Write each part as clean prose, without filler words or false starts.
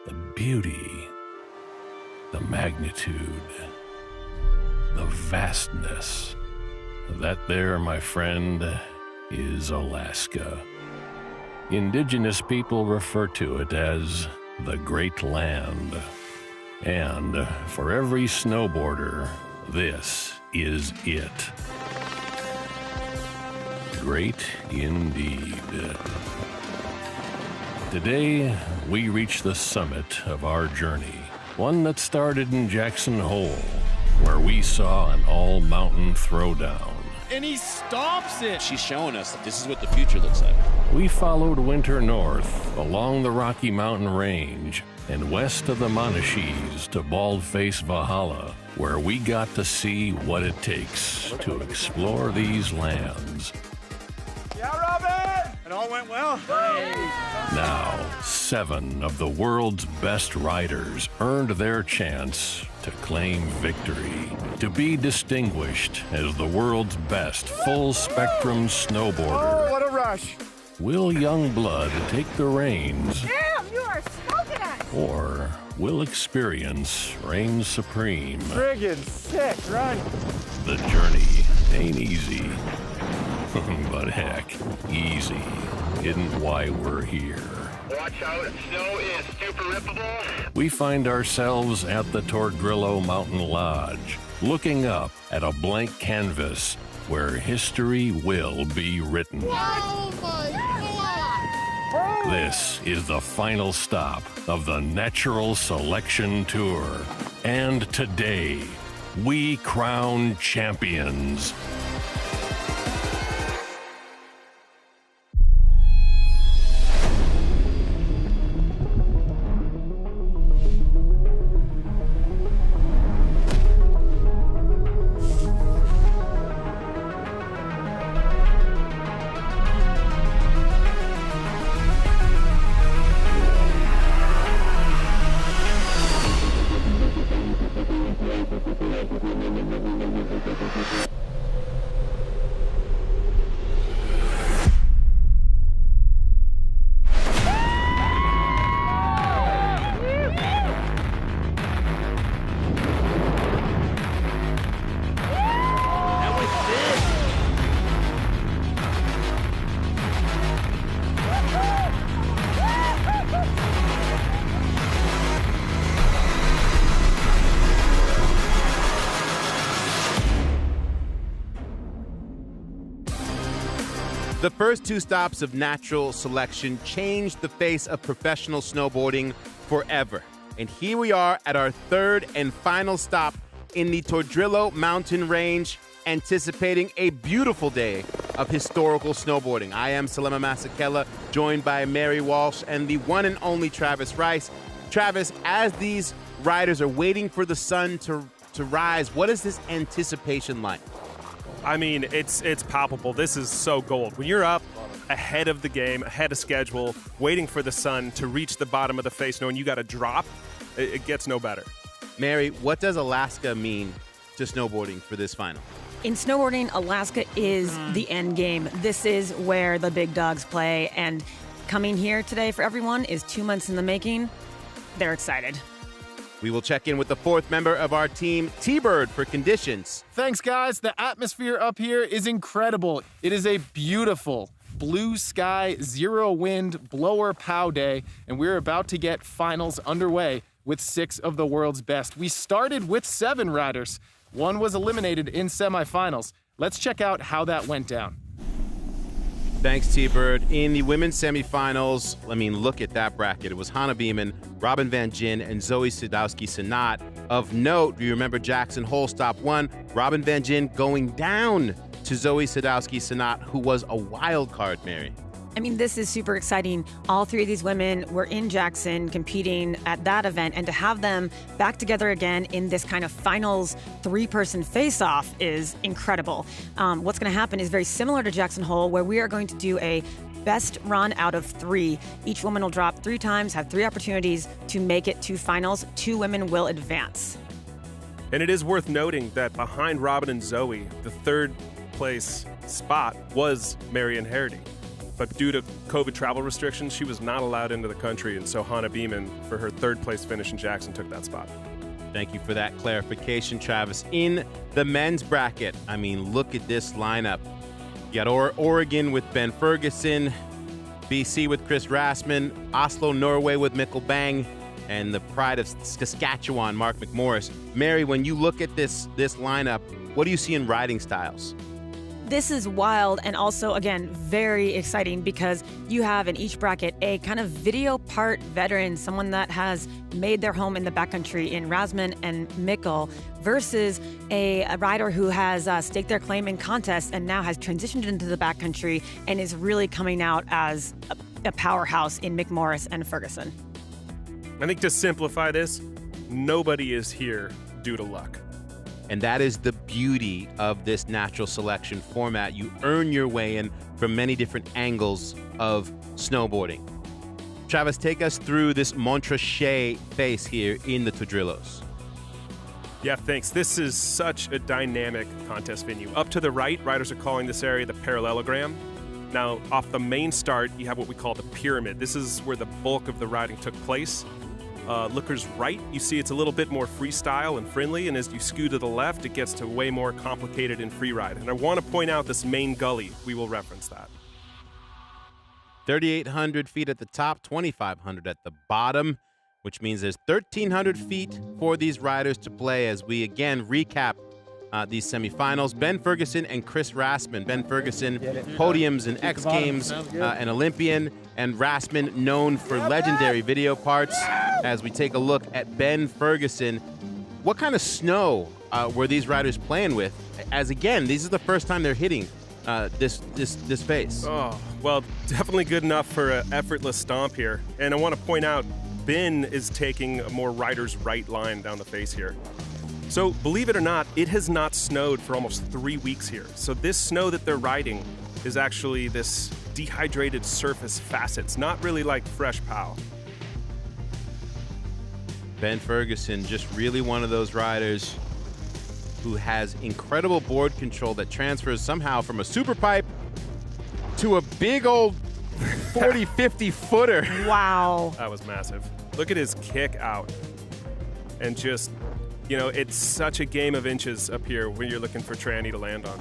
the beauty, the magnitude, the vastness. That there, my friend, is Alaska. Indigenous people refer to it as the Great Land. And for every snowboarder, this is it. Great indeed. Today, we reach the summit of our journey, one that started in Jackson Hole, where we saw an all-mountain throwdown. And he stomps it! She's showing us that this is what the future looks like. We followed winter north along the Rocky Mountain Range and west of the Monashees to Baldface Valhalla, where we got to see what it takes to explore these lands. Yeah, Robin! It all went well. Now, 7 of the world's best riders earned their chance to claim victory, to be distinguished as the world's best full-spectrum snowboarder. Oh, what a rush! Will Youngblood take the reins? Damn, you are smoking us! Or will experience reign supreme? Friggin' sick, run! The journey ain't easy. But heck, easy isn't why we're here. Watch out, snow is super rippable. We find ourselves at the Tordrillo Mountain Lodge, looking up at a blank canvas where history will be written. Oh my God! This is the final stop of the Natural Selection Tour. And today, we crown champions. The first 2 stops of Natural Selection changed the face of professional snowboarding forever. And here we are at our 3rd and final stop in the Tordrillo mountain range, anticipating a beautiful day of historical snowboarding. I am Salema Masekela, joined by Mary Walsh and the one and only Travis Rice. Travis, as these riders are waiting for the sun to rise, what is this anticipation like? I mean, it's palpable. This is so gold. When you're up ahead of the game, ahead of schedule, waiting for the sun to reach the bottom of the face, knowing you got to drop, it gets no better. Mary, what does Alaska mean to snowboarding for this final? In snowboarding, Alaska is the end game. This is where the big dogs play, and coming here today for everyone is 2 months in the making. They're excited. We will check in with the 4th member of our team, T-Bird, for conditions. Thanks, guys. The atmosphere up here is incredible. It is a beautiful blue sky, zero wind, blower pow day, and we're about to get finals underway with 6 of the world's best. We started with 7 riders. 1 was eliminated in semifinals. Let's check out how that went down. Thanks, T-Bird. In the women's semifinals, look at that bracket. It was Hannah Beeman, Robin Van Gyn, and Zoe Sadowski-Synnott. Of note, you remember Jackson Hole stop 1, Robin Van Gyn going down to Zoe Sadowski-Synnott, who was a wild card, Mary. I mean, this is super exciting. All 3 of these women were in Jackson competing at that event, and to have them back together again in this kind of finals 3-person face-off is incredible. What's going to happen is very similar to Jackson Hole, where we are going to do a best run out of 3. Each woman will drop 3 times, have 3 opportunities to make it to finals. 2 women will advance. And it is worth noting that behind Robin and Zoe, the 3rd place spot was Marion Harity. But due to COVID travel restrictions, she was not allowed into the country, and so Hannah Beeman, for her third-place finish in Jackson, took that spot. Thank you for that clarification, Travis. In the men's bracket, I mean, look at this lineup. You got Oregon with Ben Ferguson, BC with Chris Rasmussen, Oslo, Norway with Mikkel Bang, and the pride of Saskatchewan, Mark McMorris. Mary, when you look at this lineup, what do you see in riding styles? This is wild and also, again, very exciting because you have in each bracket a kind of video part veteran, someone that has made their home in the backcountry in Rasmussen and Mikkel, versus a rider who has staked their claim in contests and now has transitioned into the backcountry and is really coming out as a powerhouse in McMorris and Ferguson. I think to simplify this, nobody is here due to luck. And that is the beauty of this natural selection format. You earn your way in from many different angles of snowboarding. Travis, take us through this Montrachet face here in the Tordrillos. Yeah, thanks. This is such a dynamic contest venue. Up to the right, riders are calling this area the parallelogram. Now, off the main start, you have what we call the pyramid. This is where the bulk of the riding took place. Looker's right, you see it's a little bit more freestyle and friendly, and as you skew to the left, it gets to way more complicated in freeride. And I want to point out this main gully. We will reference that. 3,800 feet at the top, 2,500 at the bottom, which means there's 1,300 feet for these riders to play as we again recap these semifinals. Ben Ferguson and Chris Rasmussen. Ben Ferguson, podiums in X Games, an Olympian, and Rasmussen known for legendary video parts. As we take a look at Ben Ferguson, what kind of snow were these riders playing with? As again, this is the first time they're hitting this face. Oh, well, definitely good enough for an effortless stomp here. And I want to point out, Ben is taking a more rider's right line down the face here. So believe it or not, it has not snowed for almost 3 weeks here. So this snow that they're riding is actually this dehydrated surface facets, not really like fresh pow. Ben Ferguson, just really one of those riders who has incredible board control that transfers somehow from a super pipe to a big old 40, 50 footer. Wow. That was massive. Look at his kick out. And just, you know, it's such a game of inches up here when you're looking for tranny to land on.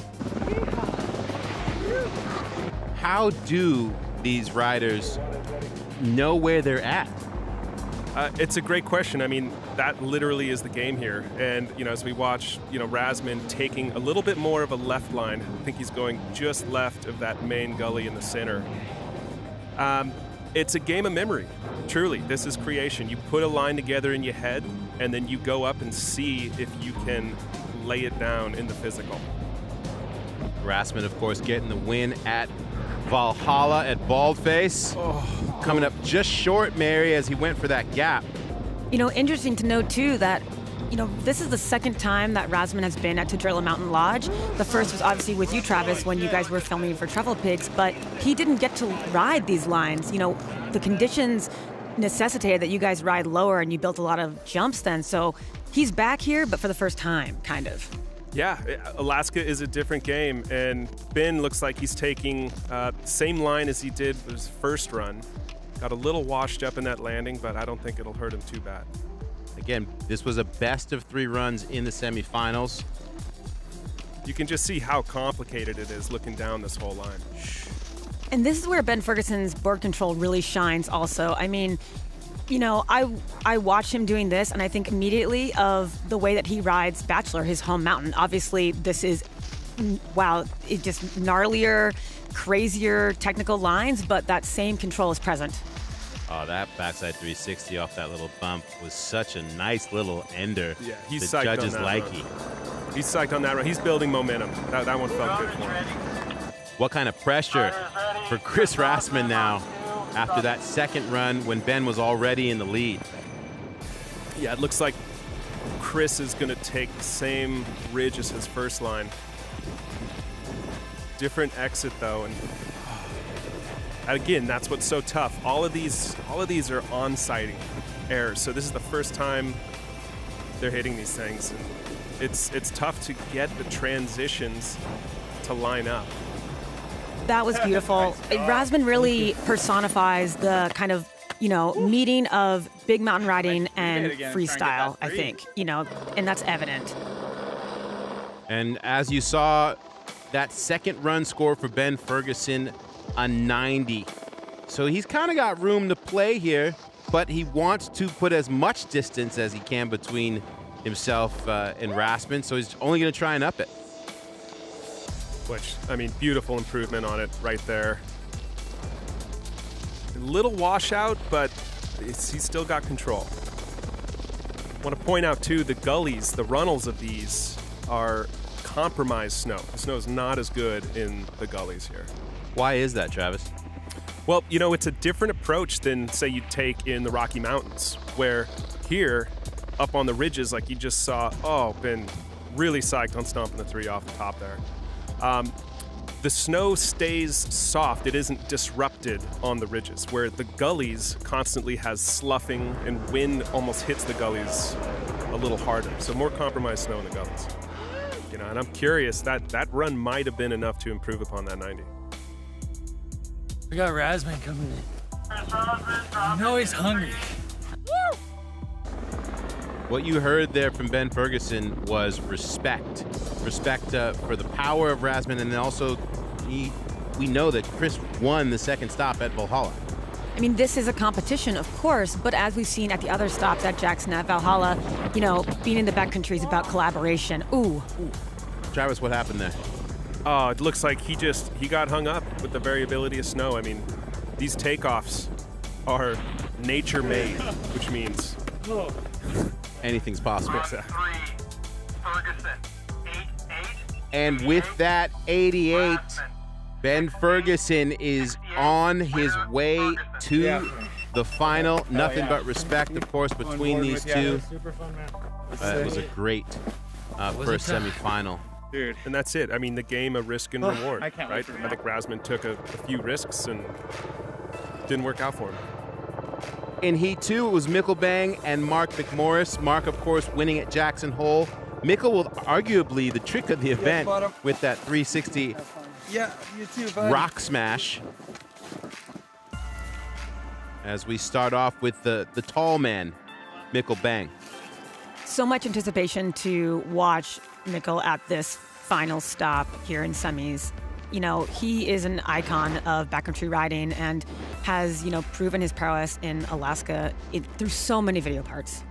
How do these riders know where they're at? It's a great question. I mean, that literally is the game here. And, you know, as we watch, you know, Rasmussen taking a little bit more of a left line, I think he's going just left of that main gully in the center. It's a game of memory, truly. This is creation. You put a line together in your head, and then you go up and see if you can lay it down in the physical. Rasmussen, of course, getting the win at Valhalla at Baldface. Coming up just short, Mary, as he went for that gap. You know, interesting to know, too, that, you know, this is the second time that Rasmussen has been at Tordrillo Mountain Lodge. The first was obviously with you, Travis, when you guys were filming for Travel Pigs, but he didn't get to ride these lines. You know, the conditions necessitated that you guys ride lower, and you built a lot of jumps then. So he's back here, but for the first time, kind of. Yeah, Alaska is a different game, and Ben looks like he's taking the same line as he did for his first run. Got a little washed up in that landing, but I don't think it'll hurt him too bad. Again, this was a best of 3 runs in the semifinals. You can just see how complicated it is looking down this whole line. And this is where Ben Ferguson's board control really shines also. I mean, you know, I watch him doing this, and I think immediately of the way that he rides Bachelor, his home mountain. Obviously, this is, wow, it just gnarlier, crazier technical lines, but that same control is present. Oh, that backside 360 off that little bump was such a nice little ender. Yeah, he's the psyched judges on that like run. it. He's psyched on that run. He's building momentum. That one felt good for him. What kind of pressure for Chris Rasmussen now after that second run when Ben was already in the lead? Yeah, it looks like Chris is going to take the same ridge as his first line. Different exit though, and again, that's what's so tough. All of these are on-sighting errors. So this is the first time they're hitting these things. And it's tough to get the transitions to line up. That was beautiful. Razman really personifies the kind of, meeting of big mountain riding and freestyle, I think, and that's evident. And as you saw, that second run score for Ben Ferguson, a 90. So he's kind of got room to play here, but he wants to put as much distance as he can between himself and Rasmussen, so he's only going to try and up it. Which, beautiful improvement on it right there. A little washout, but he's still got control. I want to point out, too, the gullies, the runnels of these are compromised snow. The snow is not as good in the gullies here. Why is that, Travis? Well, it's a different approach than, say, you take in the Rocky Mountains, where here, up on the ridges, like you just saw, been really psyched on stomping the 3 off the top there. The snow stays soft. It isn't disrupted on the ridges, where the gullies constantly has sloughing and wind almost hits the gullies a little harder. So more compromised snow in the gullies. And I'm curious, that run might have been enough to improve upon that 90. We got Razman coming in. I know he's hungry. What you heard there from Ben Ferguson was respect. Respect for the power of Razman, and then also we know that Chris won the second stop at Valhalla. This is a competition, of course, but as we've seen at the other stops at Jackson, at Valhalla, being in the backcountry is about collaboration. Ooh. Travis, what happened there? Oh, it looks like he got hung up with the variability of snow. These takeoffs are nature made, which means anything's possible. Ferguson, 88. And with that 88, Ben Ferguson is on his way to the final. Nothing but respect, of course, between these two. It was a great first semifinal. Dude. And that's it. The game of risk and reward, right? I think Razman took a few risks and didn't work out for him. In Heat 2, it was Mickelbang and Mark McMorris. Mark, of course, winning at Jackson Hole. Mikkel was arguably the trick of the event with that 360 rock smash. As we start off with the tall man, Mickelbang. So much anticipation to watch Mikkel at this final stop here in semis. He is an icon of backcountry riding and has, proven his prowess in Alaska through so many video parts.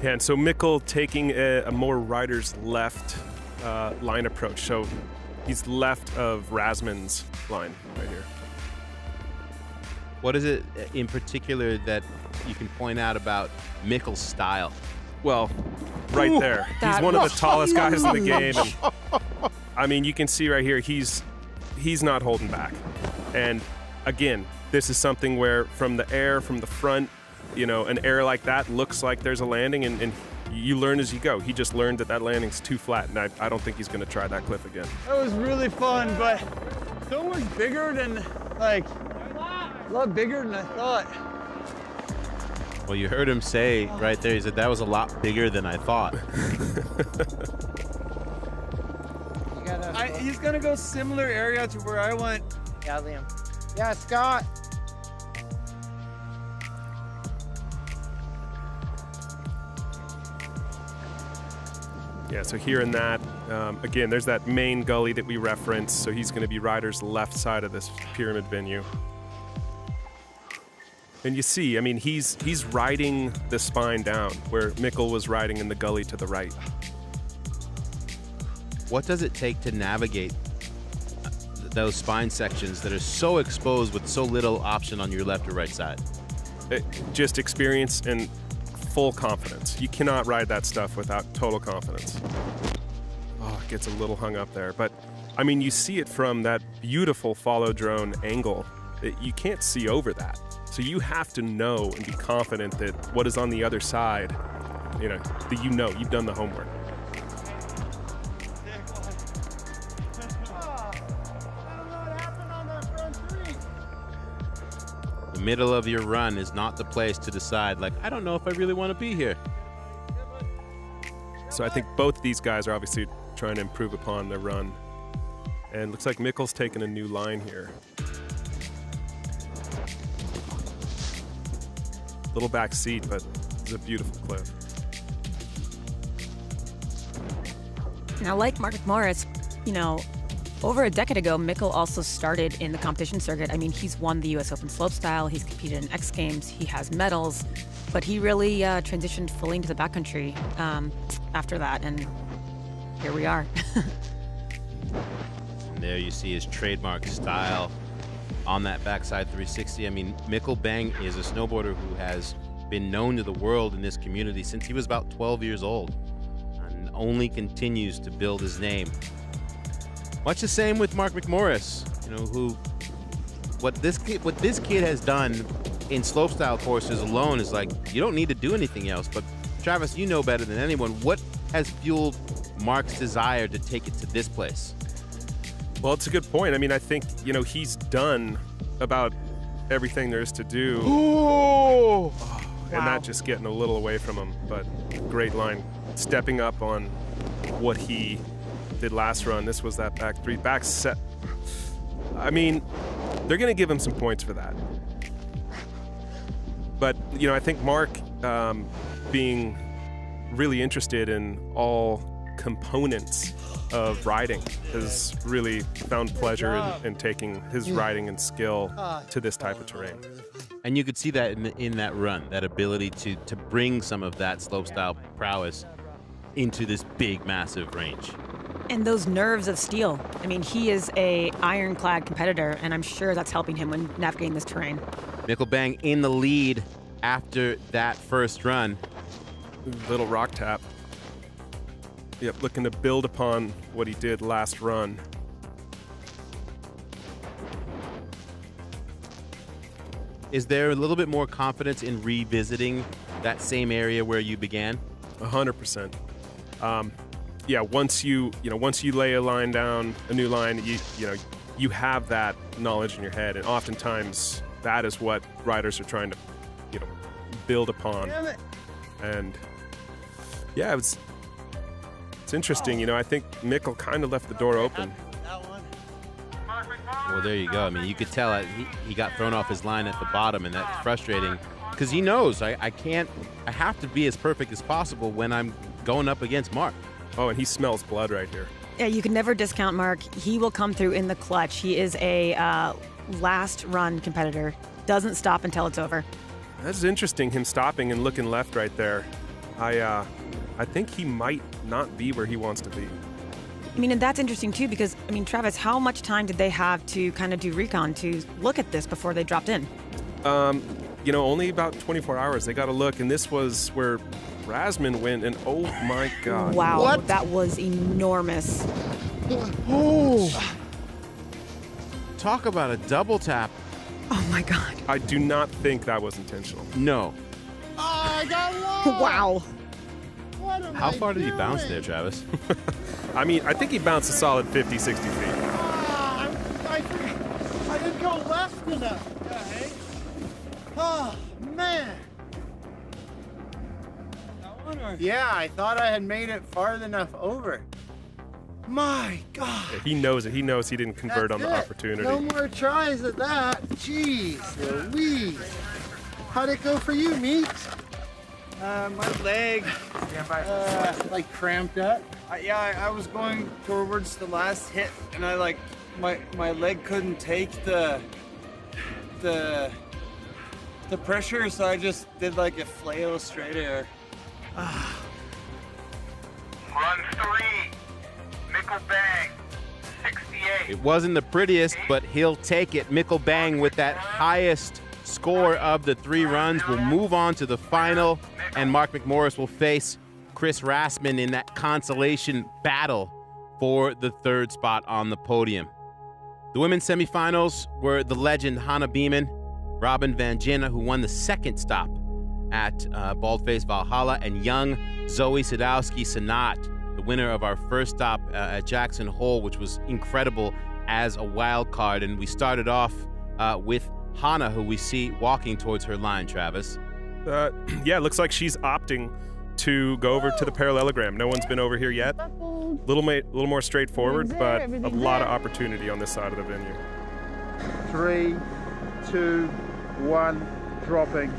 Yeah, and so Mikkel taking a more riders left line approach. So he's left of Razman's line right here. What is it in particular that you can point out about Mikkel's style? Well, right there. He's one of the tallest guys in the game. And, you can see right here, he's not holding back. And again, this is something where from the air, from the front, an air like that looks like there's a landing, and you learn as you go. He just learned that landing's too flat, and I don't think he's going to try that cliff again. That was really fun, but so much bigger than, a lot bigger than I thought. Well, you heard him say right there, he said, that was a lot bigger than I thought. He's going to go similar area to where I went. Yeah, Liam. Yeah, Scott. Yeah, so here in that, again, there's that main gully that we referenced, so he's going to be rider's left side of this pyramid venue. And you see, he's riding the spine down, where Mikkel was riding in the gully to the right. What does it take to navigate those spine sections that are so exposed with so little option on your left or right side? Just experience and full confidence. You cannot ride that stuff without total confidence. Oh, it gets a little hung up there. But, you see it from that beautiful follow drone angle. You can't see over that. So you have to know and be confident that what is on the other side, that you've done the homework. The middle of your run is not the place to decide, I don't know if I really want to be here. So I think both these guys are obviously trying to improve upon their run. And looks like Mikkel's taking a new line here. Little back seat, but it's a beautiful clip. Now, like Mark Morris, you know, over a decade ago, Mikkel also started in the competition circuit. I mean, he's won the U.S. Open slopestyle. He's competed in X Games. He has medals. But he really transitioned fully into the backcountry after that. And here we are. And there you see his trademark style on that backside 360. I mean, Mikkel Bang is a snowboarder who has been known to the world in this community since he was about 12 years old and only continues to build his name. Much the same with Mark McMorris, you know, who what this kid has done in slopestyle courses alone is like, you don't need to do anything else. But Travis, you know better than anyone, what has fueled Mark's desire to take it to this place? Well, it's a good point. I mean, I think, you know, he's done about everything there is to do. Ooh. And not just getting a little away from him, but great line. Stepping up on what he did last run. This was that back set. I mean, they're going to give him some points for that. But, you know, I think Mark being really interested in all components of riding has really found pleasure in taking his riding and skill to this type of terrain. And you could see that in that run, that ability to bring some of that slopestyle prowess into this big, massive range. And those nerves of steel. I mean, he is a ironclad competitor, and I'm sure that's helping him when navigating this terrain. Mikkel Bang in the lead after that first run. Little rock tap. Yep, looking to build upon what he did last run. Is there a little bit more confidence in revisiting that same area where you began? 100%. Yeah, once you lay a line down, a new line, you have that knowledge in your head, and oftentimes that is what riders are trying to, build upon. Damn it. And yeah, it's interesting. I think Mikkel kind of left the door open. Well, there you go. I mean, you could tell he got thrown off his line at the bottom, and that's frustrating because he knows I have to be as perfect as possible when I'm going up against Mark. Oh, and he smells blood right here. Yeah, you can never discount Mark. He will come through in the clutch. He is a last run competitor. Doesn't stop until it's over. That's interesting, him stopping and looking left right there. I think he might not be where he wants to be. I mean, and that's interesting too because, Travis, how much time did they have to kind of do recon to look at this before they dropped in? Only about 24 hours. They got to look, and this was where Rasmussen went, and oh my God. Wow, what? That was enormous. Oh. Talk about a double tap. Oh my God. I do not think that was intentional. No. Oh, I got lost. Wow. What am How I far did he bounce doing? there, Travis? I think he bounced a solid 50, 60 feet. I didn't go left enough. Okay. Oh, man. Yeah, I thought I had made it far enough over. My God. Yeah, he knows it. He knows he didn't convert That's on the it. opportunity. No more tries at that. Jeez Louise. How'd it go for you, Meat? My leg, Like cramped up? I was going towards the last hit, and my leg couldn't take the pressure, so I just did like a flail straight air. Run 3, Mikkel Bang, 68. It wasn't the prettiest, but he'll take it. Mikkel Bang with that highest score of the 3 runs will move on to the final, and Mark McMorris will face Chris Rasmussen in that consolation battle for the 3rd spot on the podium. The women's semifinals were the legend Hannah Beeman, Robin Van Gennep, who won the 2nd stop at Baldface Valhalla, and young Zoe Sadowski-Sanat, the winner of our first stop at Jackson Hole, which was incredible as a wild card. And we started off with Hannah, who we see walking towards her line, Travis. Yeah, it looks like she's opting to go over to the parallelogram. No one's been over here yet. little more straightforward, but a lot of opportunity on this side of the venue. 3, 2, 1, dropping.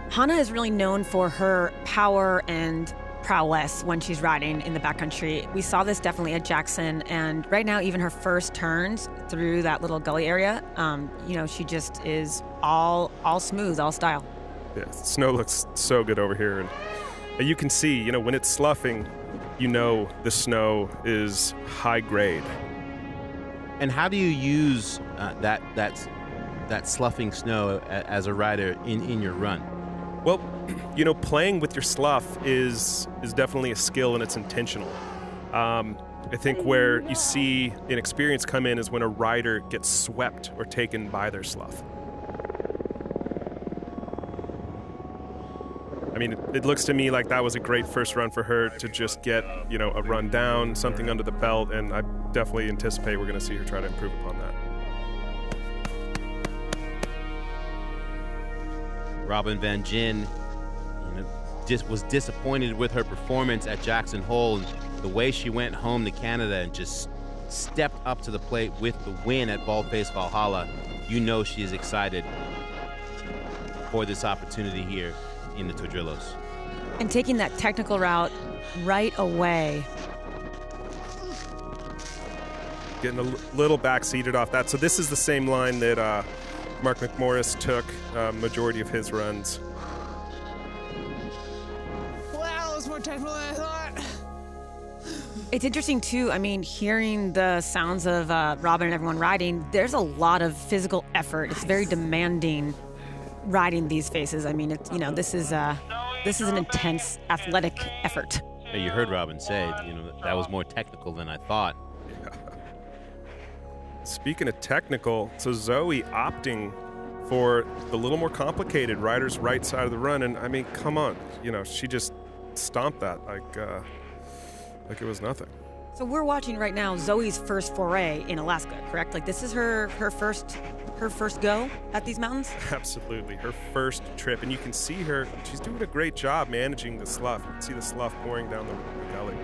Hannah is really known for her power and prowess when she's riding in the backcountry. We saw this definitely at Jackson, and right now, even her first turns through that little gully area, she just is all smooth, all style. Yeah, the snow looks so good over here, and you can see, when it's sloughing, the snow is high grade. And how do you use that sloughing snow as a rider in your run? Well, playing with your slough is definitely a skill, and it's intentional. I think where you see inexperience come in is when a rider gets swept or taken by their slough. I mean, it looks to me like that was a great first run for her to just get, a run down, something under the belt, and I definitely anticipate we're going to see her try to improve upon that. Robin Van Gyn was disappointed with her performance at Jackson Hole, and the way she went home to Canada and just stepped up to the plate with the win at Baldface Valhalla. She is excited for this opportunity here in the Tordrillos. And taking that technical route right away. Getting a little back-seated off that. So this is the same line that Mark McMorris took majority of his runs. Wow, that was more technical than I thought. It's interesting, too. I mean, hearing the sounds of Robin and everyone riding, there's a lot of physical effort. It's very demanding riding these faces. I mean, this is an intense athletic effort. Yeah, you heard Robin say, that was more technical than I thought. Yeah. Speaking of technical, so Zoe opting for the little more complicated rider's right side of the run, and I mean, come on, she just stomped that like it was nothing. So we're watching right now Zoe's first foray in Alaska, correct? Like this is her first go at these mountains? Absolutely, her first trip, and you can see her, she's doing a great job managing the slough. You can see the slough pouring down the gully.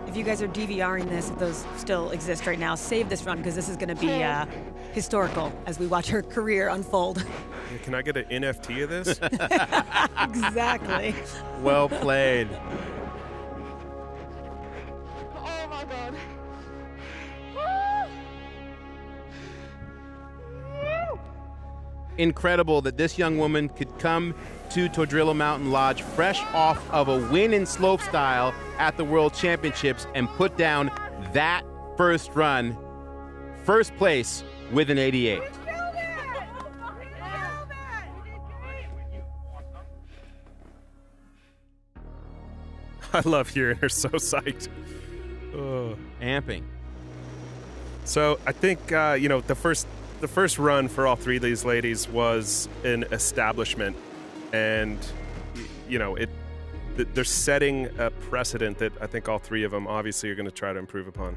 If you guys are DVRing this, if those still exist right now, save this run because this is going to be historical as we watch her career unfold. Yeah, can I get an NFT of this? Exactly. Well played. Oh my God. Incredible that this young woman could come to Tordrillo Mountain Lodge fresh off of a win in slopestyle at the World Championships and put down that first run, first place with an 88. I love hearing her so psyched. Oh. Amping. So I think, the first run for all three of these ladies was an establishment, and they're setting a precedent that I think all three of them obviously are going to try to improve upon.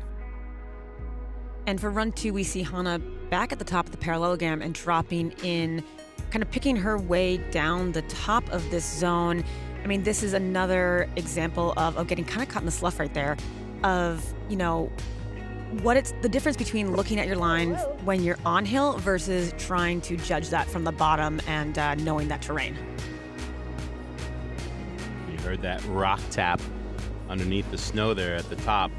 And for run 2, we see Hannah back at the top of the parallelogram and dropping in, kind of picking her way down the top of this zone. I mean, this is another example of getting kind of caught in the slough right there, of, what it's the difference between looking at your line when you're on hill versus trying to judge that from the bottom and knowing that terrain. You heard that rock tap underneath the snow there at the top.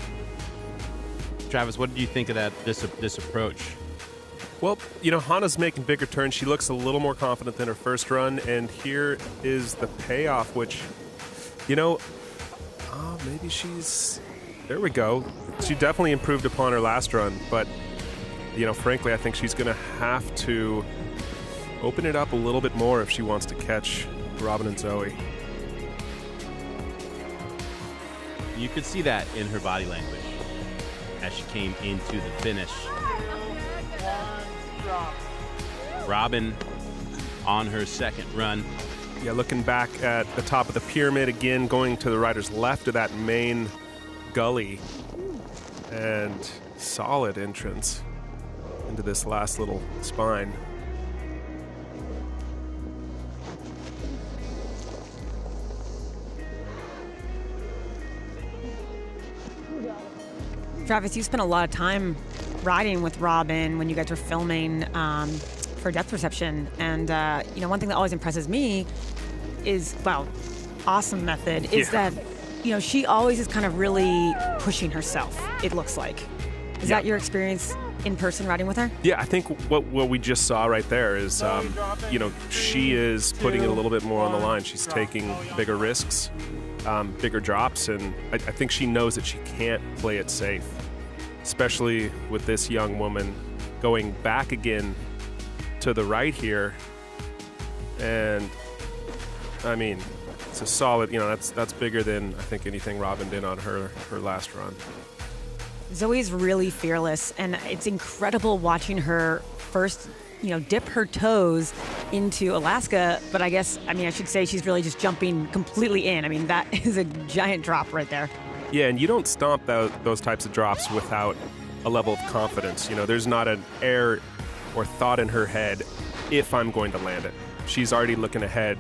Travis, what did you think of this approach? Well, Hannah's making bigger turns. She looks a little more confident than her first run, and here is the payoff, which, maybe she's... There we go. She definitely improved upon her last run, but, frankly, I think she's going to have to open it up a little bit more if she wants to catch Robin and Zoe. You could see that in her body language as she came into the finish. Robin on her second run. Yeah, looking back at the top of the pyramid again, going to the rider's left of that main gully, and solid entrance into this last little spine. Travis, you spent a lot of time riding with Robin when you guys were filming for Depth Perception. And, one thing that always impresses me is, awesome method, is that, she always is kind of really pushing herself, it looks like. Is that your experience in person riding with her? Yeah, I think what we just saw right there is, she is putting it a little bit more on the line. She's taking bigger risks, bigger drops, and I think she knows that she can't play it safe, especially with this young woman going back again to the right here. And, I mean, it's a solid, that's bigger than I think anything Robin did on her last run. Zoe's really fearless, and it's incredible watching her first, dip her toes into Alaska. But I should say she's really just jumping completely in. I mean, that is a giant drop right there. Yeah, and you don't stomp those types of drops without a level of confidence. There's not an air or thought in her head, if I'm going to land it. She's already looking ahead,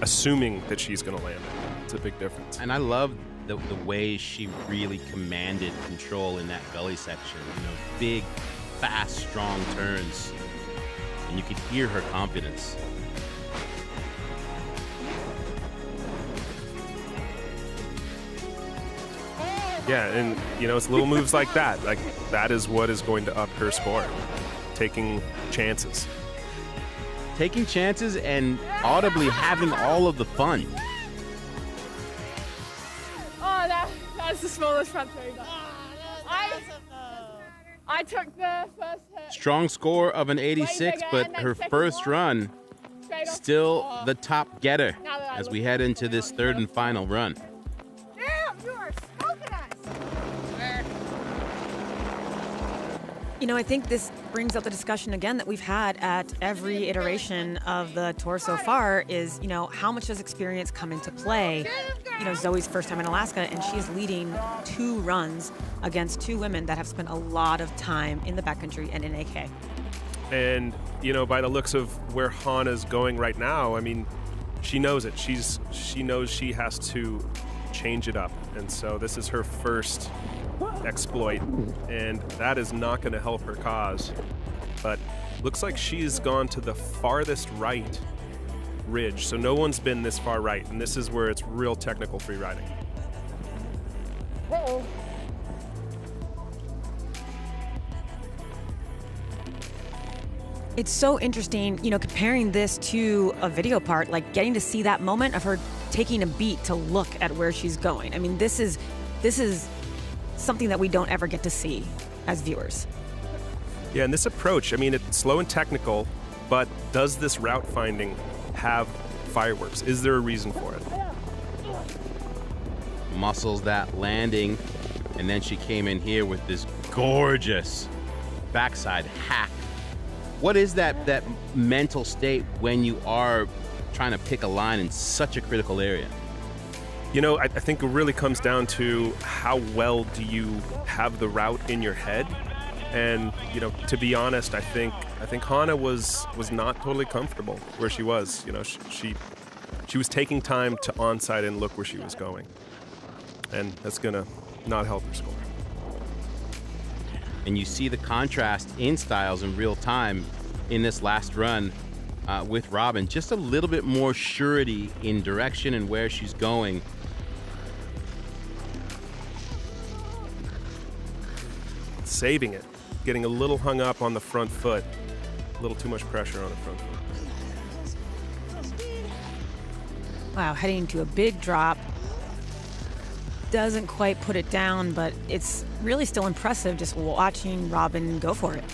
assuming that she's going to land it. It's a big difference. And I love the way she really commanded control in that gully section. Big, fast, strong turns. And you could hear her confidence. Yeah, and, it's little moves like that. Like, that is what is going to up her score. Taking chances. Taking chances and audibly having all of the fun. That's the smallest front three. I took the first hit. Strong score of an 86, but her first run still the top getter as we head into this third and final run. Damn, you are smoking us. I think this brings up the discussion again that we've had at every iteration of the tour so far is, how much does experience come into play? Zoe's first time in Alaska, and she's leading 2 runs against 2 women that have spent a lot of time in the backcountry and in AK. And, by the looks of where Hannah's going right now, I mean, she knows it. She knows she has to change it up. And so this is her first exploit, and that is not going to help her cause. But looks like she's gone to the farthest right ridge, so no one's been this far right, and this is where it's real technical free riding. Uh-oh. It's so interesting, comparing this to a video part, like getting to see that moment of her taking a beat to look at where she's going. I mean, this is something that we don't ever get to see as viewers. Yeah, and this approach, I mean, it's slow and technical, but does this route finding have fireworks? Is there a reason for it? Muscles that landing, and then she came in here with this gorgeous backside hack. What is that mental state when you are trying to pick a line in such a critical area? I think it really comes down to how well do you have the route in your head. And, to be honest, I think Hannah was not totally comfortable where she was. She was taking time to onside and look where she was going. And that's going to not help her score. And you see the contrast in styles in real time in this last run with Robin. Just a little bit more surety in direction and where she's going. Saving it. Getting a little hung up on the front foot. A little too much pressure on the front foot. Wow, heading to a big drop. Doesn't quite put it down, but it's really still impressive just watching Robin go for it.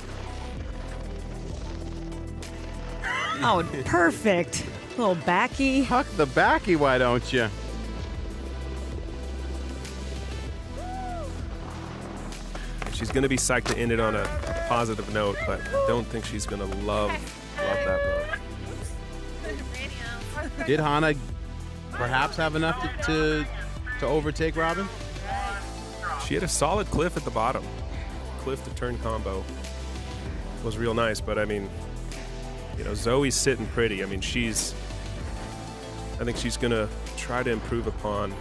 Oh, perfect. Little backy. Huck the backy, why don't you? She's going to be psyched to end it on a positive note, but I don't think she's going to love that blow. Did Hannah perhaps have enough to overtake Robin? She had a solid cliff at the bottom. Cliff to turn combo was real nice, but I mean, Zoe's sitting pretty. I mean, I think she's going to try to improve upon,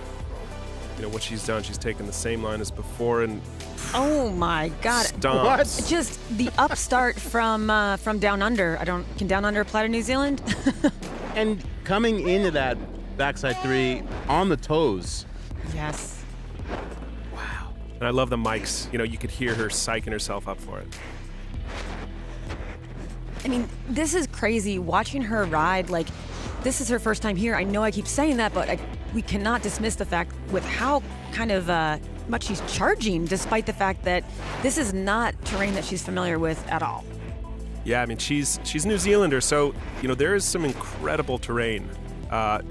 what she's done. She's taken the same line as before, and Oh my God! Stomps. What? Just the upstart from Down Under. Can Down Under apply to New Zealand? And coming into that backside three on the toes. Yes. Wow. And I love the mics. You know, you could hear her psyching herself up for it. I mean, this is crazy. Watching her ride, like, this is her first time here. I know I keep saying that, but we cannot dismiss the fact with how kind of much she's charging, despite the fact that this is not terrain that she's familiar with at all. Yeah, I mean, she's a New Zealander, so, you know, there is some incredible terrain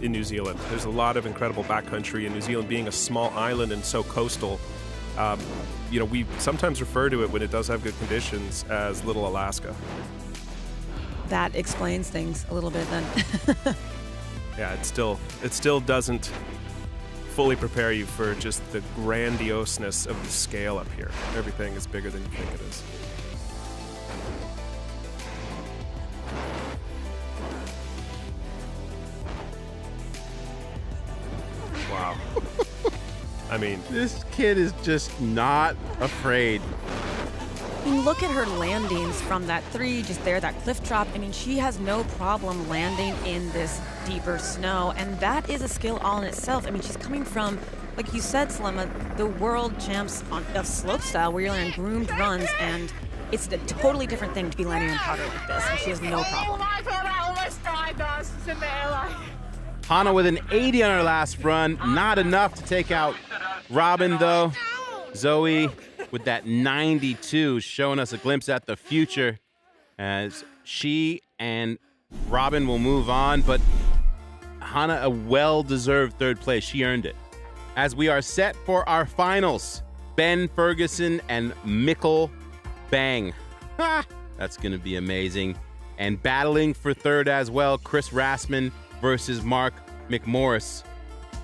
in New Zealand. There's a lot of incredible backcountry in New Zealand, being a small island and so coastal. You know, we sometimes refer to it when it does have good conditions as Little Alaska. That explains things a little bit then. Yeah, it still doesn't fully prepare you for just the grandioseness of the scale up here. Everything is bigger than you think it is. Wow. I mean, This kid is just not afraid. I mean, look at her landings from that three, just there, that cliff drop. I mean, she has no problem landing in this deeper snow, and that is a skill all in itself. I mean, she's coming from, like you said, Selema, the world champs of slopestyle, where you're on groomed runs, and it's a totally different thing to be landing in powder like this, and she has no problem. Oh my God, I almost died, guys. It's in the airline. Hannah with an 80 on her last run. Not enough to take out Robin, though. Zoe with that 92, showing us a glimpse at the future as she and Robin will move on. But Hannah, a well-deserved third place. She earned it. As we are set for our finals, Ben Ferguson and Mikkel Bang. Ha! That's going to be amazing. And battling for third as well, Chris Rassman versus Mark McMorris.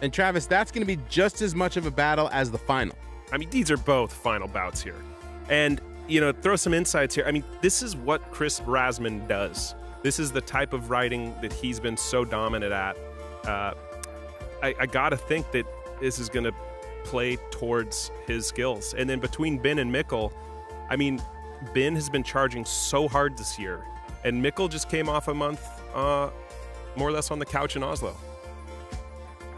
And Travis, that's going to be just as much of a battle as the final. I mean, these are both final bouts here. And, you know, throw some insights here. I mean, this is what Chris Rassman does. This is the type of riding that he's been so dominant at. I got to think that this is going to play towards his skills. And then between Ben and Mikkel, I mean, Ben has been charging so hard this year. And Mikkel just came off a month more or less on the couch in Oslo.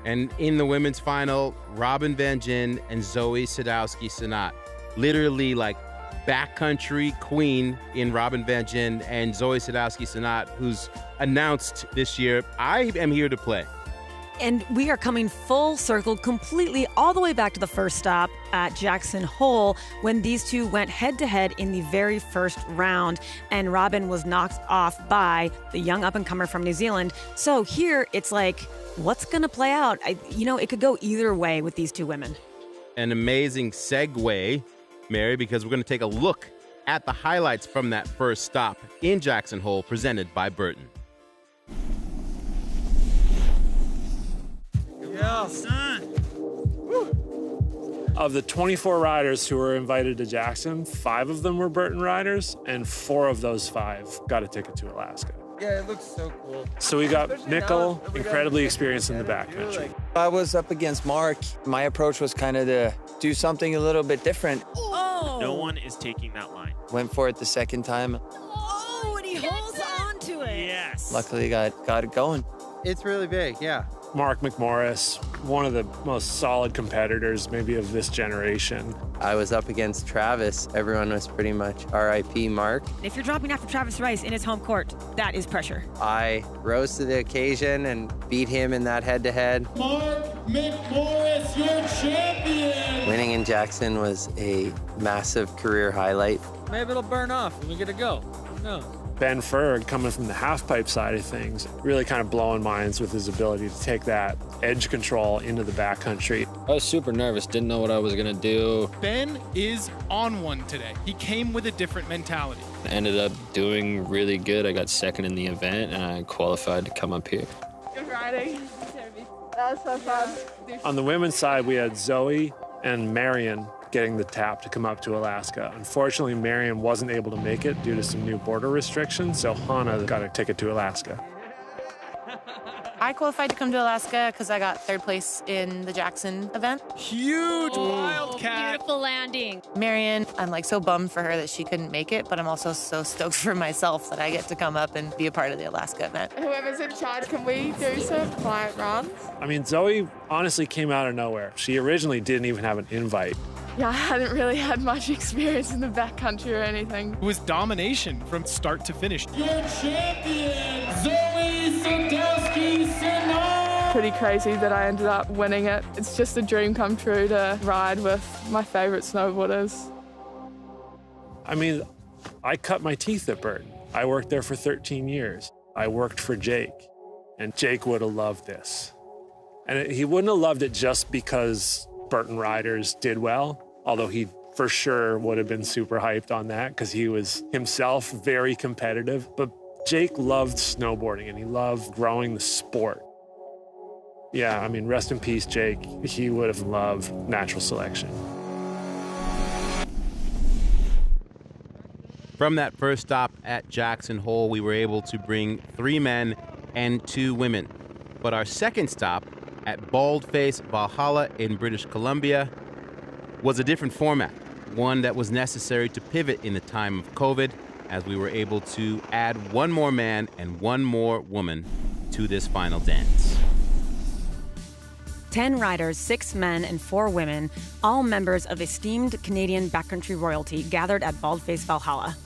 And in the women's final, Robin Van Gyn and Zoe Sadowski-Synnott. Literally like backcountry queen in Robin Van Gyn and Zoe Sadowski-Synnott, who's announced this year, I am here to play. And we are coming full circle completely all the way back to the first stop at Jackson Hole when these two went head-to-head in the very first round, and Robin was knocked off by the young up-and-comer from New Zealand. So here it's like, what's going to play out? It could go either way with these two women. An amazing segue, Mary, because we're going to take a look at the highlights from that first stop in Jackson Hole presented by Burton. Yeah, son. Of the 24 riders who were invited to Jackson, 5 of them were Burton riders, and 4 of those 5 got a ticket to Alaska. Yeah, it looks so cool. So we got Mikkel, incredibly experienced in the backcountry. I was up against Mark. My approach was kind of to do something a little bit different. Oh! No one is taking that line. Went for it the second time. Oh, and he holds on to it. Yes. Luckily got it going. It's really big, yeah. Mark McMorris, one of the most solid competitors maybe of this generation. I was up against Travis. Everyone was pretty much RIP Mark. If you're dropping after Travis Rice in his home court, that is pressure. I rose to the occasion and beat him in that head-to-head. Mark McMorris, your champion! Winning in Jackson was a massive career highlight. Maybe it'll burn off and we get to go. No. Ben Ferg, coming from the half-pipe side of things, really kind of blowing minds with his ability to take that edge control into the backcountry. I was super nervous, didn't know what I was going to do. Ben is on one today. He came with a different mentality. I ended up doing really good. I got second in the event, and I qualified to come up here. Good riding. That was so fun. On the women's side, we had Zoe and Marion getting the tap to come up to Alaska. Unfortunately, Marion wasn't able to make it due to some new border restrictions, so Hannah got a ticket to Alaska. I qualified to come to Alaska because I got 3rd place in the Jackson event. Huge wildcat. Beautiful landing. Marion, I'm like so bummed for her that she couldn't make it, but I'm also so stoked for myself that I get to come up and be a part of the Alaska event. Whoever's in charge, can we do some quiet runs? I mean, Zoe honestly came out of nowhere. She originally didn't even have an invite. Yeah, I hadn't really had much experience in the backcountry or anything. It was domination from start to finish. Your champion, Zoe Sadowski-Synnott. Pretty crazy that I ended up winning it. It's just a dream come true to ride with my favorite snowboarders. I mean, I cut my teeth at Burton. I worked there for 13 years. I worked for Jake, and Jake would have loved this. And he wouldn't have loved it just because Burton riders did well, although he for sure would have been super hyped on that because he was himself very competitive. But Jake loved snowboarding and he loved growing the sport. Yeah, I mean, rest in peace, Jake. He would have loved natural selection. From that first stop at Jackson Hole, we were able to bring 3 men and 2 women. But our second stop at Baldface Valhalla in British Columbia was a different format, one that was necessary to pivot in the time of COVID, as we were able to add 1 more man and 1 more woman to this final dance. 10 riders, 6 men and 4 women, all members of esteemed Canadian backcountry royalty, gathered at Baldface Valhalla.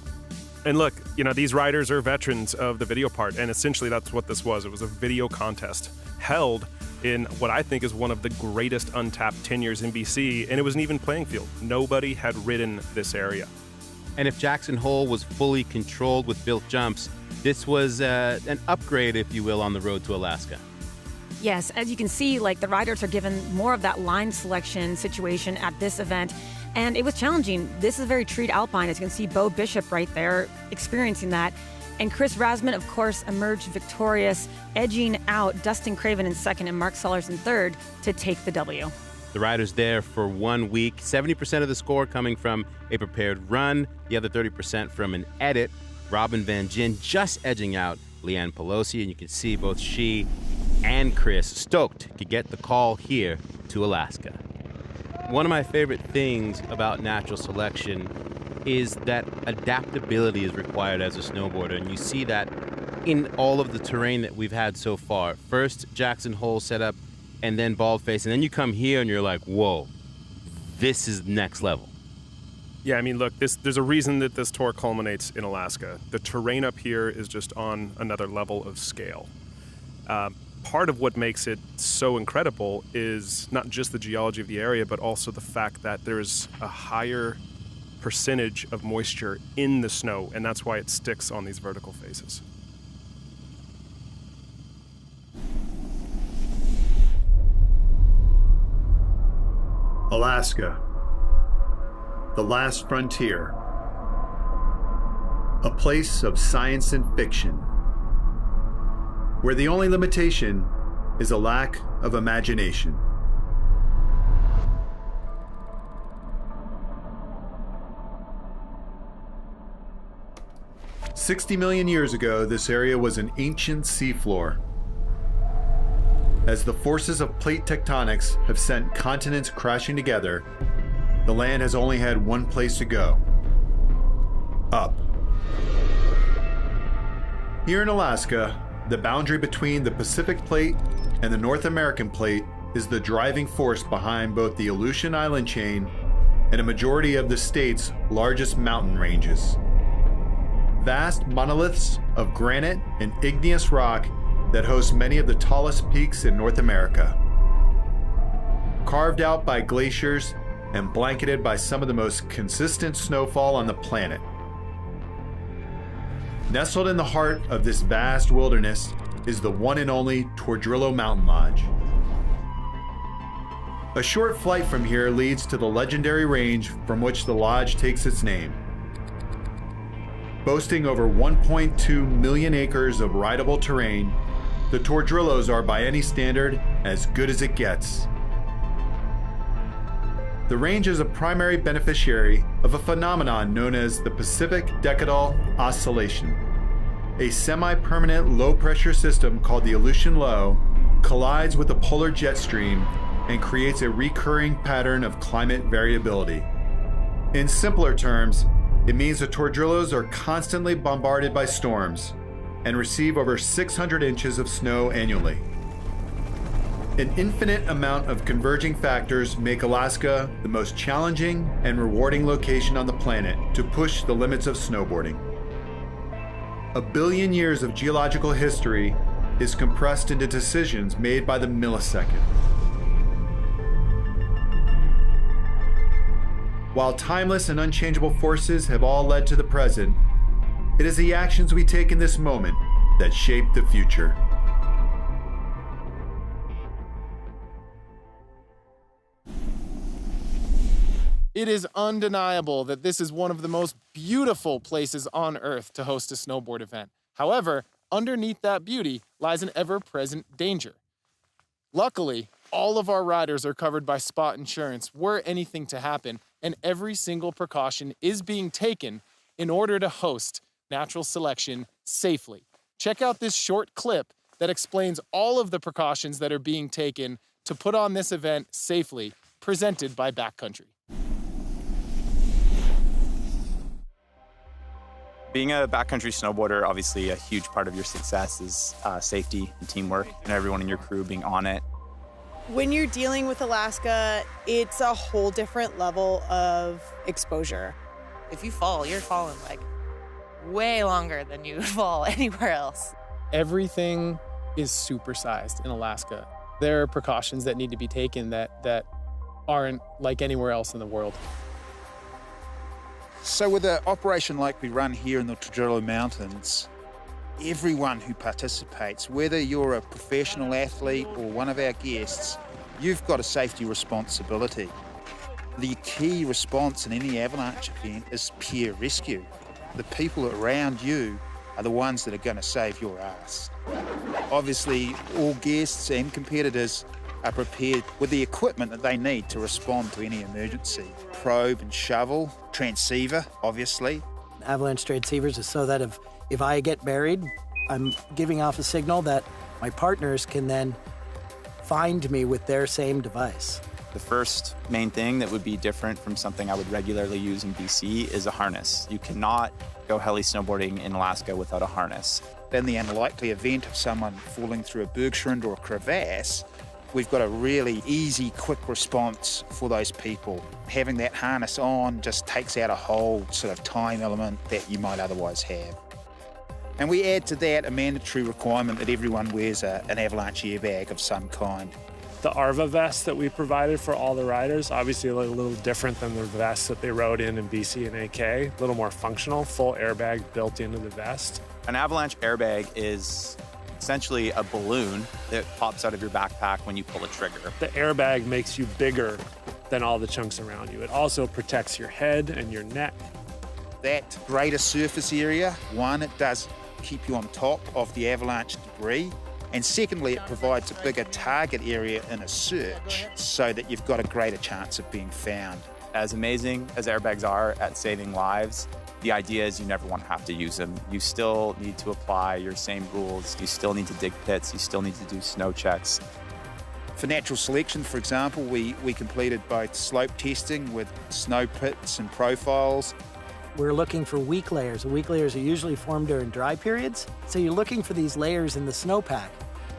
And look, these riders are veterans of the video part, and essentially that's what this was. It was a video contest held in what I think is one of the greatest untapped tenures in BC, and it was an even playing field. Nobody had ridden this area. And if Jackson Hole was fully controlled with built jumps, this was an upgrade, if you will, on the road to Alaska. Yes, as you can see, the riders are given more of that line selection situation at this event, and it was challenging. This is very treed alpine. As you can see, Bo Bishop right there experiencing that. And Chris Rasmussen, of course, emerged victorious, edging out Dustin Craven in second and Mark Sellers in third to take the W. The riders there for 1 week, 70% of the score coming from a prepared run, the other 30% from an edit. Robin Van Gyn just edging out Leanne Pelosi, and you can see both she and Chris stoked to get the call here to Alaska. One of my favorite things about natural selection is that adaptability is required as a snowboarder, and you see that in all of the terrain that we've had so far. First Jackson Hole setup, and then Baldface, and then you come here and you're like, whoa, this is next level. Yeah, I mean, look, there's a reason that this tour culminates in Alaska. The terrain up here is just on another level of scale. Part of what makes it so incredible is not just the geology of the area, but also the fact that there's a higher percentage of moisture in the snow, and that's why it sticks on these vertical faces. Alaska, the last frontier, a place of science and fiction, where the only limitation is a lack of imagination. "60 million years ago, this area was an ancient seafloor. As the forces of plate tectonics have sent continents crashing together, the land has only had one place to go: up. Here in Alaska, the boundary between the Pacific Plate and the North American Plate is the driving force behind both the Aleutian Island chain and a majority of the state's largest mountain ranges. Vast monoliths of granite and igneous rock that host many of the tallest peaks in North America. Carved out by glaciers and blanketed by some of the most consistent snowfall on the planet. Nestled in the heart of this vast wilderness is the one and only Tordrillo Mountain Lodge. A short flight from here leads to the legendary range from which the lodge takes its name. Boasting over 1.2 million acres of rideable terrain, the Tordrillos are by any standard as good as it gets. The range is a primary beneficiary of a phenomenon known as the Pacific Decadal Oscillation, a semi-permanent low-pressure system called the Aleutian Low collides with the polar jet stream and creates a recurring pattern of climate variability. In simpler terms, it means the Tordrillos are constantly bombarded by storms and receive over 600 inches of snow annually. An infinite amount of converging factors make Alaska the most challenging and rewarding location on the planet to push the limits of snowboarding. A billion years of geological history is compressed into decisions made by the millisecond. While timeless and unchangeable forces have all led to the present, it is the actions we take in this moment that shape the future. It is undeniable that this is one of the most beautiful places on Earth to host a snowboard event. However, underneath that beauty lies an ever-present danger. Luckily, all of our riders are covered by spot insurance were anything to happen, and every single precaution is being taken in order to host natural selection safely. Check out this short clip that explains all of the precautions that are being taken to put on this event safely, presented by Backcountry. Being a backcountry snowboarder, obviously a huge part of your success is safety and teamwork and everyone in your crew being on it. When you're dealing with Alaska, it's a whole different level of exposure. If you fall, you're falling like way longer than you would fall anywhere else. Everything is supersized in Alaska. There are precautions that need to be taken that aren't like anywhere else in the world. So with an operation like we run here in the Tordrillo Mountains, everyone who participates, whether you're a professional athlete or one of our guests, you've got a safety responsibility. The key response in any avalanche event is peer rescue. The people around you are the ones that are going to save your ass. Obviously, all guests and competitors are prepared with the equipment that they need to respond to any emergency. Probe and shovel, transceiver, obviously. Avalanche transceivers is so that if I get buried, I'm giving off a signal that my partners can then find me with their same device. The first main thing that would be different from something I would regularly use in BC is a harness. You cannot go heli snowboarding in Alaska without a harness. In the unlikely event of someone falling through a bergschrund or a crevasse, we've got a really easy, quick response for those people. Having that harness on just takes out a whole sort of time element that you might otherwise have. And we add to that a mandatory requirement that everyone wears an avalanche airbag of some kind. The ARVA vest that we provided for all the riders, obviously a little different than the vests that they rode in BC and AK, a little more functional, full airbag built into the vest. An avalanche airbag is essentially a balloon that pops out of your backpack when you pull a trigger. The airbag makes you bigger than all the chunks around you. It also protects your head and your neck. That greater surface area, one, it does keep you on top of the avalanche debris. And secondly, it provides a bigger target area in a search so that you've got a greater chance of being found. As amazing as airbags are at saving lives, the idea is you never want to have to use them. You still need to apply your same rules. You still need to dig pits. You still need to do snow checks. For natural selection, for example, we completed both slope testing with snow pits and profiles. We're looking for weak layers. Weak layers are usually formed during dry periods. So you're looking for these layers in the snowpack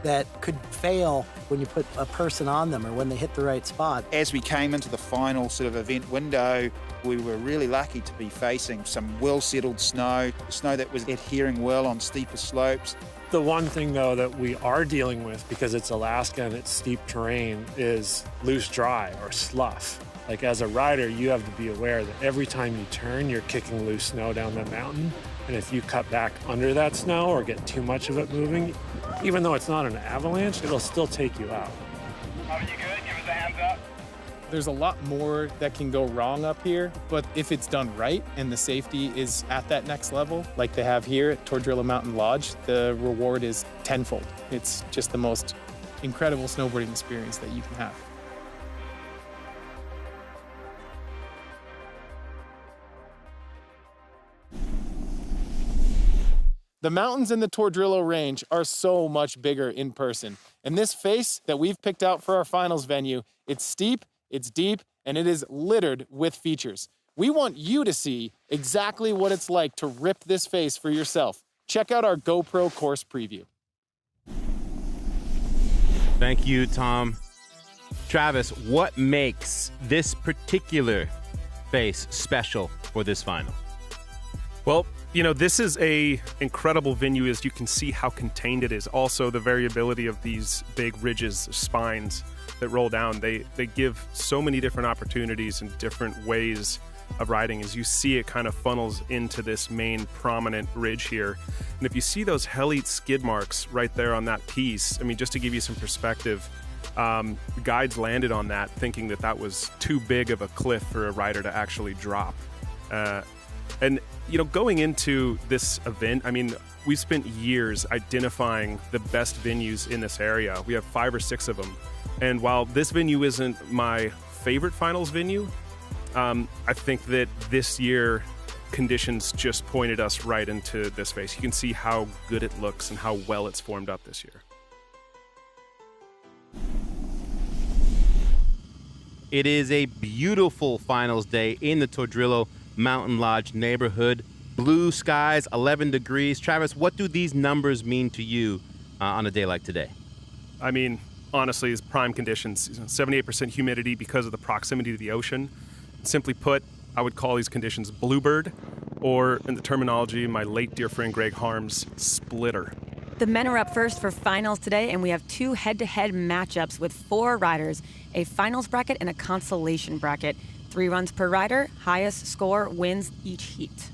that could fail when you put a person on them or when they hit the right spot. As we came into the final sort of event window, we were really lucky to be facing some well-settled snow that was adhering well on steeper slopes. The one thing, though, that we are dealing with, because it's Alaska and it's steep terrain, is loose dry or slough. Like, as a rider, you have to be aware that every time you turn, you're kicking loose snow down the mountain. And if you cut back under that snow or get too much of it moving, even though it's not an avalanche, it'll still take you out. Are you good? Give us a hands up. There's a lot more that can go wrong up here, but if it's done right and the safety is at that next level, like they have here at Tordrillo Mountain Lodge, the reward is tenfold. It's just the most incredible snowboarding experience that you can have. The mountains in the Tordrillo Range are so much bigger in person. And this face that we've picked out for our finals venue, it's steep, it's deep, and it is littered with features. We want you to see exactly what it's like to rip this face for yourself. Check out our GoPro course preview. Thank you, Tom. Travis, what makes this particular face special for this final? Well, you know, this is a incredible venue, as you can see how contained it is. Also, the variability of these big ridges, spines that roll down, they give so many different opportunities and different ways of riding. As you see, it kind of funnels into this main prominent ridge here. And if you see those heli skid marks right there on that piece, I mean, just to give you some perspective, the guides landed on that thinking that that was too big of a cliff for a rider to actually drop. And, you know, going into this event, I mean, we've spent years identifying the best venues in this area. We have 5 or 6 of them. And while this venue isn't my favorite finals venue, I think that this year conditions just pointed us right into this face. You can see how good it looks and how well it's formed up this year. It is a beautiful finals day in the Tordrillo Mountain Lodge neighborhood. Blue skies, 11 degrees. Travis, what do these numbers mean to you on a day like today? I mean, honestly, it's prime conditions. 78% humidity because of the proximity to the ocean. Simply put, I would call these conditions bluebird, or in the terminology of my late dear friend Greg Harms, splitter. The men are up first for finals today, and we have 2 head-to-head matchups with 4 riders, a finals bracket and a consolation bracket. 3 runs per rider, highest score wins each heat.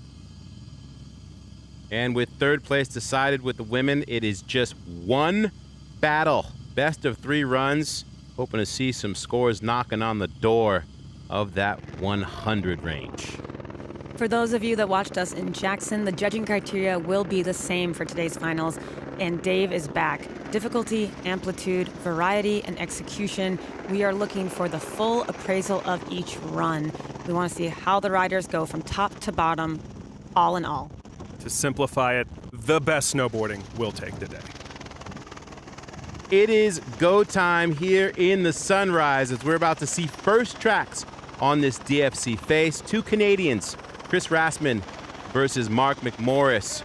And with third place decided with the women, it is just one battle. Best of 3 runs. Hoping to see some scores knocking on the door of that 100 range. For those of you that watched us in Jackson, the judging criteria will be the same for today's finals, and Dave is back. Difficulty, amplitude, variety, and execution. We are looking for the full appraisal of each run. We want to see how the riders go from top to bottom, all in all. To simplify it, the best snowboarding will take the day. It is go time here in the Sunrise as we're about to see first tracks on this DFC face. 2 Canadians, Chris Rassman versus Mark McMorris,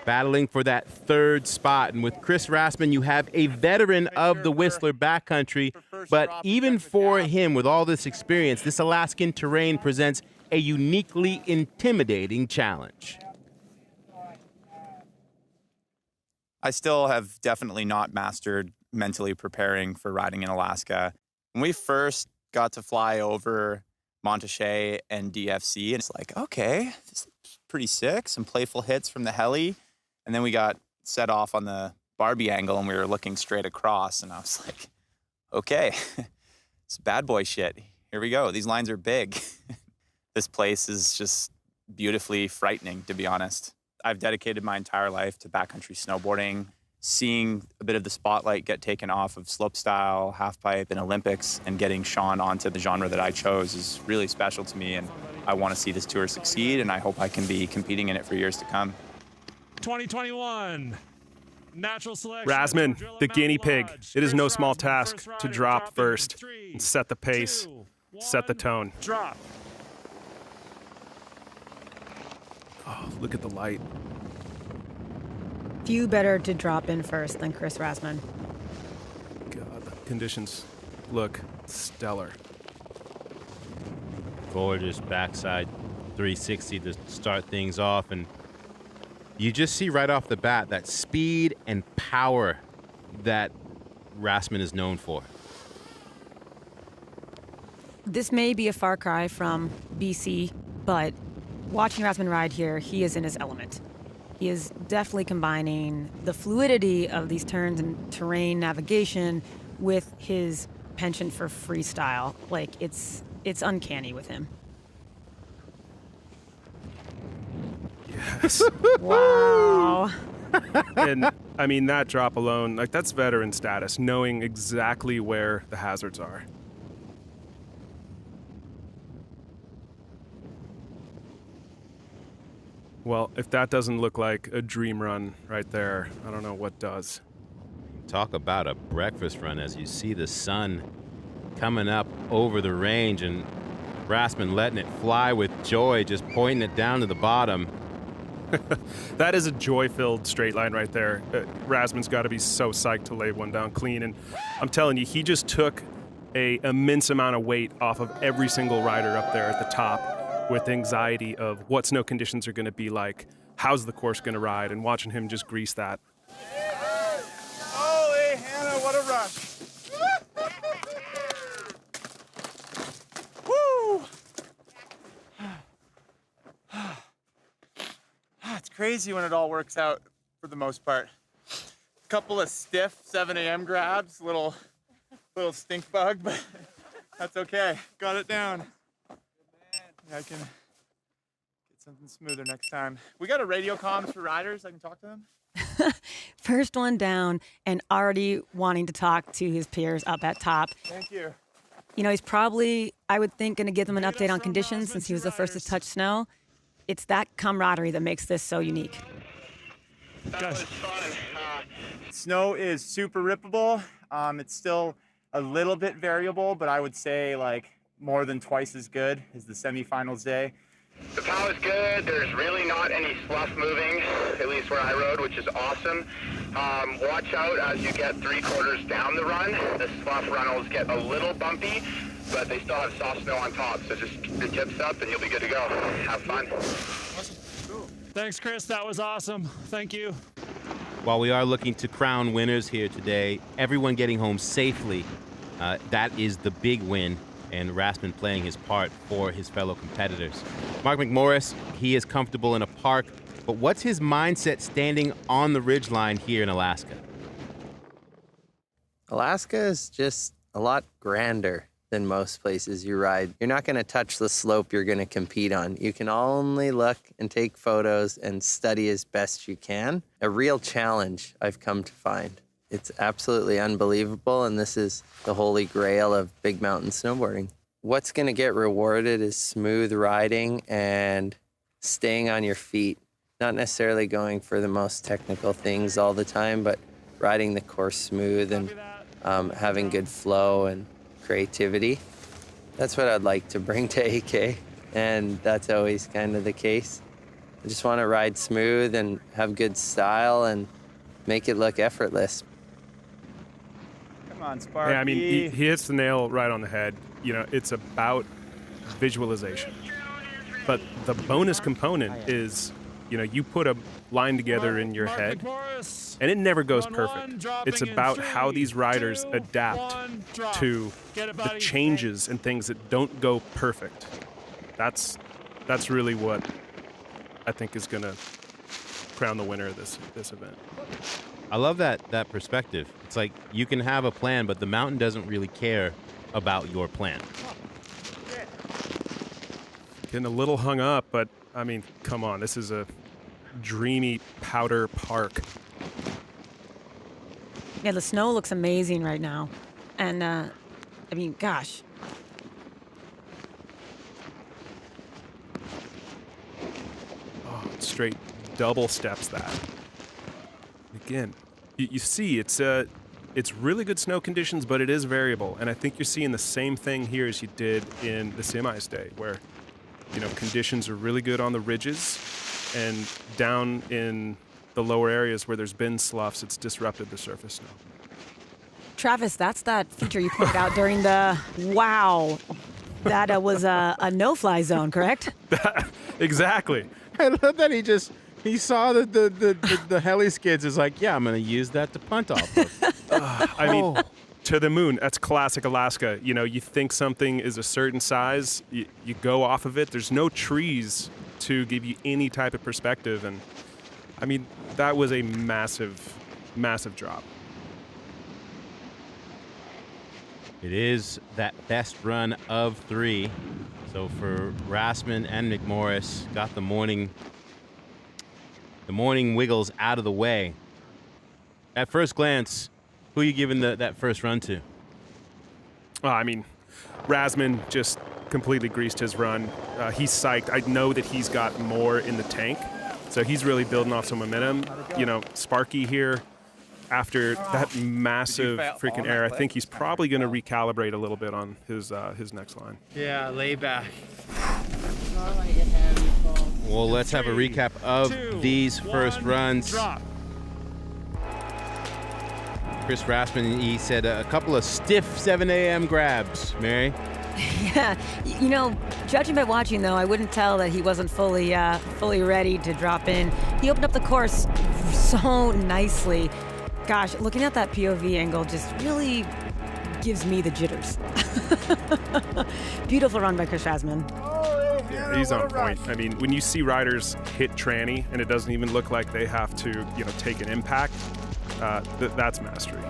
battling for that 3rd spot. And with Chris Rassman, you have a veteran of the Whistler backcountry, but even for him, with all this experience, this Alaskan terrain presents a uniquely intimidating challenge. I still have definitely not mastered mentally preparing for riding in Alaska. When we first got to fly over Montrachet and DFC, and it's like, okay, this is pretty sick. Some playful hits from the heli. And then we got set off on the Barbie angle and we were looking straight across. And I was like, okay, it's bad boy shit. Here we go. These lines are big. This place is just beautifully frightening, to be honest. I've dedicated my entire life to backcountry snowboarding. Seeing a bit of the spotlight get taken off of slopestyle, halfpipe, and Olympics, and getting Sean onto the genre that I chose is really special to me. And I want to see this tour succeed, and I hope I can be competing in it for years to come. 2021 natural selection. Rassman, the guinea pig. It is no small task to drop first and set the pace, set the tone. Drop. Oh, look at the light. Few better to drop in first than Chris Rassman. God, the conditions look stellar. Gorgeous backside 360 to start things off, and you just see right off the bat that speed and power that Rassman is known for. This may be a far cry from BC, but watching Rassman ride here, he is in his element. He is definitely combining the fluidity of these turns and terrain navigation with his penchant for freestyle. Like, it's uncanny with him. Yes. Wow. And I mean, that drop alone, like, that's veteran status, knowing exactly where the hazards are. Well, if that doesn't look like a dream run right there, I don't know what does. Talk about a breakfast run as you see the sun coming up over the range and Rasmussen letting it fly with joy, just pointing it down to the bottom. That is a joy-filled straight line right there. Rasmussen's got to be so psyched to lay one down clean. And I'm telling you, he just took an immense amount of weight off of every single rider up there at the top with anxiety of what snow conditions are going to be like, how's the course going to ride, and watching him just grease that. Holy Hannah, what a rush. Woo! It's crazy when it all works out for the most part. A couple of stiff 7 a.m. grabs, little stink bug, but that's okay. Got it down. Yeah, I can get something smoother next time. We got a radio comms for riders. I can talk to them. First one down and already wanting to talk to his peers up at top. Thank you. You know, he's probably, I would think, going to give them an update on conditions since he was the first to touch snow. It's that camaraderie that makes this so unique. That was fun. Snow is super rippable. It's still a little bit variable, but I would say like more than twice as good as the semifinals day. The POW is good. There's really not any slough moving, at least where I rode, which is awesome. Watch out as you get 3/4 down the run. The slough runnels get a little bumpy, but they still have soft snow on top. So just the tips up and you'll be good to go. Have fun. Thanks, Chris. That was awesome. Thank you. While we are looking to crown winners here today, everyone getting home safely, that is the big win, and Rasmussen playing his part for his fellow competitors. Mark McMorris, he is comfortable in a park, but what's his mindset standing on the ridgeline here in Alaska? Alaska is just a lot grander than most places you ride. You're not going to touch the slope you're going to compete on. You can only look and take photos and study as best you can. A real challenge, I've come to find. It's absolutely unbelievable, and this is the holy grail of big mountain snowboarding. What's going to get rewarded is smooth riding and staying on your feet. Not necessarily going for the most technical things all the time, but riding the course smooth and having good flow and creativity. That's what I'd like to bring to AK, and that's always kind of the case. I just want to ride smooth and have good style and make it look effortless. Come on, Sparky. Yeah, I mean, he hits the nail right on the head. You know, it's about visualization. But the bonus component is, you know, you put a line together in your head, and it never goes perfect. It's about how these riders adapt to the changes and things that don't go perfect. That's really what I think is going to crown the winner of this event. I love that perspective. It's like you can have a plan, but the mountain doesn't really care about your plan. Getting a little hung up, but I mean, come on, this is a dreamy powder park. Yeah, the snow looks amazing right now. And, I mean, gosh. Oh, straight double steps that. Again, you see, it's really good snow conditions, but it is variable. And I think you're seeing the same thing here as you did in the semis day, where, you know, conditions are really good on the ridges, and down in the lower areas where there's been sloughs, it's disrupted the surface snow. Travis, that's that feature you pointed out during the wow. That was a no-fly zone, correct? Exactly. I love that he saw the heli skids is like, yeah, I'm going to use that to punt off of. I mean, to the moon. That's classic Alaska. You know, you think something is a certain size, you go off of it. There's no trees to give you any type of perspective. And I mean, that was a massive, massive drop. It is that best run of 3. So for Rasmussen and McMorris, got the morning wiggles out of the way. At first glance, who are you giving that first run to? I mean, Rasmussen just completely greased his run. He's psyched. I know that he's got more in the tank. So he's really building off some momentum. You know, Sparky here, after that massive freaking air, I think he's probably going to recalibrate a little bit on his next line. Yeah, lay back. Well, let's have a recap of these first runs. Drop. Chris Rasmussen, he said a couple of stiff 7 a.m. grabs, Mary. Yeah, you know, judging by watching, though, I wouldn't tell that he wasn't fully ready to drop in. He opened up the course so nicely. Gosh, looking at that POV angle just really gives me the jitters. Beautiful run by Chris Rasmussen. Yeah, he's on point. I mean, when you see riders hit tranny and it doesn't even look like they have to, you know, take an impact, that's mastery.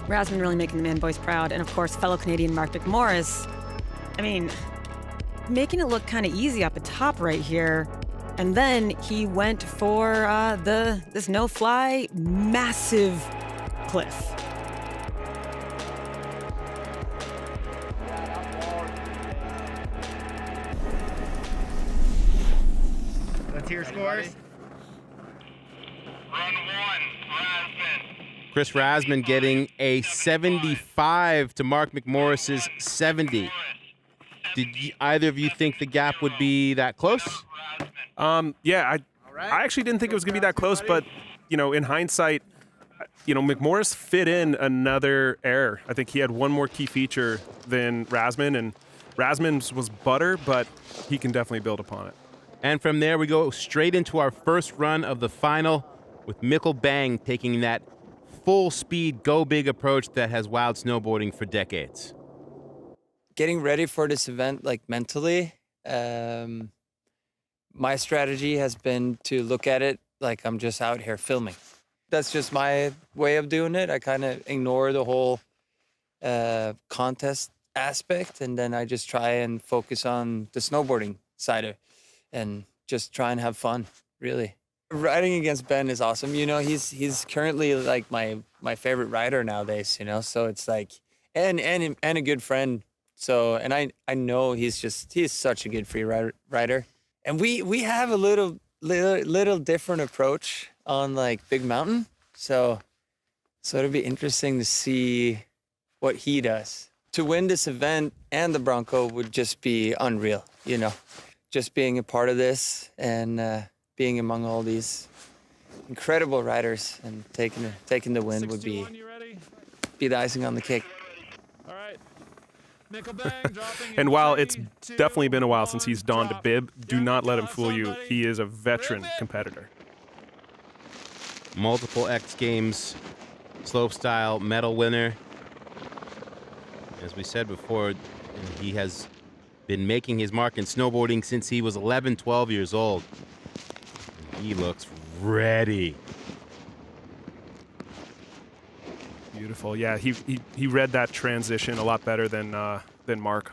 Rasmussen really making the man boys proud. And of course, fellow Canadian Mark McMorris, I mean, making it look kind of easy up the top right here. And then he went for this no-fly massive cliff. Let's hear scores. Chris Rasmussen getting a 75 to Mark McMorris's 70. Did either of you think the gap would be that close? Yeah, I actually didn't think it was going to be that close, but, you know, in hindsight, you know, McMorris fit in another air. I think he had one more key feature than Rasmussen, and Rasmussen's was butter, but he can definitely build upon it. And from there, we go straight into our first run of the final with Mikkel Bang taking that full-speed, go-big approach that has wowed snowboarding for decades. Getting ready for this event, like mentally, my strategy has been to look at it like I'm just out here filming. That's just my way of doing it. I kind of ignore the whole contest aspect, and then I just try and focus on the snowboarding side of it and just try and have fun, really. Riding against Ben is awesome. You know, he's currently like my favorite rider nowadays, you know, so it's like, and a good friend. So, and I know he's such a good free rider. And we have a little different approach on like Big Mountain. So it'll be interesting to see what he does. To win this event and the Bronco would just be unreal, you know, just being a part of this and being among all these incredible riders and taking the win would be the icing on the cake. All right. And while it's definitely been a while since he's donned a bib, do not let him fool you. He is a veteran competitor. Multiple X Games slopestyle medal winner. As we said before, he has been making his mark in snowboarding since he was 11, 12 years old. He looks ready. Beautiful. Yeah, he read that transition a lot better than Mark.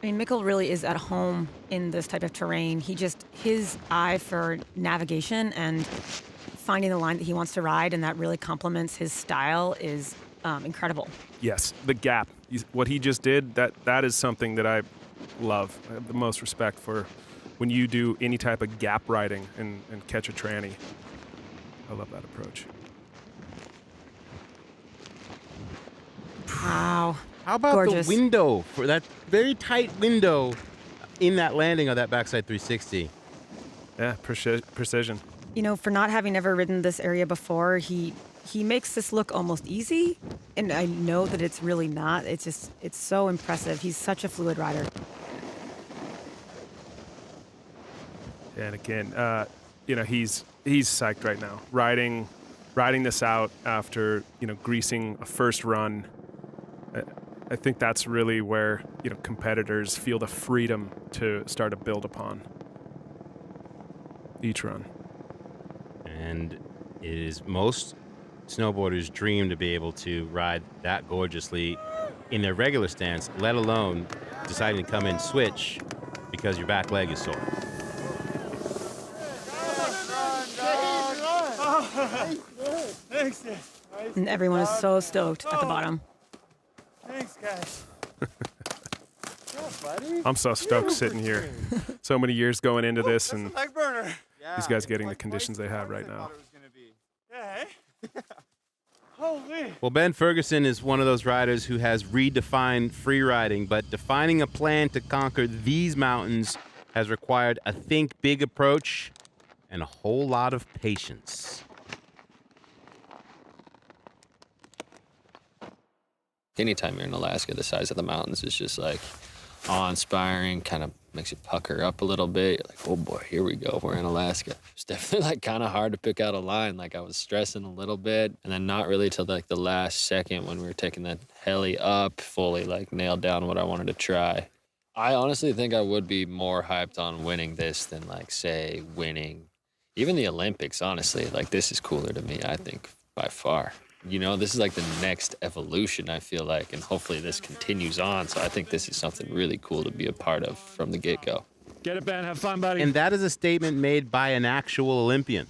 I mean, Mikkel really is at home in this type of terrain. His eye for navigation and finding the line that he wants to ride, and that really complements his style, is incredible. Yes, the gap. What he just did, that is something that I love. I have the most respect for when you do any type of gap riding and catch a tranny. I love that approach. Wow. How about gorgeous. The window, for that very tight window in that landing of that backside 360? Yeah, precision. You know, for not having ever ridden this area before, he makes this look almost easy, and I know that it's really not. It's so impressive. He's such a fluid rider. And again, you know, he's psyched right now, riding this out after, you know, greasing a first run. I think that's really where, you know, competitors feel the freedom to start to build upon each run. And it is most snowboarders' dream to be able to ride that gorgeously in their regular stance, let alone deciding to come in switch because your back leg is sore. Thanks. And everyone is so stoked at the bottom. Thanks, guys. I'm so stoked sitting here. So many years going into this, and Leg burner. these guys getting the conditions they have right now. Yeah, hey? Holy. Well, Ben Ferguson is one of those riders who has redefined free riding, but defining a plan to conquer these mountains has required a think big approach and a whole lot of patience. Anytime you're in Alaska, the size of the mountains is just like awe-inspiring, kind of makes you pucker up a little bit. You're like, oh boy, here we go. We're in Alaska. It's definitely like kind of hard to pick out a line. Like I was stressing a little bit, and then not really till like the last second when we were taking that heli up, fully like nailed down what I wanted to try. I honestly think I would be more hyped on winning this than like say winning even the Olympics, honestly. Like this is cooler to me, I think, by far. You know, this is like the next evolution, I feel like, and hopefully this continues on. So I think this is something really cool to be a part of from the get-go. Get it, Ben. Have fun, buddy. And that is a statement made by an actual Olympian.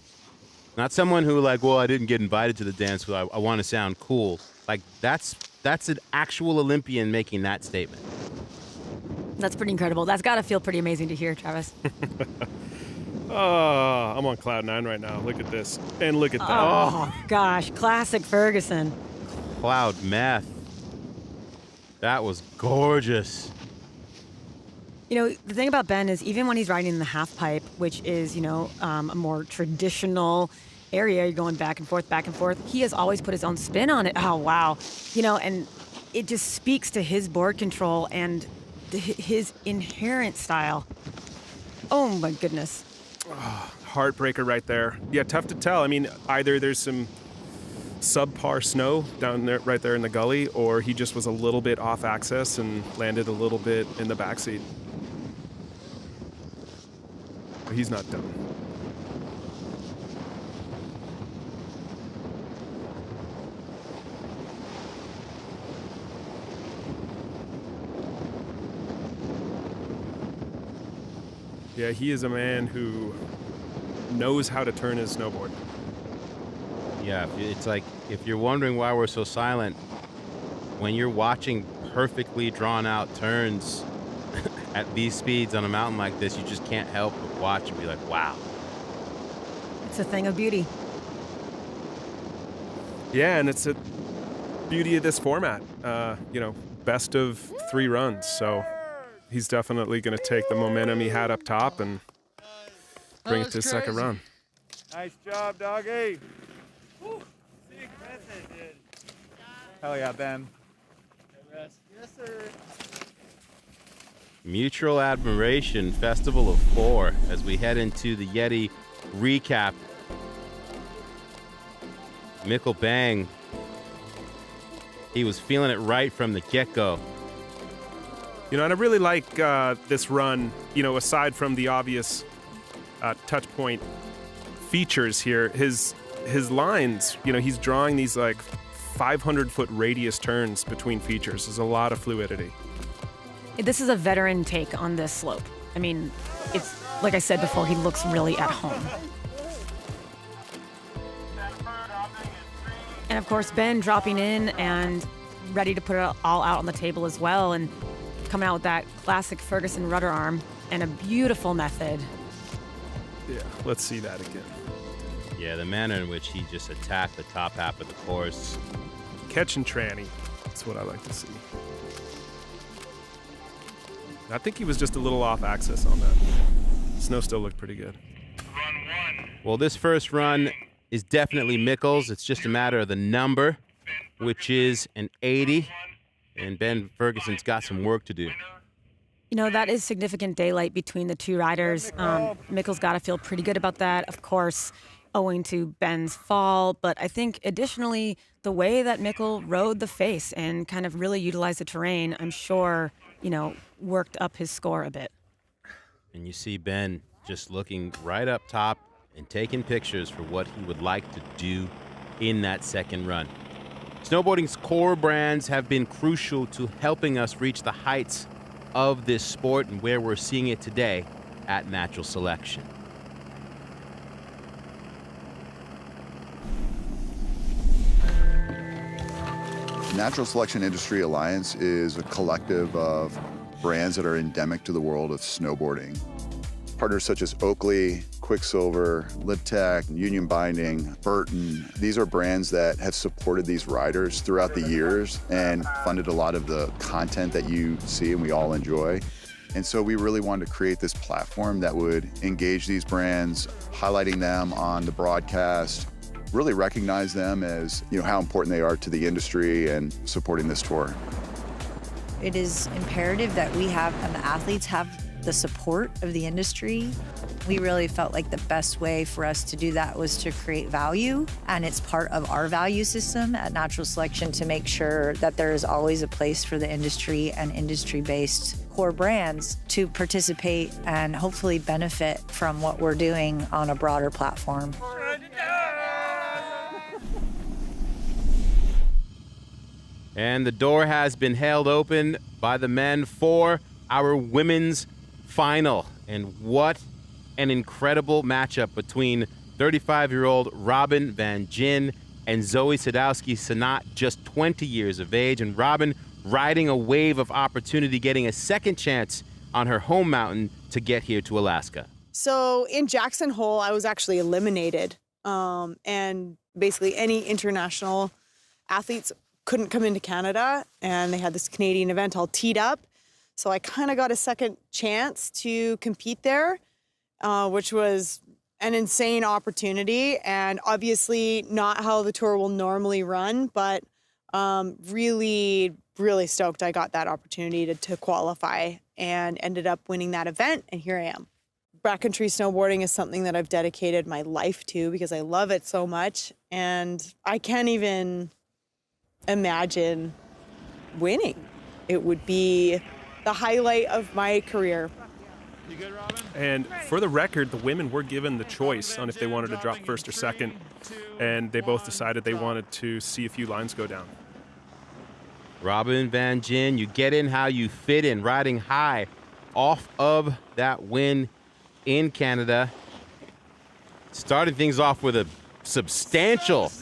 Not someone who like, well, I didn't get invited to the dance, so I want to sound cool. Like that's an actual Olympian making that statement. That's pretty incredible. That's got to feel pretty amazing to hear, Travis. Oh, I'm on cloud 9 right now. Look at this. And look at that. Oh, gosh. Classic Ferguson. Cloud meth. That was gorgeous. You know, the thing about Ben is even when he's riding in the half pipe, which is, you know, a more traditional area, you're going back and forth, he has always put his own spin on it. Oh, wow. You know, and it just speaks to his board control and his inherent style. Oh, my goodness. Oh, heartbreaker right there. Yeah, tough to tell. I mean, either there's some subpar snow down there, right there in the gully, or he just was a little bit off axis and landed a little bit in the backseat. But he's not done. Yeah, he is a man who knows how to turn his snowboard. Yeah, it's like if you're wondering why we're so silent, when you're watching perfectly drawn out turns at these speeds on a mountain like this, you just can't help but watch and be like, wow. It's a thing of beauty. Yeah, and it's a beauty of this format. You know, best of 3 runs, so he's definitely going to take the momentum he had up top and bring it to his second run. Nice job, doggy. Woo. Sick message, dude. Hell yeah, Ben. Yes, sir. Mutual Admiration Festival of 4 as we head into the Yeti recap. Mikkel Bang, he was feeling it right from the get-go. You know, and I really like this run, you know, aside from the obvious touch point features here, his lines, you know, he's drawing these like 500-foot radius turns between features. There's a lot of fluidity. This is a veteran take on this slope. I mean, it's like I said before, he looks really at home. And of course, Ben dropping in and ready to put it all out on the table as well, and coming out with that classic Ferguson rudder arm and a beautiful method. Yeah, let's see that again. Yeah, the manner in which he just attacked the top half of the course. Catch and tranny. That's what I like to see. I think he was just a little off axis on that. Snow still looked pretty good. Well, this first run is definitely Mikkel's. It's just a matter of the number, which is an 80. And Ben Ferguson's got some work to do. You know, that is significant daylight between the two riders. Mikkel's got to feel pretty good about that, of course, owing to Ben's fall. But I think additionally, the way that Mikkel rode the face and kind of really utilized the terrain, I'm sure, you know, worked up his score a bit. And you see Ben just looking right up top and taking pictures for what he would like to do in that second run. Snowboarding's core brands have been crucial to helping us reach the heights of this sport and where we're seeing it today at Natural Selection. Natural Selection Industry Alliance is a collective of brands that are endemic to the world of snowboarding. Partners such as Oakley, Quicksilver, Liptech, Union Binding, Burton. These are brands that have supported these riders throughout the years and funded a lot of the content that you see and we all enjoy. And so we really wanted to create this platform that would engage these brands, highlighting them on the broadcast, really recognize them as, how important they are to the industry and supporting this tour. It is imperative that we have and the athletes have the support of the industry. We really felt like the best way for us to do that was to create value, and it's part of our value system at Natural Selection to make sure that there is always a place for the industry and industry-based core brands to participate and hopefully benefit from what we're doing on a broader platform. And the door has been held open by the men for our women's final. And what an incredible matchup between 35-year-old Robin Van Gyn and Zoe Sadowski-Synnott, just 20 years of age. And Robin riding a wave of opportunity, getting a second chance on her home mountain to get here to Alaska. So in Jackson Hole, I was actually eliminated. And basically any international athletes couldn't come into Canada, and they had this Canadian event all teed up. So I kind of got a second chance to compete there, which was an insane opportunity, and obviously not how the tour will normally run, but really, really stoked I got that opportunity to qualify and ended up winning that event, and here I am. Backcountry snowboarding is something that I've dedicated my life to because I love it so much, and I can't even imagine winning. It would be the highlight of my career. And for the record, the women were given the choice on if they wanted to drop first or second, and they both decided they wanted to see a few lines go down. Robin Van Gyn, you get in how you fit in, riding high off of that win in Canada. Started things off with a substantial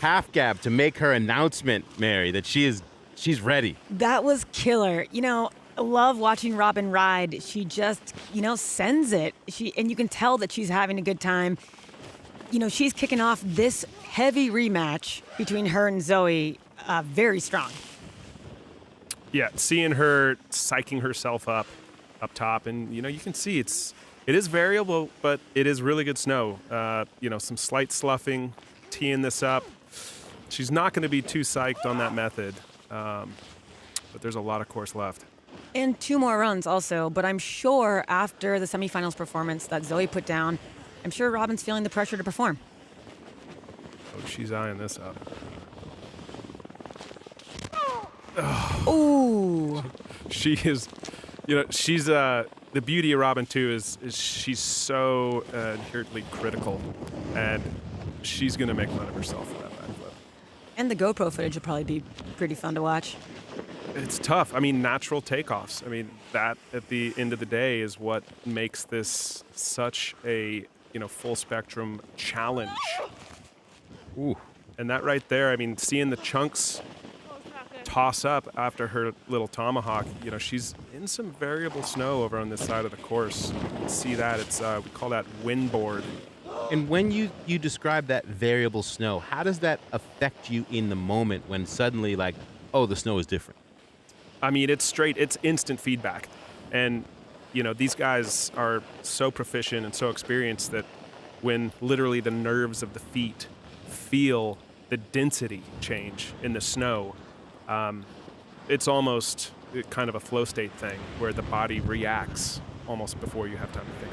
half gap to make her announcement, Mary, that she's ready. That was killer. I love watching Robin ride. She just, sends it. And you can tell that she's having a good time. She's kicking off this heavy rematch between her and Zoe very strong. Yeah, seeing her psyching herself up top, and you can see it is variable, but it is really good snow. Some slight sloughing, teeing this up. She's not going to be too psyched on that method, but there's a lot of course left. And 2 more runs also, but I'm sure after the semifinals performance that Zoe put down, I'm sure Robin's feeling the pressure to perform. Oh, she's eyeing this up. Ooh. She is, she's, the beauty of Robin too is she's so inherently critical, and she's going to make fun of herself for that backflip. And the GoPro footage will probably be pretty fun to watch. It's tough. Natural takeoffs. That at the end of the day is what makes this such a, full spectrum challenge. Ooh. And that right there, seeing the chunks toss up after her little tomahawk, she's in some variable snow over on this side of the course. You can see that. It's, we call that windboard. And when you describe that variable snow, how does that affect you in the moment when suddenly, the snow is different? It's instant feedback. And, these guys are so proficient and so experienced that when literally the nerves of the feet feel the density change in the snow, it's almost kind of a flow state thing where the body reacts almost before you have time to think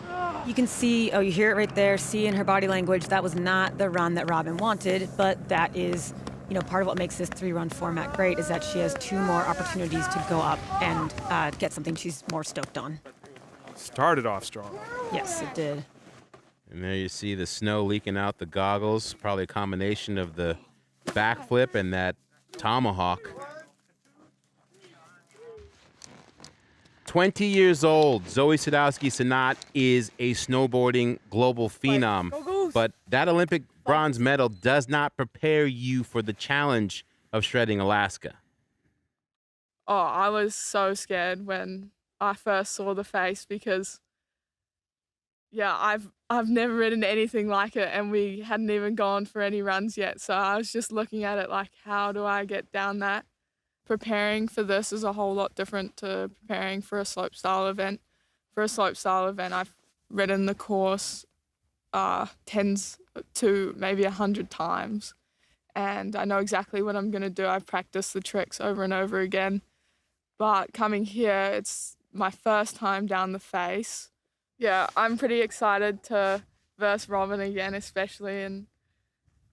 about it. You can see, you hear it right there, see in her body language, that was not the run that Robin wanted, but that is, part of what makes this 3-run format great is that she has 2 more opportunities to go up and get something she's more stoked on. Started off strong. Yes, it did. And there you see the snow leaking out the goggles, probably a combination of the backflip and that tomahawk. 20 years old, Zoe Sadowski-Synnott is a snowboarding global phenom, but that Olympic bronze medal does not prepare you for the challenge of shredding Alaska. Oh, I was so scared when I first saw the face because, yeah, I've never ridden anything like it, and we hadn't even gone for any runs yet. So I was just looking at it like, how do I get down that? Preparing for this is a whole lot different to preparing for a slopestyle event. For a slopestyle event, I've ridden the course tens to maybe 100 times, and I know exactly what I'm going to do. I've practiced the tricks over and over again. But coming here, it's my first time down the face. Yeah, I'm pretty excited to verse Robin again, especially in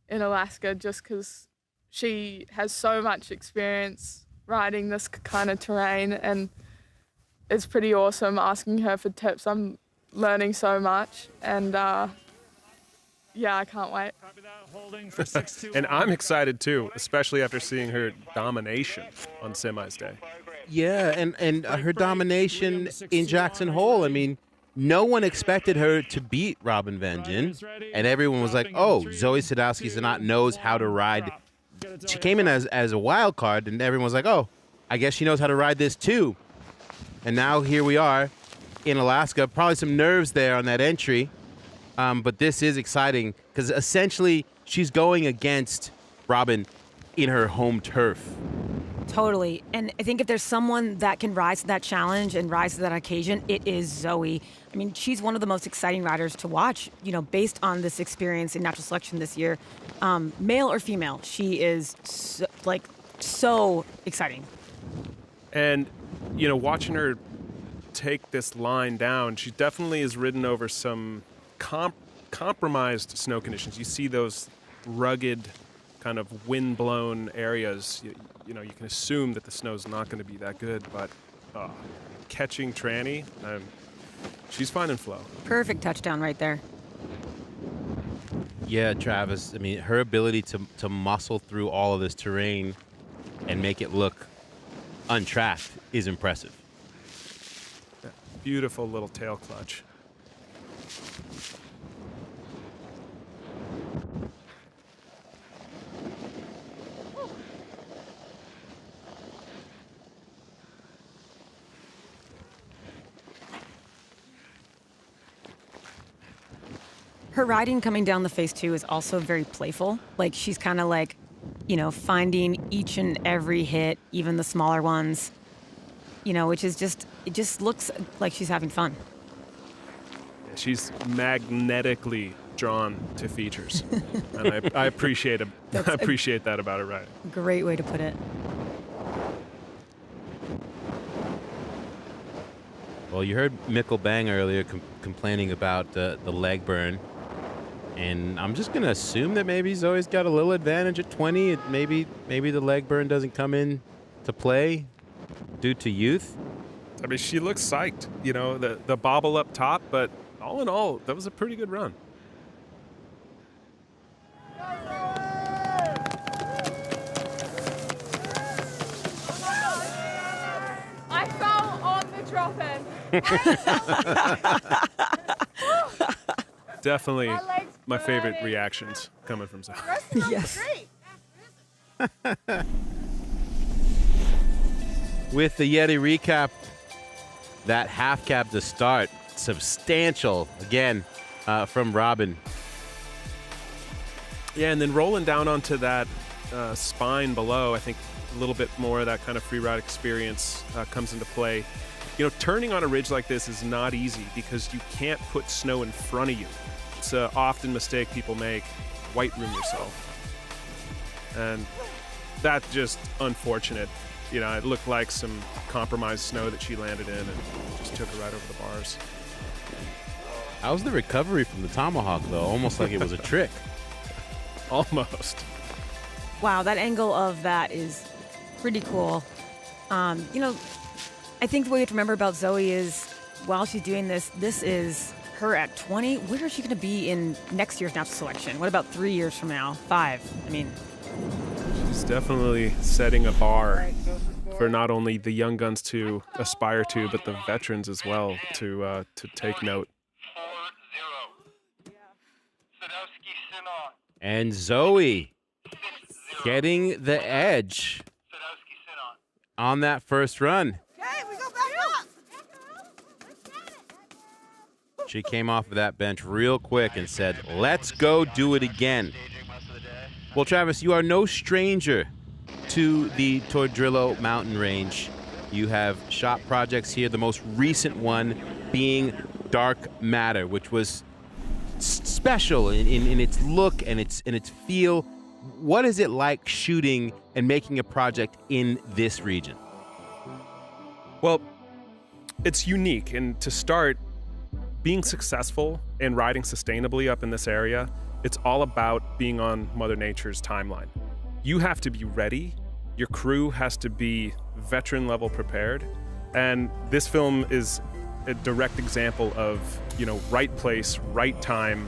Alaska, just because she has so much experience riding this kind of terrain, and it's pretty awesome asking her for tips. I'm learning so much, and yeah, I can't wait. And I'm excited too, especially after seeing her domination on semis day. Yeah, and her domination in Jackson Hole. I mean, no one expected her to beat Robin Van Gyn, and everyone was like, oh, Zoe Sadowski-Synot knows how to ride. She came in as a wild card, and everyone was like, oh, I guess she knows how to ride this too. And now here we are in Alaska. Probably some nerves there on that entry, but this is exciting because essentially she's going against Robin in her home turf. Totally. And I think if there's someone that can rise to that challenge and rise to that occasion, it is Zoe. I mean, she's one of the most exciting riders to watch, you know, based on this experience in natural selection this year. Male or female, she is so exciting. And, you know, watching her take this line down, she definitely has ridden over some compromised snow conditions. You see those rugged, kind of wind-blown areas. You know, you can assume that the snow's not going to be that good, but catching Tranny, she's finding flow. Perfect touchdown right there. Yeah, Travis. I mean, her ability to muscle through all of this terrain and make it look untracked is impressive. Yeah, beautiful little tail clutch. Her riding coming down the face too is also very playful. Like she's kind of like, you know, finding each and every hit, even the smaller ones, you know, which is it just looks like she's having fun. Yeah, she's magnetically drawn to features, and I appreciate it. I appreciate that about her riding. Great way to put it. Well, you heard Mikkel Bang earlier complaining about the leg burn. And I'm just going to assume that maybe Zoe's got a little advantage at 20. Maybe the leg burn doesn't come in to play due to youth. I mean, she looks psyched, you know, the bobble up top, but all in all, that was a pretty good run. I fell on the drop-in. Definitely my favorite reactions coming from Zoe. Yes. With the Yeti recap, that half cab to start, substantial again from Robin. Yeah, and then rolling down onto that spine below, I think a little bit more of that kind of free ride experience comes into play. You know, turning on a ridge like this is not easy because you can't put snow in front of you. It's an often mistake people make, white room yourself. And that's just unfortunate. You know, it looked like some compromised snow that she landed in and just took her right over the bars. How's the recovery from the tomahawk, though? Almost like it was a trick. Almost. Wow, that angle of that is pretty cool. You know, I think the way you have to remember about Zoe is while she's doing this, this is her at 20. Where is she going to be in next year's natural selection? What about 3 years from now? 5? I mean, she's definitely setting a bar for not only the young guns to aspire to, but the veterans as well to take note. And Zoe getting the edge on that first run. Okay, we go back up. She came off of that bench real quick and said, let's go do it again. Well, Travis, you are no stranger to the Tordrillo mountain range. You have shot projects here, the most recent one being Dark Matter, which was special in its look and its feel. What is it like shooting and making a project in this region? Well, it's unique, and to start, being successful and riding sustainably up in this area, it's all about being on Mother Nature's timeline. You have to be ready, your crew has to be veteran level prepared, and this film is a direct example of, right place, right time,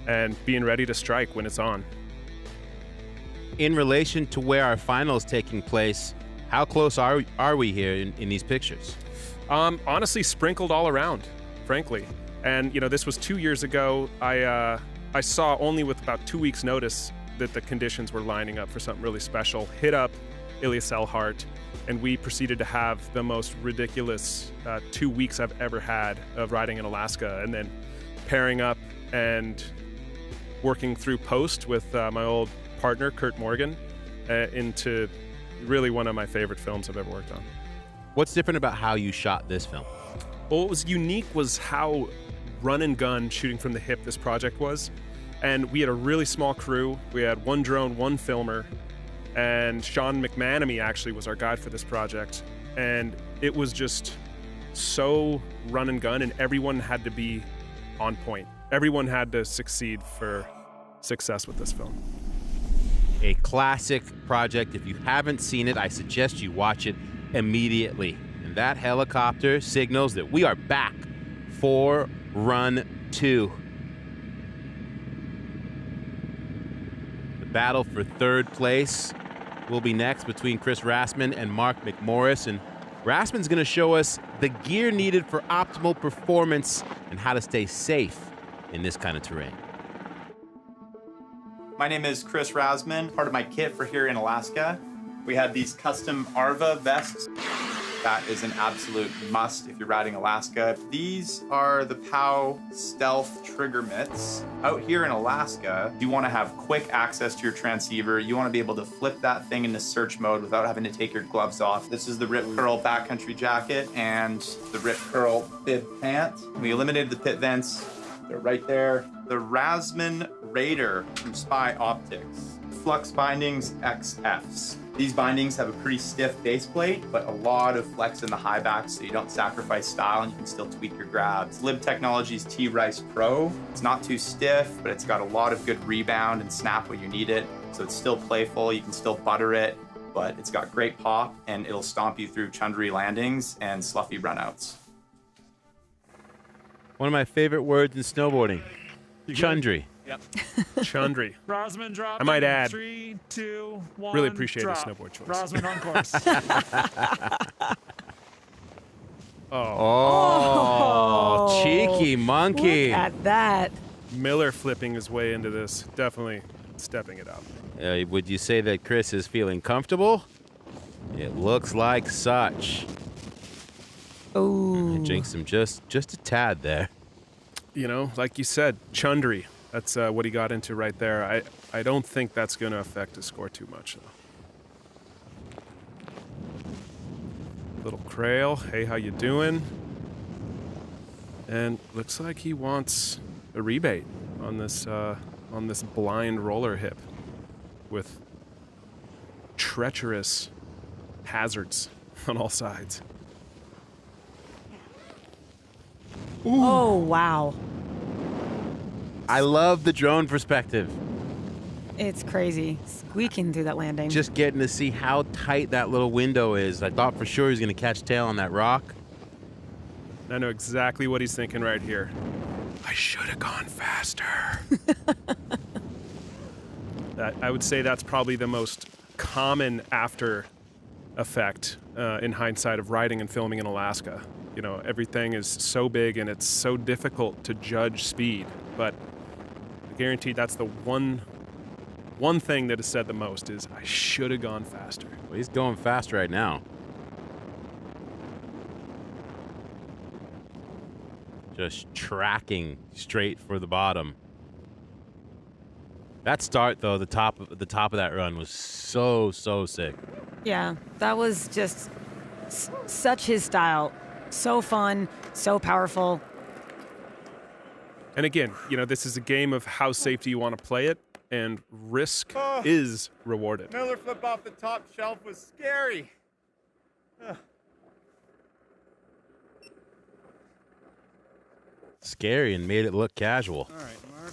and being ready to strike when it's on. In relation to where our final is taking place, how close are we here in these pictures? Honestly, sprinkled all around, frankly. And, this was 2 years ago. I saw only with about 2 weeks' notice that the conditions were lining up for something really special. Hit up Elias Elhart, and we proceeded to have the most ridiculous 2 weeks I've ever had of riding in Alaska, and then pairing up and working through post with my old partner, Kurt Morgan, into really one of my favorite films I've ever worked on. What's different about how you shot this film? Well, what was unique was how run and gun shooting from the hip this project was. And we had a really small crew. We had one drone, one filmer, and Sean McManamy actually was our guide for this project. And it was just so run and gun, and everyone had to be on point. Everyone had to succeed for success with this film. A classic project. If you haven't seen it, I suggest you watch it immediately. And that helicopter signals that we are back for run 2. The battle for third place will be next between Chris Rassman and Mark McMorris. And Rassman's going to show us the gear needed for optimal performance and how to stay safe in this kind of terrain. My name is Chris Rassman. Part of my kit for here in Alaska, we have these custom ARVA vests. That is an absolute must if you're riding Alaska. These are the POW Stealth Trigger Mitts. Out here in Alaska, you want to have quick access to your transceiver. You want to be able to flip that thing into search mode without having to take your gloves off. This is the Rip Curl backcountry jacket and the Rip Curl bib pant. We eliminated the pit vents. They're right there. The Rassman Raider from Spy Optics. Flux Bindings XFs. These bindings have a pretty stiff base plate, but a lot of flex in the high back so you don't sacrifice style and you can still tweak your grabs. Lib Technologies T-Rice Pro. It's not too stiff, but it's got a lot of good rebound and snap when you need it. So it's still playful, you can still butter it, but it's got great pop and it'll stomp you through chundry landings and sloughy runouts. One of my favorite words in snowboarding, chundry. Yep. Chundry. Rassman drop. I might add. 3, 2, 1. Really appreciate drop. the snowboard choice. Rassman on course. Oh, cheeky monkey. Look at that. Miller flipping his way into this. Definitely stepping it up. Would you say that Chris is feeling comfortable? It looks like such. Oh. I jinxed him just a tad there. Like you said, chundry. That's what he got into right there. I don't think that's going to affect his score too much, though. Little Crail, hey, how you doing? And looks like he wants a rebate on this blind roller hip with treacherous hazards on all sides. Ooh. Oh, wow. I love the drone perspective. It's crazy. Squeaking through that landing. Just getting to see how tight that little window is. I thought for sure he was going to catch tail on that rock. I know exactly what he's thinking right here. I should have gone faster. I would say that's probably the most common after effect in hindsight of riding and filming in Alaska. Everything is so big and it's so difficult to judge speed, but I guarantee that's the one thing that is said the most is I should have gone faster. Well, he's going fast right now. just tracking straight for the bottom. That start, though, the top of that run was so sick. Yeah, that was just such his style. So fun, so powerful. And again, this is a game of how safe do you want to play it, and risk is rewarded. Miller flip off the top shelf was scary. Scary and made it look casual. All right, Mark.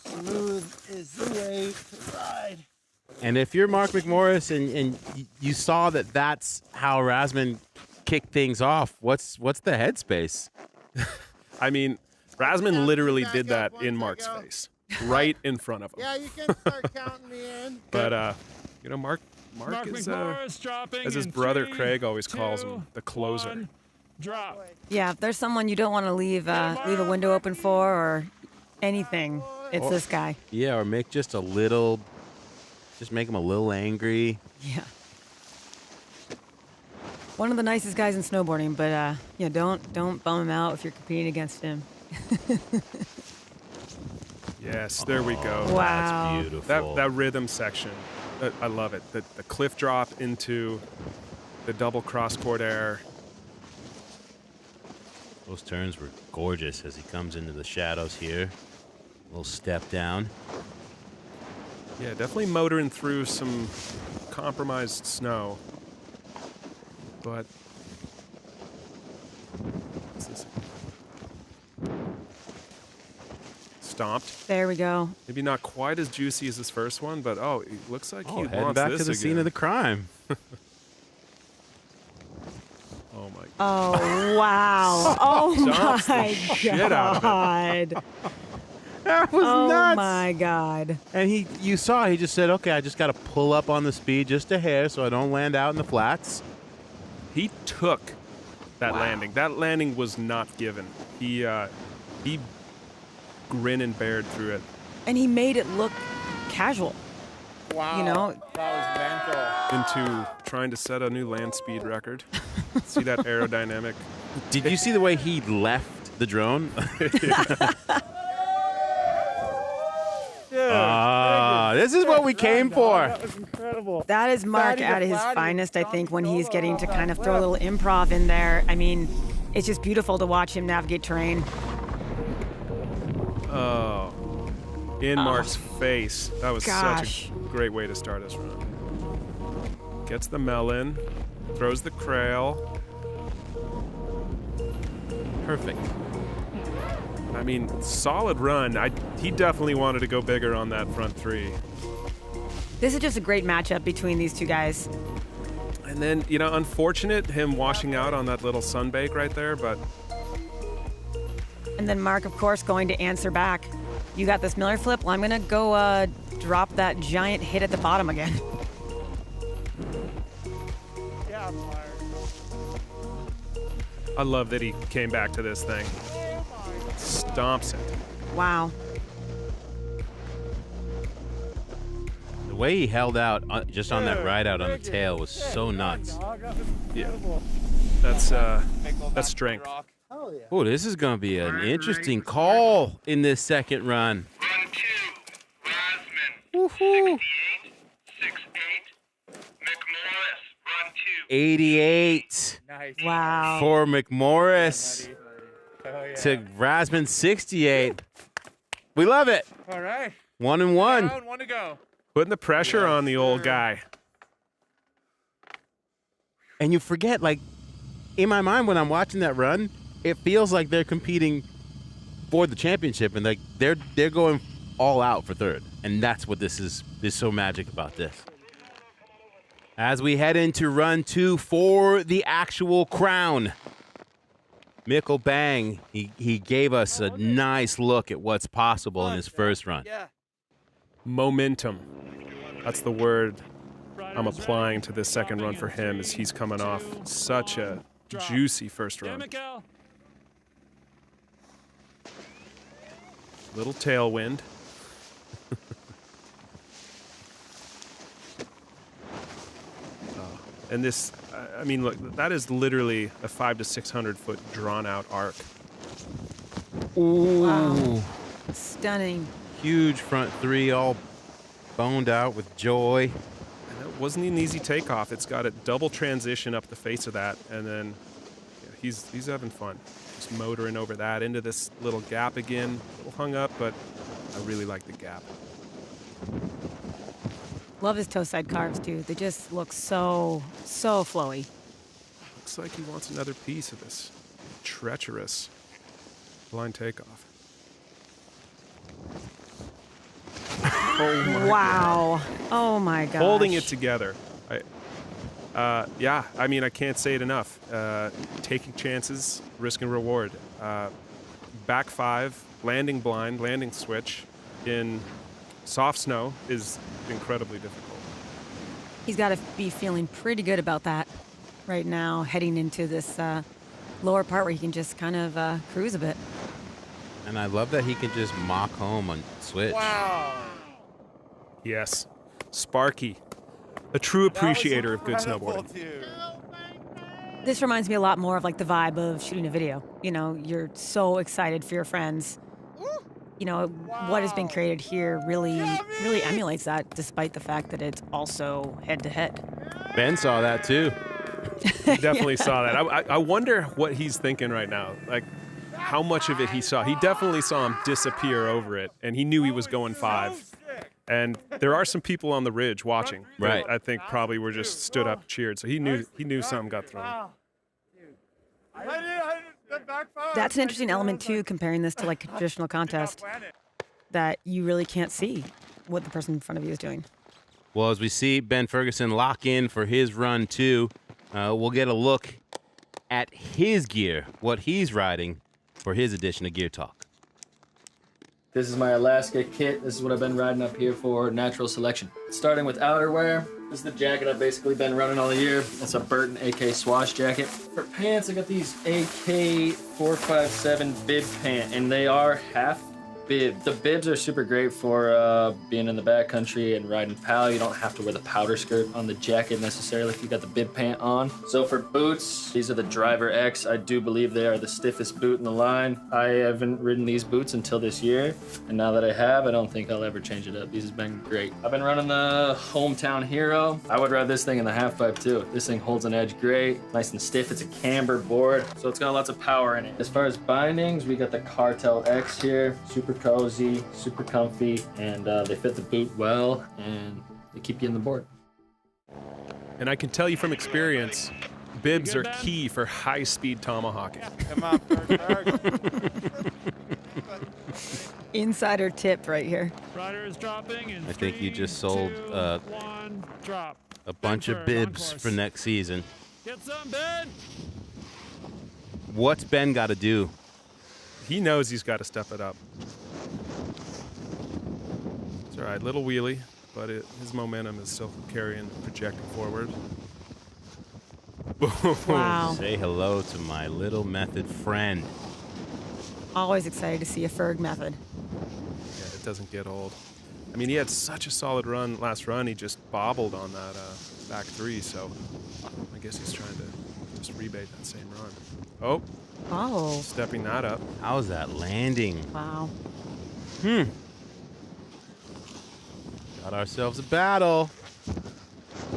Smooth is the way to ride. And if you're Mark McMorris and you saw that that's how Razman kicked things off, what's the headspace? I mean, Razman literally did that in Mark's face, right in front of him. Yeah, you can start counting me in. But Mark is as his brother Craig always calls him, the closer. Drop. Yeah, if there's someone you don't want to leave a window open for or anything, it's this guy. Yeah, or make just him a little angry. Yeah. One of the nicest guys in snowboarding, but don't bum him out if you're competing against him. Yes, there we go. Wow. That's beautiful. That rhythm section, I love it. The cliff drop into the double cross-court air. Those turns were gorgeous as he comes into the shadows here. A little step down. Yeah, definitely motoring through some compromised snow. But what's this? Stomped. There we go. Maybe not quite as juicy as his first one, but it looks like he heading wants back this to the again. scene of the crime. Oh my! Oh wow! Oh Stomps the my shit out of God! That was nuts. Oh my God! And you saw he just said, "Okay, I just got to pull up on the speed just a hair so I don't land out in the flats." He took that landing. That landing was not given. He grin and bared through it. And he made it look casual. Wow. That was mental. Into trying to set a new land speed record. See that aerodynamic? Did you see the way he left the drone? This is what we came for. That was incredible. That is Mark at his finest, I think, when he's getting to kind of throw a little improv in there. I mean, it's just beautiful to watch him navigate terrain. Oh, in Mark's face. That was Gosh. such a great way to start his run. Gets the melon, throws the crail. Perfect. I mean, solid run. He definitely wanted to go bigger on that front three. This is just a great matchup between these two guys. And then, unfortunate him washing out on that little sunbake right there, but And then Mark, of course, going to answer back. You got this Miller flip? Well, I'm going to go drop that giant hit at the bottom again. Yeah, Mark. I love that he came back to this thing. Stomps it. Wow. The way he held out just on that ride out on the tail was so nuts. Yeah. That's strength. Oh, this is going to be an interesting call in this second run. Run 2, Rasman. Woohoo! 68, McMorris. Run 2. 88 Nice. Wow. for McMorris to Rasman 68. We love it. All right. 1 and 1. Down, 1 to go. Putting the pressure on the old guy. And you forget, like, in my mind when I'm watching that run, it feels like they're competing for the championship and like they're going all out for third. And that's what this is so magic about this. As we head into run 2 for the actual crown. Mikkel Bang, he gave us a nice look at what's possible in his first run. Momentum. That's the word I'm applying to this second run for him as he's coming off such a juicy first run. Little tailwind. And this, I mean, look, that is literally a 500 to 600 foot drawn out arc. Ooh. Wow. Stunning. Huge front three, all boned out with joy. And that wasn't an easy takeoff. It's got a double transition up the face of that, and then he's having fun. Just motoring over that into this little gap again. A little hung up, but I really like the gap. Love his toe side carves, too. They just look so flowy. Looks like he wants another piece of this treacherous blind takeoff. Oh my wow. God. Oh my gosh. Holding it together. Yeah, I mean, I can't say it enough. Taking chances, risk and reward. Back five, landing blind, landing switch in soft snow is incredibly difficult. He's got to be feeling pretty good about that right now, heading into this lower part where he can just kind of cruise a bit. And I love that he can just mock home on switch. Wow. Yes. Sparky. A true appreciator of good snowboarding. This reminds me a lot more of like the vibe of shooting a video. You know, you're so excited for your friends. You know, what has been created here really emulates that, despite the fact that it's also head-to-head. Ben saw that too. He definitely saw that. I wonder what he's thinking right now. Like, how much of it he saw. He definitely saw him disappear over it, and he knew he was going 5. And there are some people on the ridge watching. Right. I think probably were just stood up, cheered. So he knew something got thrown. That's an interesting element too, comparing this to like a traditional contest, that you really can't see what the person in front of you is doing. Well, as we see Ben Ferguson lock in for his run too, we'll get a look at his gear, what he's riding for his edition of Gear Talk. This is my Alaska kit. This is what I've been riding up here for natural selection. Starting with outerwear, this is the jacket I've basically been running all year. It's a Burton AK Swash jacket. For pants, I got these AK 457 bib pant, and they are half bib. The bibs are super great for being in the backcountry and riding PAL. You don't have to wear the powder skirt on the jacket necessarily if you got the bib pant on. So for boots, these are the Driver X. I do believe they are the stiffest boot in the line. I haven't ridden these boots until this year, and now that I have, I don't think I'll ever change it up. These have been great. I've been running the Hometown Hero. I would ride this thing in the half pipe too. This thing holds an edge great, nice and stiff. It's a camber board, so it's got lots of power in it. As far as bindings, we got the Cartel X here. Super cozy, super comfy, and they fit the boot well, and they keep you in the board. And I can tell you from experience, bibs are key for high-speed tomahawking. Come on, Berg. Insider tip right here. Rider is dropping in I think you just sold 2, 1, drop. a bunch of bibs for next season. Get some, Ben! What's Ben got to do? He knows he's got to step it up. It's all right, little wheelie, but his momentum is still carrying, projecting forward. Wow. Say hello to my little method friend. Always excited to see a Ferg method. Yeah, it doesn't get old. I mean, he had such a solid run last run. He just bobbled on that back 3, so I guess he's trying to just rebate that same run. Oh, stepping that up. How's that landing? Wow. Got ourselves a battle.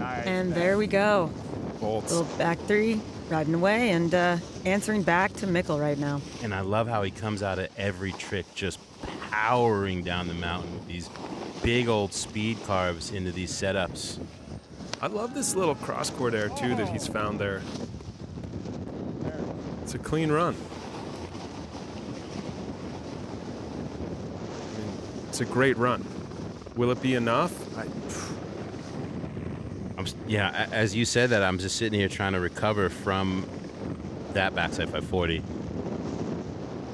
And there we go. Bolts. Little back 3, riding away and answering back to Mikkel right now. And I love how he comes out of every trick just powering down the mountain with these big old speed carves into these setups. I love this little cross-court air, too, that he's found there. It's a clean run. I mean, it's a great run. Will it be enough? Yeah, as you said that, I'm just sitting here trying to recover from that backside 540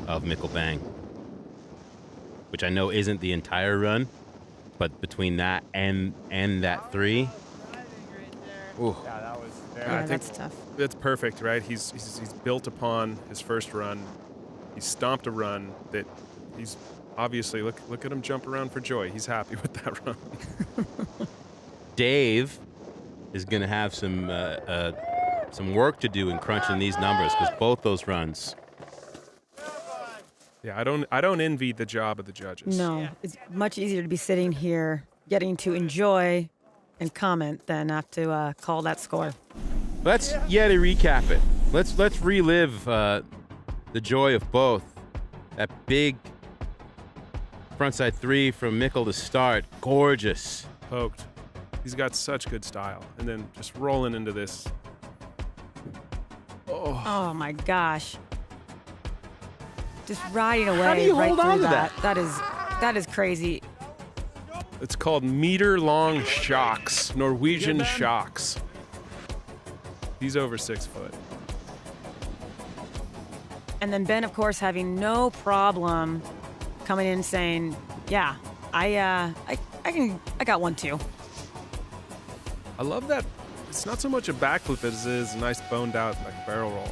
of Mikkel Bang, which I know isn't the entire run, but between that and that 3, ooh. Yeah, that was Yeah, that's tough. It's perfect, right? He's built upon his first run. He stomped a run that he's obviously, look at him jump around for joy. He's happy with that run. Dave is going to have some work to do in crunching these numbers, because both those runs. Yeah, I don't envy the job of the judges. No, it's much easier to be sitting here getting to enjoy and comment than have to call that score. Let's to recap it. Let's relive the joy of both. That big frontside three from Mikkel to start, gorgeous. Poked. He's got such good style, and then just rolling into this. Oh my gosh! Just riding away. How do you right hold through on to that? that? That is crazy. It's called meter-long shocks, Norwegian shocks. He's over 6 foot. And then Ben, of course, having no problem coming in saying, "Yeah, I got one too." I love that. It's not so much a backflip as it is a nice boned out like barrel roll.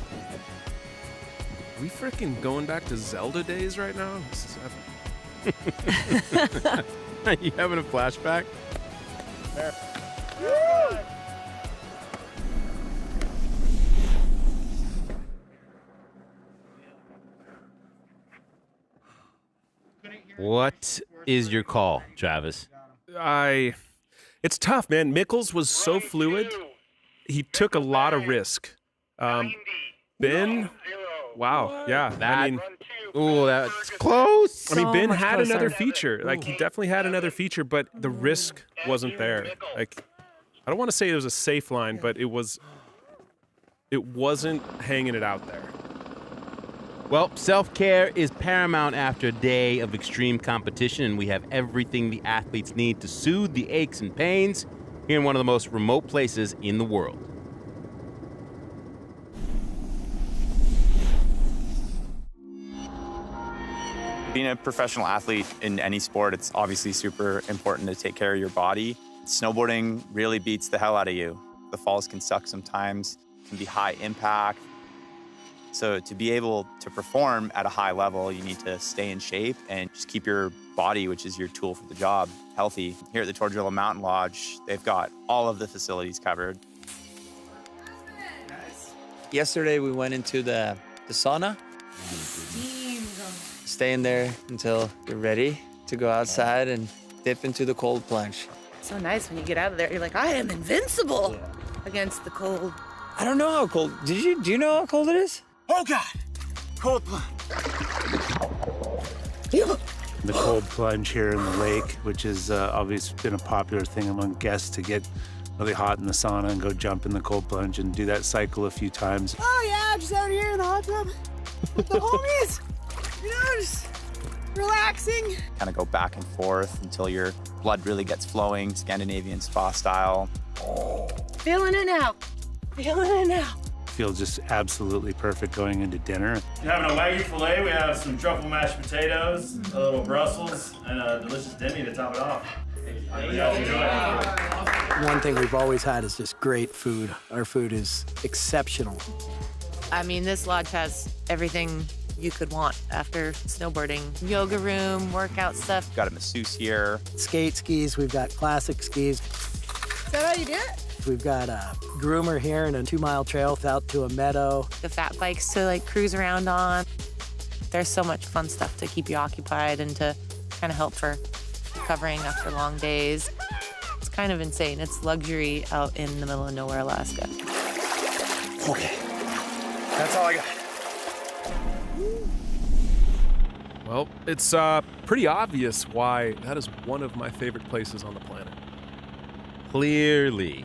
Are we freaking going back to Zelda days right now? This is epic. Are you having a flashback? What is your call, Travis? It's tough, man. Mikkels was so fluid. He took a lot of risk. Ben, wow, yeah. That's close. I mean, Ben had closer. another feature. Like, he definitely had another feature, but the risk wasn't there. Like, I don't want to say it was a safe line, but it wasn't hanging it out there. Well, self-care is paramount after a day of extreme competition, and we have everything the athletes need to soothe the aches and pains here in one of the most remote places in the world. Being a professional athlete in any sport, it's obviously super important to take care of your body. Snowboarding really beats the hell out of you. The falls can suck sometimes, can be high impact. So to be able to perform at a high level, you need to stay in shape and just keep your body, which is your tool for the job, healthy. Here at the Tordrillo Mountain Lodge, they've got all of the facilities covered. Yesterday we went into the sauna. Staying there until you're ready to go outside and dip into the cold plunge. So nice when you get out of there. You're like, I am invincible against the cold. I don't know how cold. Do you know how cold it is? Oh God! Cold plunge. The cold plunge here in the lake, which has obviously been a popular thing among guests to get really hot in the sauna and go jump in the cold plunge and do that cycle a few times. Oh yeah, just out here in the hot tub with the homies. You know, just relaxing. Kind of go back and forth until your blood really gets flowing, Scandinavian spa style. Feeling it now. Feeling it now. Feels just absolutely perfect going into dinner. We're having a Wagyu filet, we have some truffle mashed potatoes, a little Brussels, and a delicious Demi to top it off. You guys enjoy. One thing we've always had is just great food. Our food is exceptional. I mean, this lodge has everything you could want after snowboarding. Yoga room, workout stuff. Got a masseuse here. Skate skis, we've got classic skis. Is that how you do it? We've got a groomer here and a 2-mile trail out to a meadow. The fat bikes to like cruise around on. There's so much fun stuff to keep you occupied and to kind of help for recovering after long days. It's kind of insane. It's luxury out in the middle of nowhere, Alaska. Okay. That's all I got. Well, it's pretty obvious why that is one of my favorite places on the planet. Clearly.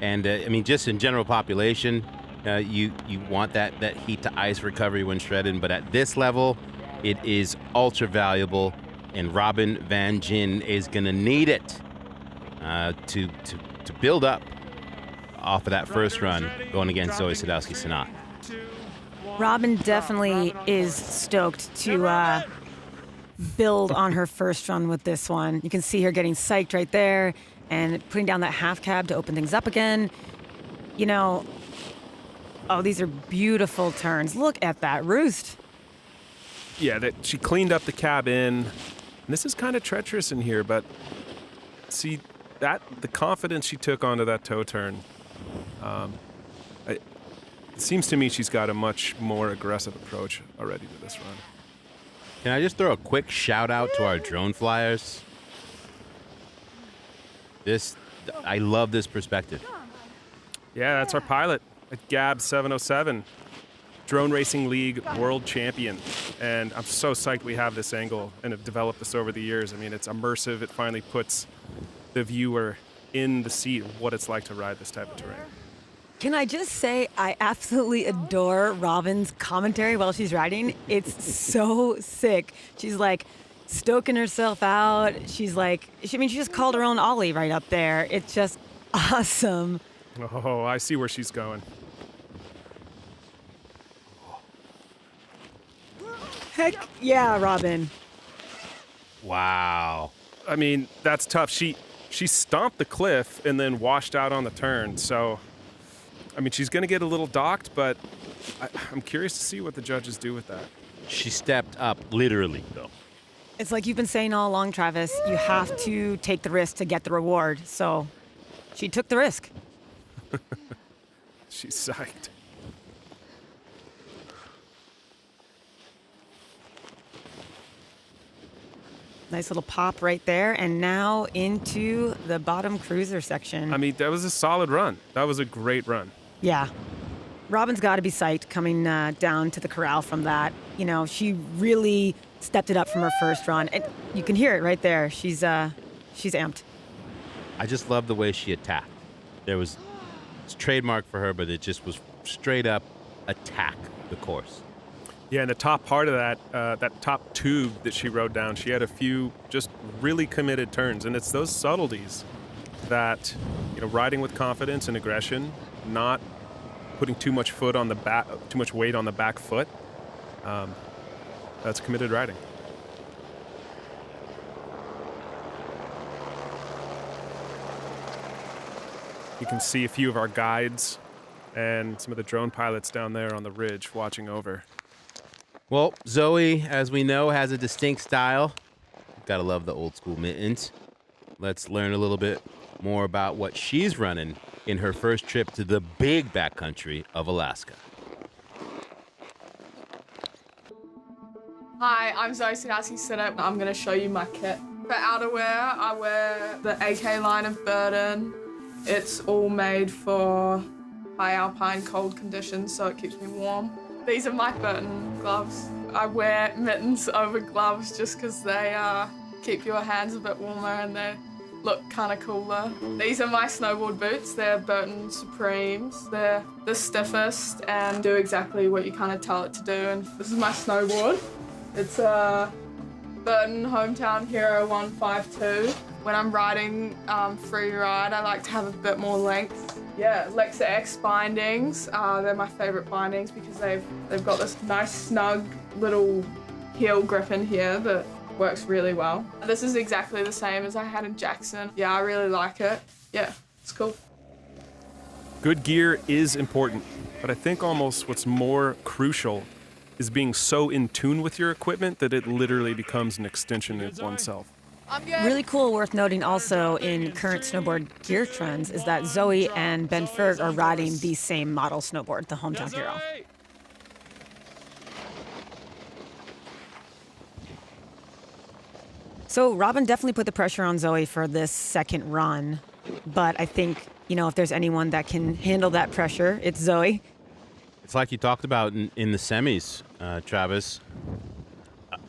And I mean, just in general population, you want that heat to ice recovery when shredded, but at this level, it is ultra valuable, and Robin Van Gyn is gonna need it to build up off of that first run going against Zoe Sadowski-Synnott. Robin definitely is stoked to build on her first run with this one. You can see her getting psyched right there and putting down that half cab to open things up again. You know, oh, these are beautiful turns. Look at that roost. Yeah, that she cleaned up the cab in. And this is kind of treacherous in here, but see the confidence she took onto that toe turn. seems to me she's got a much more aggressive approach already to this run. Can I just throw a quick shout out to our drone flyers? I love this perspective. Yeah, that's our pilot at Gab 707, Drone Racing League world champion. And I'm so psyched we have this angle and have developed this over the years. I mean, it's immersive. It finally puts the viewer in the seat of what it's like to ride this type of terrain. Can I just say I absolutely adore Robin's commentary while she's riding. It's so sick. She's like stoking herself out. She's like, she just called her own ollie right up there. It's just awesome. Oh, I see where she's going. Heck yeah, Robin. Wow. I mean, that's tough. She stomped the cliff and then washed out on the turn. So, I mean, she's going to get a little docked, but I'm curious to see what the judges do with that. She stepped up, literally, though. It's like you've been saying all along, Travis. You have to take the risk to get the reward. So she took the risk. She's psyched. Nice little pop right there. And now into the bottom cruiser section. I mean, that was a solid run. That was a great run. Yeah. Robin's got to be psyched coming down to the corral from that. You know, she really stepped it up from her first run. And you can hear it right there. She's amped. I just love the way she attacked. It's trademark for her, but it just was straight up attack the course. Yeah, and the top part of that top tube that she rode down, she had a few just really committed turns. And it's those subtleties that, riding with confidence and aggression, not putting too much weight on the back foot, that's committed riding. You can see a few of our guides and some of the drone pilots down there on the ridge watching over. Well, Zoe, as we know, has a distinct style. Gotta love the old school mittens. Let's learn a little bit more about what she's running in her first trip to the big backcountry of Alaska. Hi, I'm Zoe Sadowski-Sinnott. I'm going to show you my kit. For outerwear, I wear the AK line of Burden. It's all made for high alpine cold conditions, so it keeps me warm. These are my Burton gloves. I wear mittens over gloves just because they keep your hands a bit warmer and they look kind of cooler. These are my snowboard boots. They're Burton Supremes. They're the stiffest and do exactly what you kind of tell it to do. And this is my snowboard. It's a Burton Hometown Hero 152. When I'm riding free ride, I like to have a bit more length. Yeah, Lexa X bindings. They're my favorite bindings because they've got this nice snug little heel grip in here that works really well. This is exactly the same as I had in Jackson. Yeah, I really like it. Yeah, it's cool. Good gear is important, but I think almost what's more crucial is being so in tune with your equipment that it literally becomes an extension of oneself. Really cool, worth noting also in current snowboard gear trends is that Zoe and Ben Ferg are riding the same model snowboard, the Hometown Hero. So Robin definitely put the pressure on Zoe for this second run, but I think, if there's anyone that can handle that pressure, it's Zoe. It's like you talked about in the semis, Travis.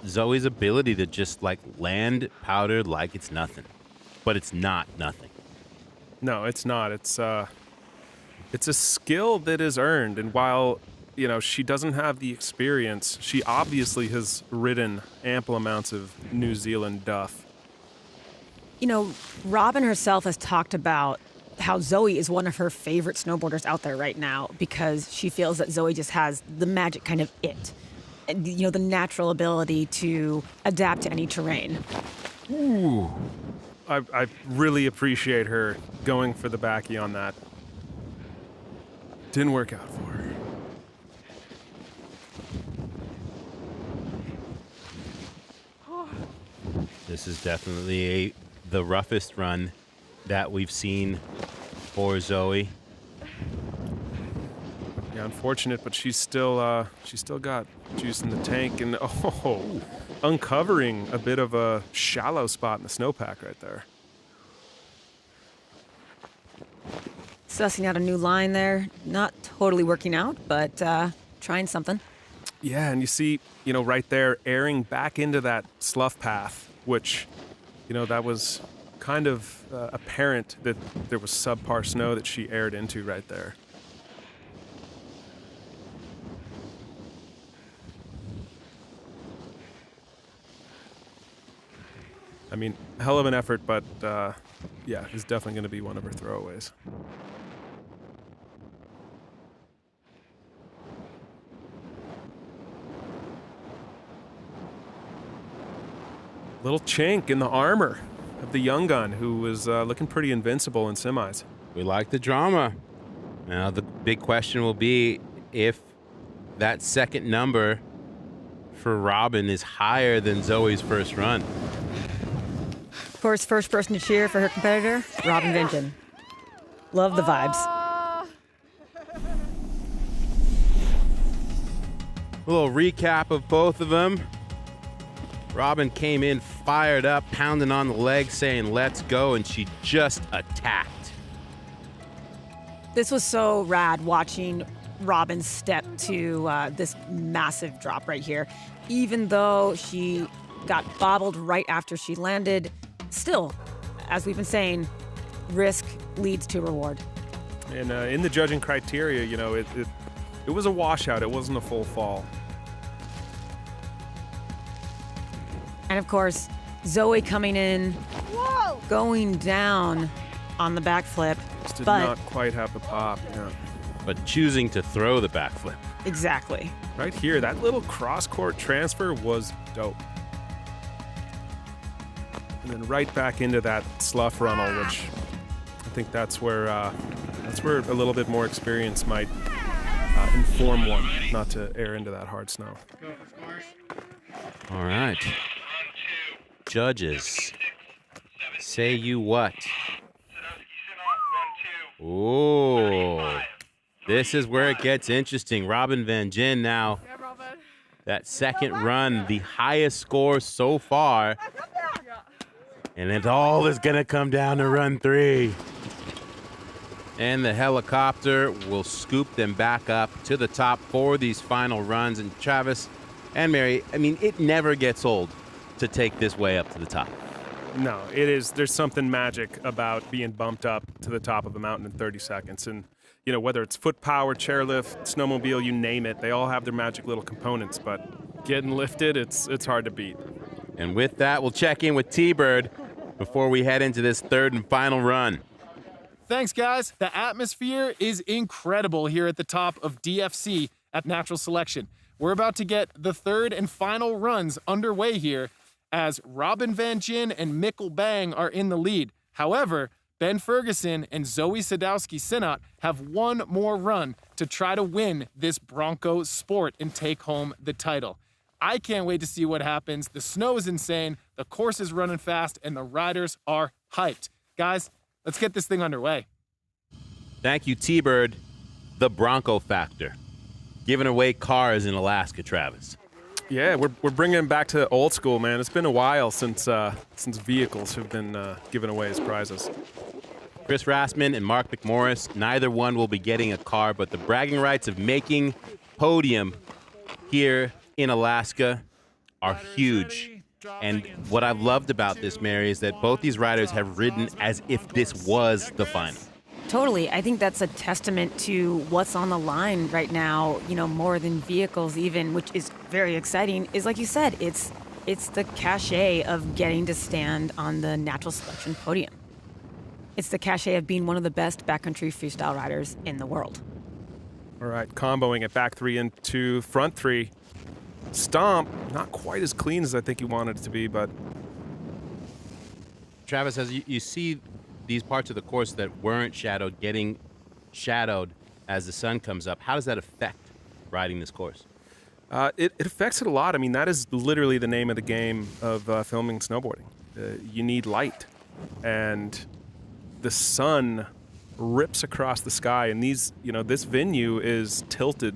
Zoe's ability to just land powder like it's nothing, but it's not nothing. No, it's not. It's a skill that is earned, and while she doesn't have the experience, she obviously has ridden ample amounts of New Zealand duff. Robin herself has talked about how Zoe is one of her favorite snowboarders out there right now because she feels that Zoe just has the magic kind of it. The natural ability to adapt to any terrain. Ooh. I really appreciate her going for the backy on that. Didn't work out for her. This is definitely the roughest run that we've seen for Zoe. Yeah, unfortunate, but she's still got juice in the tank, and uncovering a bit of a shallow spot in the snowpack right there. Sussing out a new line there. Not totally working out, but trying something. Yeah, and you see, right there, airing back into that slough path, which, that was kind of apparent that there was subpar snow that she aired into right there. I mean, hell of an effort, but yeah, it's definitely going to be one of her throwaways. Little chink in the armor of the young gun, who was looking pretty invincible in semis. We like the drama. Now, the big question will be if that second number for Robin is higher than Zoe's first run. Of course, first person to cheer for her competitor, Robin Van Gyn. Love the vibes. A little recap of both of them. Robin came in fired up, pounding on the leg, saying, "Let's go," and she just attacked. This was so rad watching Robin step to this massive drop right here. Even though she got bobbled right after she landed, still, as we've been saying, risk leads to reward. And in the judging criteria, it was a washout. It wasn't a full fall. And of course, Zoe coming in, going down on the backflip. Just did not quite have the pop. Yeah. But choosing to throw the backflip. Exactly. Right here, that little cross-court transfer was dope. And then right back into that slough runnel, which I think that's where a little bit more experience might inform one not to air into that hard snow. All right. Judges, say you what? Ooh, this is where it gets interesting. Robin Van Gyn now. That second run, the highest score so far. And it all is going to come down to run 3. And the helicopter will scoop them back up to the top for these final runs. And Travis and Mary, I mean, it never gets old to take this way up to the top. No, it is. There's something magic about being bumped up to the top of a mountain in 30 seconds. And, whether it's foot power, chairlift, snowmobile, you name it, they all have their magic little components. But getting lifted, it's hard to beat. And with that, we'll check in with T-Bird before we head into this third and final run. Thanks, guys. The atmosphere is incredible here at the top of DFC at Natural Selection. We're about to get the third and final runs underway here, as Robin Van Gyn and Mikkel Bang are in the lead. However, Ben Ferguson and Zoe Sadowski-Sinnott have one more run to try to win this Bronco sport and take home the title. I can't wait to see what happens. The snow is insane, the course is running fast, and the riders are hyped. Guys, let's get this thing underway. Thank you, T-Bird. The Bronco factor. Giving away cars in Alaska, Travis. Yeah, we're bringing him back to old school, man. It's been a while since vehicles have been given away as prizes. Chris Rassman and Mark McMorris, neither one will be getting a car, but the bragging rights of making podium here in Alaska are huge. And what I've loved about this, Mary, is that both these riders have ridden as if this was the final. Totally. I think that's a testament to what's on the line right now, more than vehicles even, which is very exciting, is like you said, it's the cachet of getting to stand on the Natural Selection podium. It's the cachet of being one of the best backcountry freestyle riders in the world. All right, comboing it back 3 into front 3. Stomp, not quite as clean as I think you wanted it to be, but... Travis, as you see these parts of the course that weren't shadowed getting shadowed as the sun comes up, how does that affect riding this course? It affects it a lot. I mean, that is literally the name of the game of filming snowboarding. You need light. And the sun rips across the sky. And these, this venue is tilted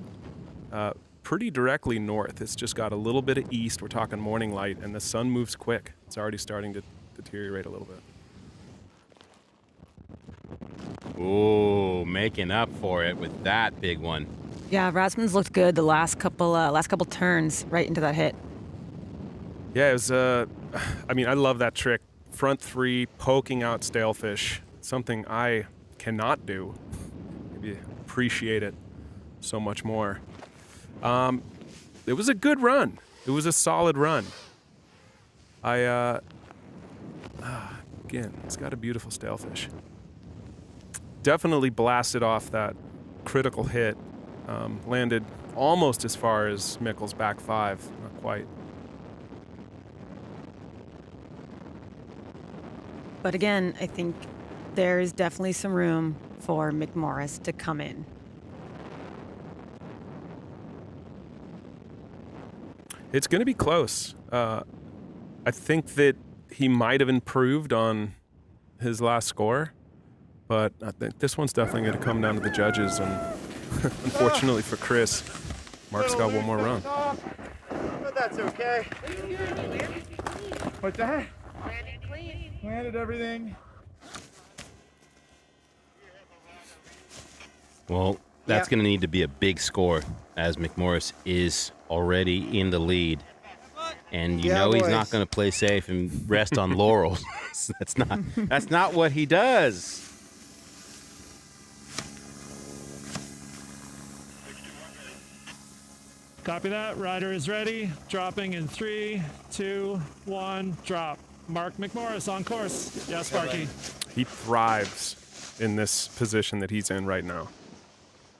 pretty directly north. It's just got a little bit of east. We're talking morning light, and the sun moves quick. It's already starting to deteriorate a little bit. Ooh, making up for it with that big one. Yeah, Rasmussen's looked good the last couple turns right into that hit. Yeah, it was. I love that trick. Front three, poking out stalefish. Something I cannot do. Maybe appreciate it so much more. It was a good run. It was a solid run. Again, it's got a beautiful stalefish. Definitely blasted off that critical hit. Landed almost as far as Mickle's back five, not quite. But again, I think there is definitely some room for McMorris to come in. It's going to be close. I think that he might have improved on his last score, but I think this one's definitely going to come down to the judges. And unfortunately for Chris, Mark's got one more run. But that's okay. What's that? Landed everything. Well, that's going to need to be a big score, as McMorris is already in the lead. And you know he's not going to play safe and rest on laurels. That's not what he does. Copy that. Rider is ready. Dropping in 3, 2, 1, drop. Mark McMorris on course. Yes, Sparky. He thrives in this position that he's in right now.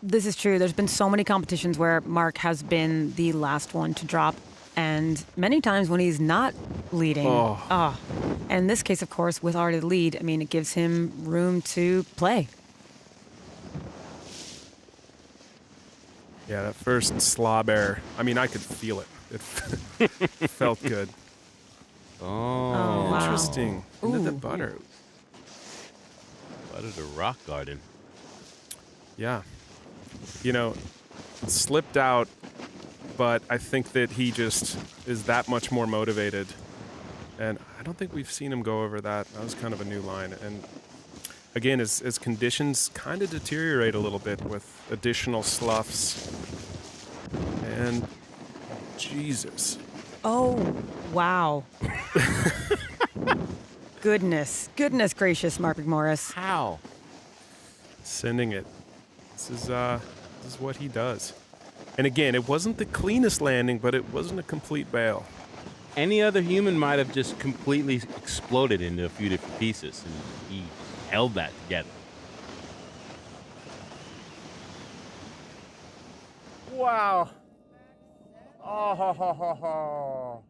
This is true. There's been so many competitions where Mark has been the last one to drop, and many times when he's not leading. And in this case, of course, with already the lead, it gives him room to play. Yeah, that first slob air, I could feel it. It felt good. Oh, wow. Interesting. Into the butter. Butter to rock garden. Yeah. Slipped out, but I think that he just is that much more motivated. And I don't think we've seen him go over that. That was kind of a new line. And again, as conditions kind of deteriorate a little bit with additional sloughs. And Jesus. Oh, wow. Goodness gracious, Mark McMorris. How? Sending it. This is what he does. And again, it wasn't the cleanest landing, but it wasn't a complete bail. Any other human might have just completely exploded into a few different pieces, and he held that together. Wow. Oh.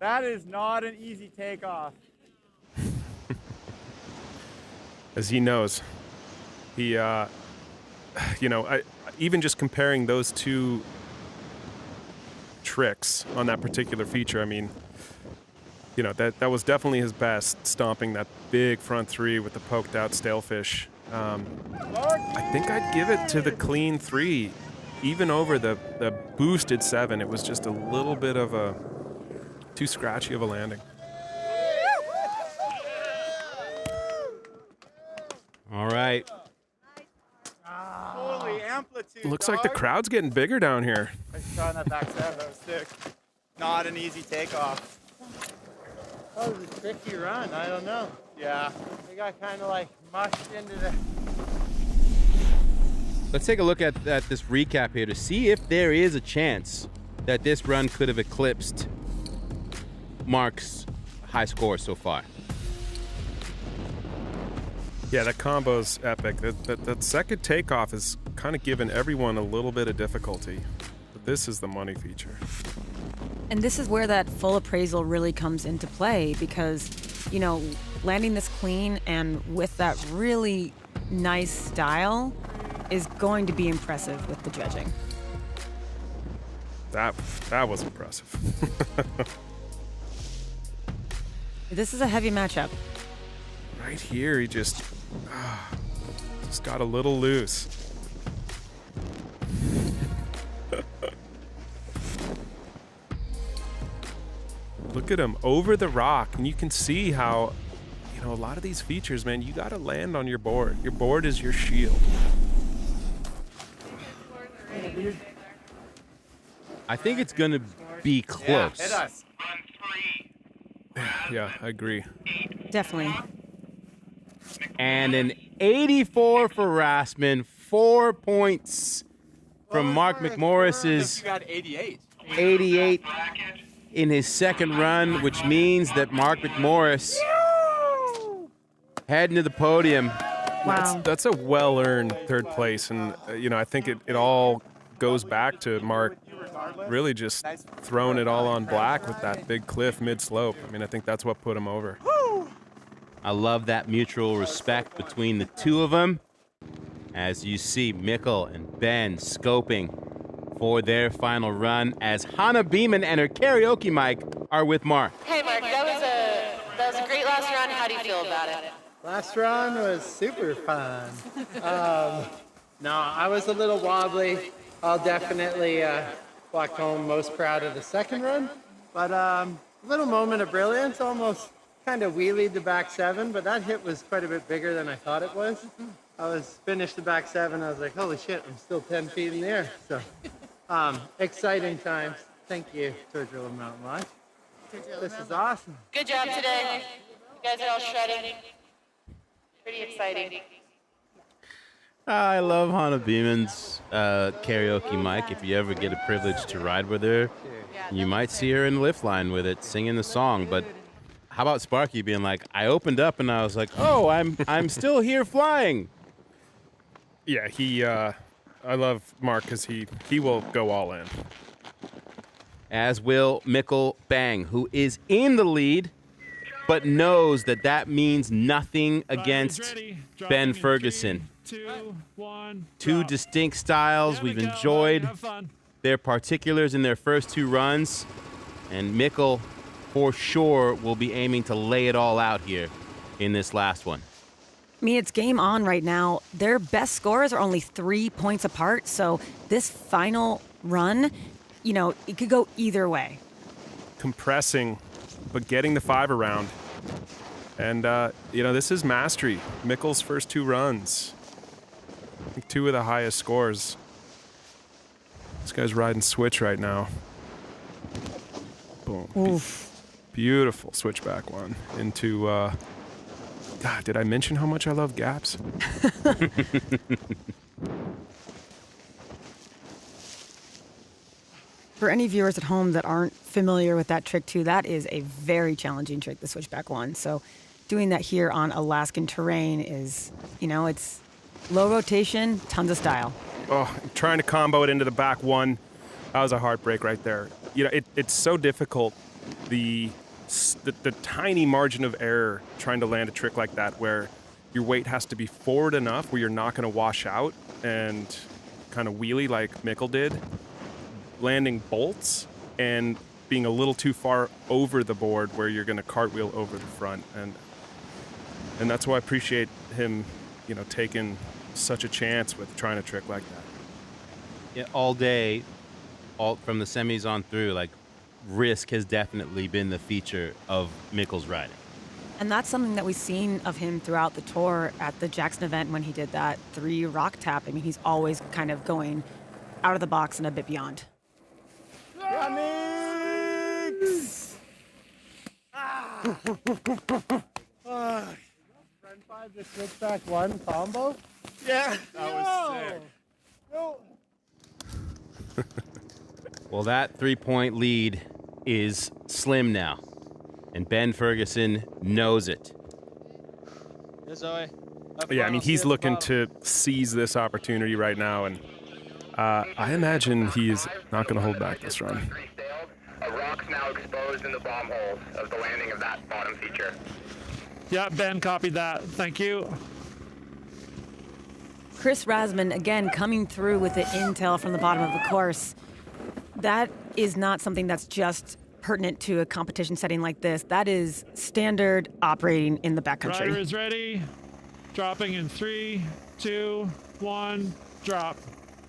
That is not an easy takeoff. As he knows, he, even just comparing those two tricks on that particular feature, that was definitely his best, stomping that big front three with the poked out stalefish. I think I'd give it to the clean three, even over the boosted 7. It was just a little bit of a too scratchy of a landing. All right. Holy amplitude. Looks like the crowd's getting bigger down here. I saw on that back 7. That was sick. Not an easy takeoff. That was a tricky run. I don't know. Yeah. We got kind of mushed into the... Let's take a look at this recap here to see if there is a chance that this run could have eclipsed Mark's high score so far. Yeah, that combo's epic. That second takeoff is kind of given everyone a little bit of difficulty. But this is the money feature. And this is where that full appraisal really comes into play because, landing this clean and with that really nice style is going to be impressive with the judging. That was impressive. This is a heavy matchup. right here, he just got a little loose. Look at him over the rock, and you can see how, a lot of these features, man, you got to land on your board. Your board is your shield. I think it's going to be close. Yeah, hit us. Yeah, I agree. Definitely. And an 84 for Rasmussen, 4 points from Mark McMorris's You got 88. 88 in his second run, which means that Mark McMorris heading to the podium. Wow. That's a well-earned third place, and I think it all goes back to Mark really just throwing it all on black with that big cliff mid-slope. I mean, I think that's what put him over. I love that mutual respect between the two of them. As you see Mikkel and Ben scoping for their final run as Hannah Beeman and her karaoke mic are with Mark. Hey, Mark, that was a great last round. How do you feel about it? Last round was super fun. No, I was a little wobbly. I'll definitely walk home most proud of the second run. But a little moment of brilliance, almost kind of wheelied the back seven, but that hit was quite a bit bigger than I thought it was. I was finished the back seven, I was like, holy shit, I'm still 10 feet in the air. So exciting times. Thank you, Tordrillo Mountain Life. This is awesome. Good job today. You guys are all shredding. Pretty exciting. I love Hannah Beeman's karaoke mic. If you ever get a privilege to ride with her, you might see her in the lift line with it, singing the song. But how about Sparky being like, I opened up and I was like, oh, I'm still here flying. Yeah, I love Mark because he will go all in. As will Mikkel Bang, who is in the lead, but knows that means nothing against Ben Ferguson. 2, 1, Two drop. distinct styles. There we We've go, enjoyed have fun. their particulars in their first two runs, and Mikkel, for sure, will be aiming to lay it all out here in this last one. I mean, it's game on right now. Their best scores are only 3 points apart, so this final run, it could go either way. Compressing, but getting the 5 around. And, this is mastery. Mikkel's first 2 runs. I think 2 of the highest scores. This guy's riding switch right now. Boom. Oof. Beautiful switchback one into, God, did I mention how much I love gaps? For any viewers at home that aren't familiar with that trick too, that is a very challenging trick, the switchback one. So doing that here on Alaskan terrain is, it's low rotation, tons of style. Oh, trying to combo it into the back one. That was a heartbreak right there. It's so difficult, the tiny margin of error trying to land a trick like that where your weight has to be forward enough where you're not going to wash out and kind of wheelie like Mikkel did. Landing bolts and being a little too far over the board where you're going to cartwheel over the front. And that's why I appreciate him, taking such a chance with trying a trick like that. Yeah, all day, from the semis on through, risk has definitely been the feature of Mikkel's riding. And that's something that we've seen of him throughout the tour at the Jackson event when he did that 3 rock tap. I mean, he's always kind of going out of the box and a bit beyond. Run 5 to switchback 1 combo? Yeah, that was sick. No. Well, that 3-point lead is slim now, and Ben Ferguson knows it. Yes, Zoe. Yeah, I mean, he's looking to seize this opportunity right now, and I imagine he's not going to hold back this run. A rock's now exposed in the bomb hole of the landing of that bottom feature. Yeah, Ben copied that. Thank you. Chris Rasmussen, again, coming through with the intel from the bottom of the course. That is not something that's just pertinent to a competition setting like this. That is standard operating in the backcountry. Rider is ready. Dropping in 3, 2, 1, drop.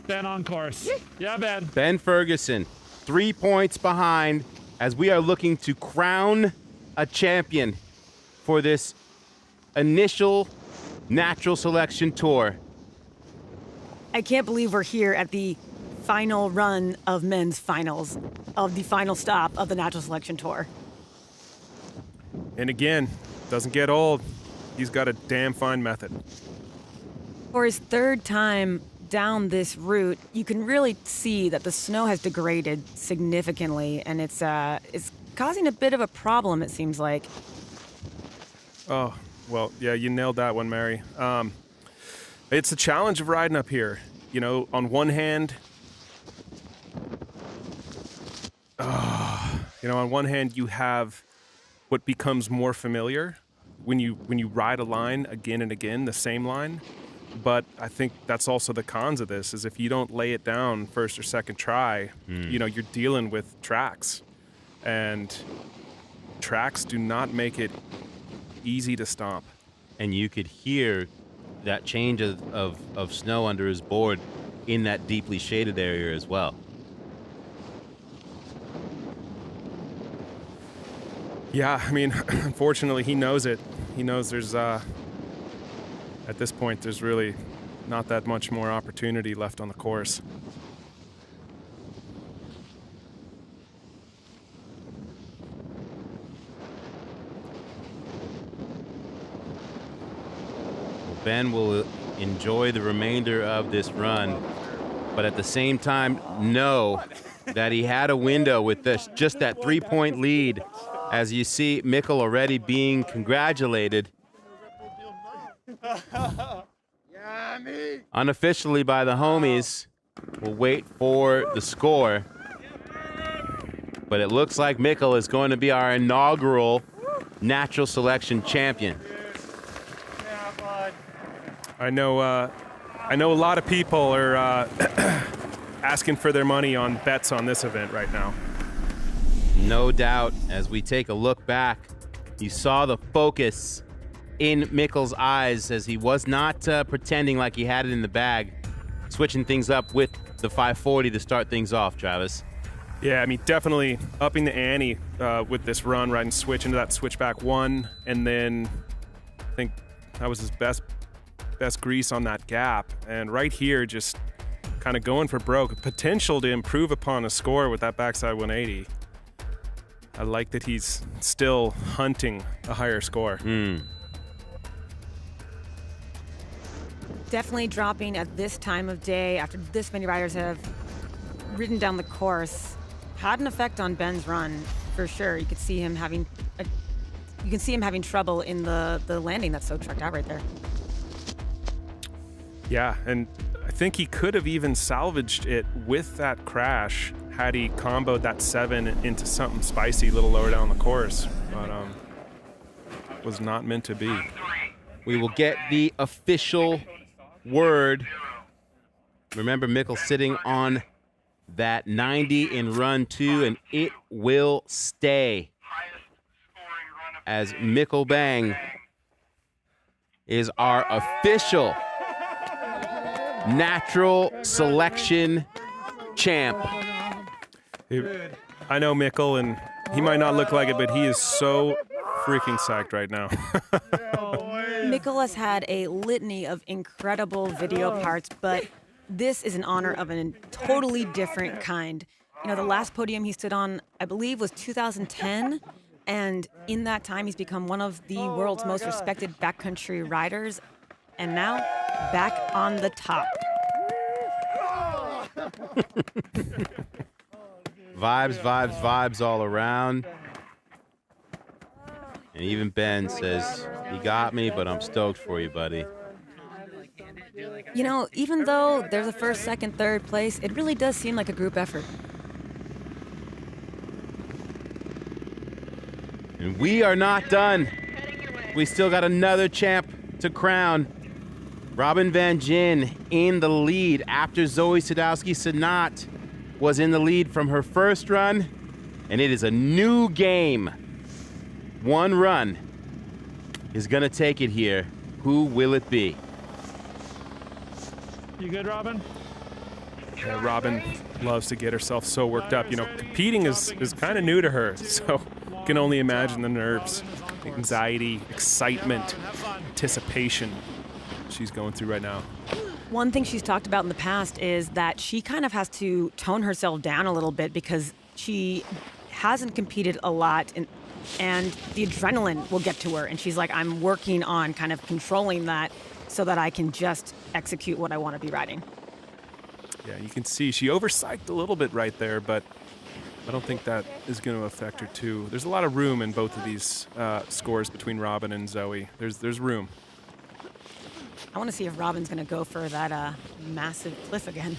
Ben on course. Yeah, Ben. Ben Ferguson, 3 points behind as we are looking to crown a champion for this initial natural selection tour. I can't believe we're here at the final run of men's finals, of the final stop of the natural selection tour. And again, doesn't get old. He's got a damn fine method. For his third time down this route, you can really see that the snow has degraded significantly, and it's causing a bit of a problem, it seems like. Oh, well, yeah, you nailed that one, Mary. It's the challenge of riding up here. You know, on one hand, you have what becomes more familiar when you ride a line again and again, the same line. But I think that's also the cons of this, is if you don't lay it down first or second try, you know, you're dealing with tracks. And tracks do not make it easy to stomp. And you could hear that change of snow under his board in that deeply shaded area as well. Yeah, I mean, unfortunately, he knows it. He knows there's, at this point, there's really not that much more opportunity left on the course. Ben will enjoy the remainder of this run, but at the same time know that he had a window with this, just that 3-point lead. As you see Mikkel already being congratulated unofficially by the homies. We'll wait for the score. But it looks like Mikkel is going to be our inaugural natural selection champion. I know a lot of people are asking for their money on bets on this event right now. No doubt. As we take a look back, you saw the focus in Mikkel's eyes as he was not pretending like he had it in the bag, switching things up with the 540 to start things off, Travis. Yeah, I mean, definitely upping the ante with this run, riding switch into that switchback one, and then I think that was his best grease on that gap. And right here, just kind of going for broke. Potential to improve upon a score with that backside 180. I like that he's still hunting a higher score. Definitely dropping at this time of day after this many riders have ridden down the course had an effect on Ben's run for sure. You could see him having trouble in the landing that's so trucked out right there. Yeah, and I think he could have even salvaged it with that crash had he comboed that 7 into something spicy a little lower down the course, but was not meant to be. We will get the official word. Remember, Mikkel sitting on that 90 in run 2, and it will stay as Mikkel Bang is our official natural selection champ. I know Mikkel, and he might not look like it, but he is so freaking psyched right now. Mikkel has had a litany of incredible video parts, but this is an honor of a totally different kind. You know, the last podium he stood on, I believe, was 2010, and in that time he's become one of the world's most respected backcountry riders, and now back on the top. Vibes, vibes, vibes all around. And even Ben says, "You got me, but I'm stoked for you, buddy." You know, even though there's a first, second, third place, it really does seem like a group effort. And we are not done. We still got another champ to crown. Robin Van Gyn in the lead after Zoe Sadowski-Synot was in the lead from her first run. And it is a new game. One run is going to take it here. Who will it be? You good, Robin? Yeah, Robin loves to get herself so worked up. You know, competing is kind of new to her, so you can only imagine the nerves, anxiety, excitement, anticipation she's going through right now. One thing she's talked about in the past is that she kind of has to tone herself down a little bit because she hasn't competed a lot and the adrenaline will get to her. And she's like, I'm working on kind of controlling that so that I can just execute what I want to be riding. Yeah, you can see she oversighted a little bit right there, but I don't think that is going to affect her too. There's a lot of room in both of these scores between Robin and Zoe. There's room. I want to see if Robin's going to go for that massive cliff again.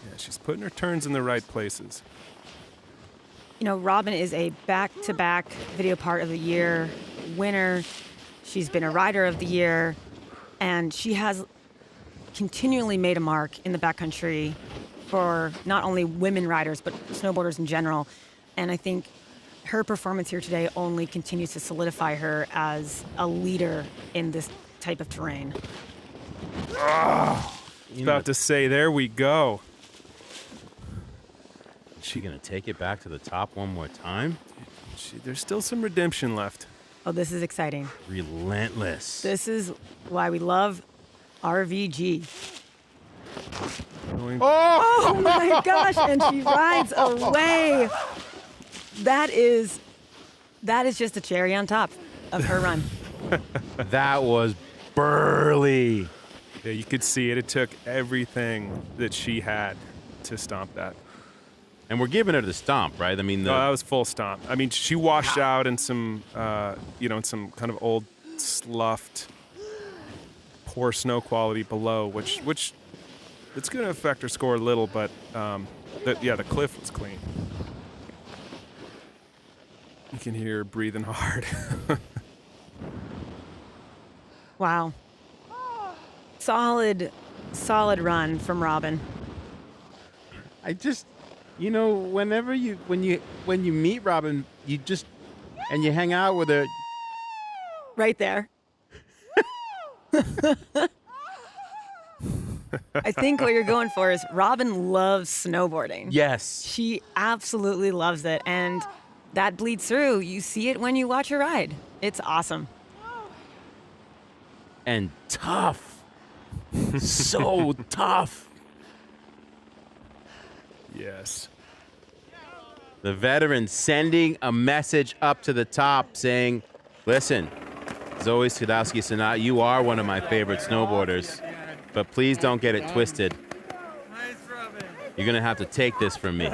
Yeah, she's putting her turns in the right places. You know, Robin is a back-to-back Video Part of the Year winner. She's been a Rider of the Year, and she has continually made a mark in the backcountry for not only women riders, but snowboarders in general. And I think her performance here today only continues to solidify her as a leader in this type of terrain. Oh, about to say, there we go. Is she going to take it back to the top one more time? There's still some redemption left. Oh, this is exciting. Relentless. This is why we love RVG. Oh my gosh, and she rides away. That is just a cherry on top of her run. That was burly. Yeah, you could see it. It took everything that she had to stomp that. And we're giving her the stomp, right? I mean, no, that was full stomp. I mean, she washed out in some, in some kind of old, sloughed, poor snow quality below, which it's going to affect her score a little, but the cliff was clean. You can hear her breathing hard. Wow. Solid run from Robin. I just, whenever when you meet Robin, and you hang out with her. Right there. I think what you're going for is Robin loves snowboarding. Yes. She absolutely loves it, and that bleeds through. You see it when you watch her ride. It's awesome. And tough. So tough. Yes. The veteran sending a message up to the top saying, listen, Zoe Sadowski-Sanat, you are one of my favorite snowboarders, but please don't get it twisted. You're going to have to take this from me.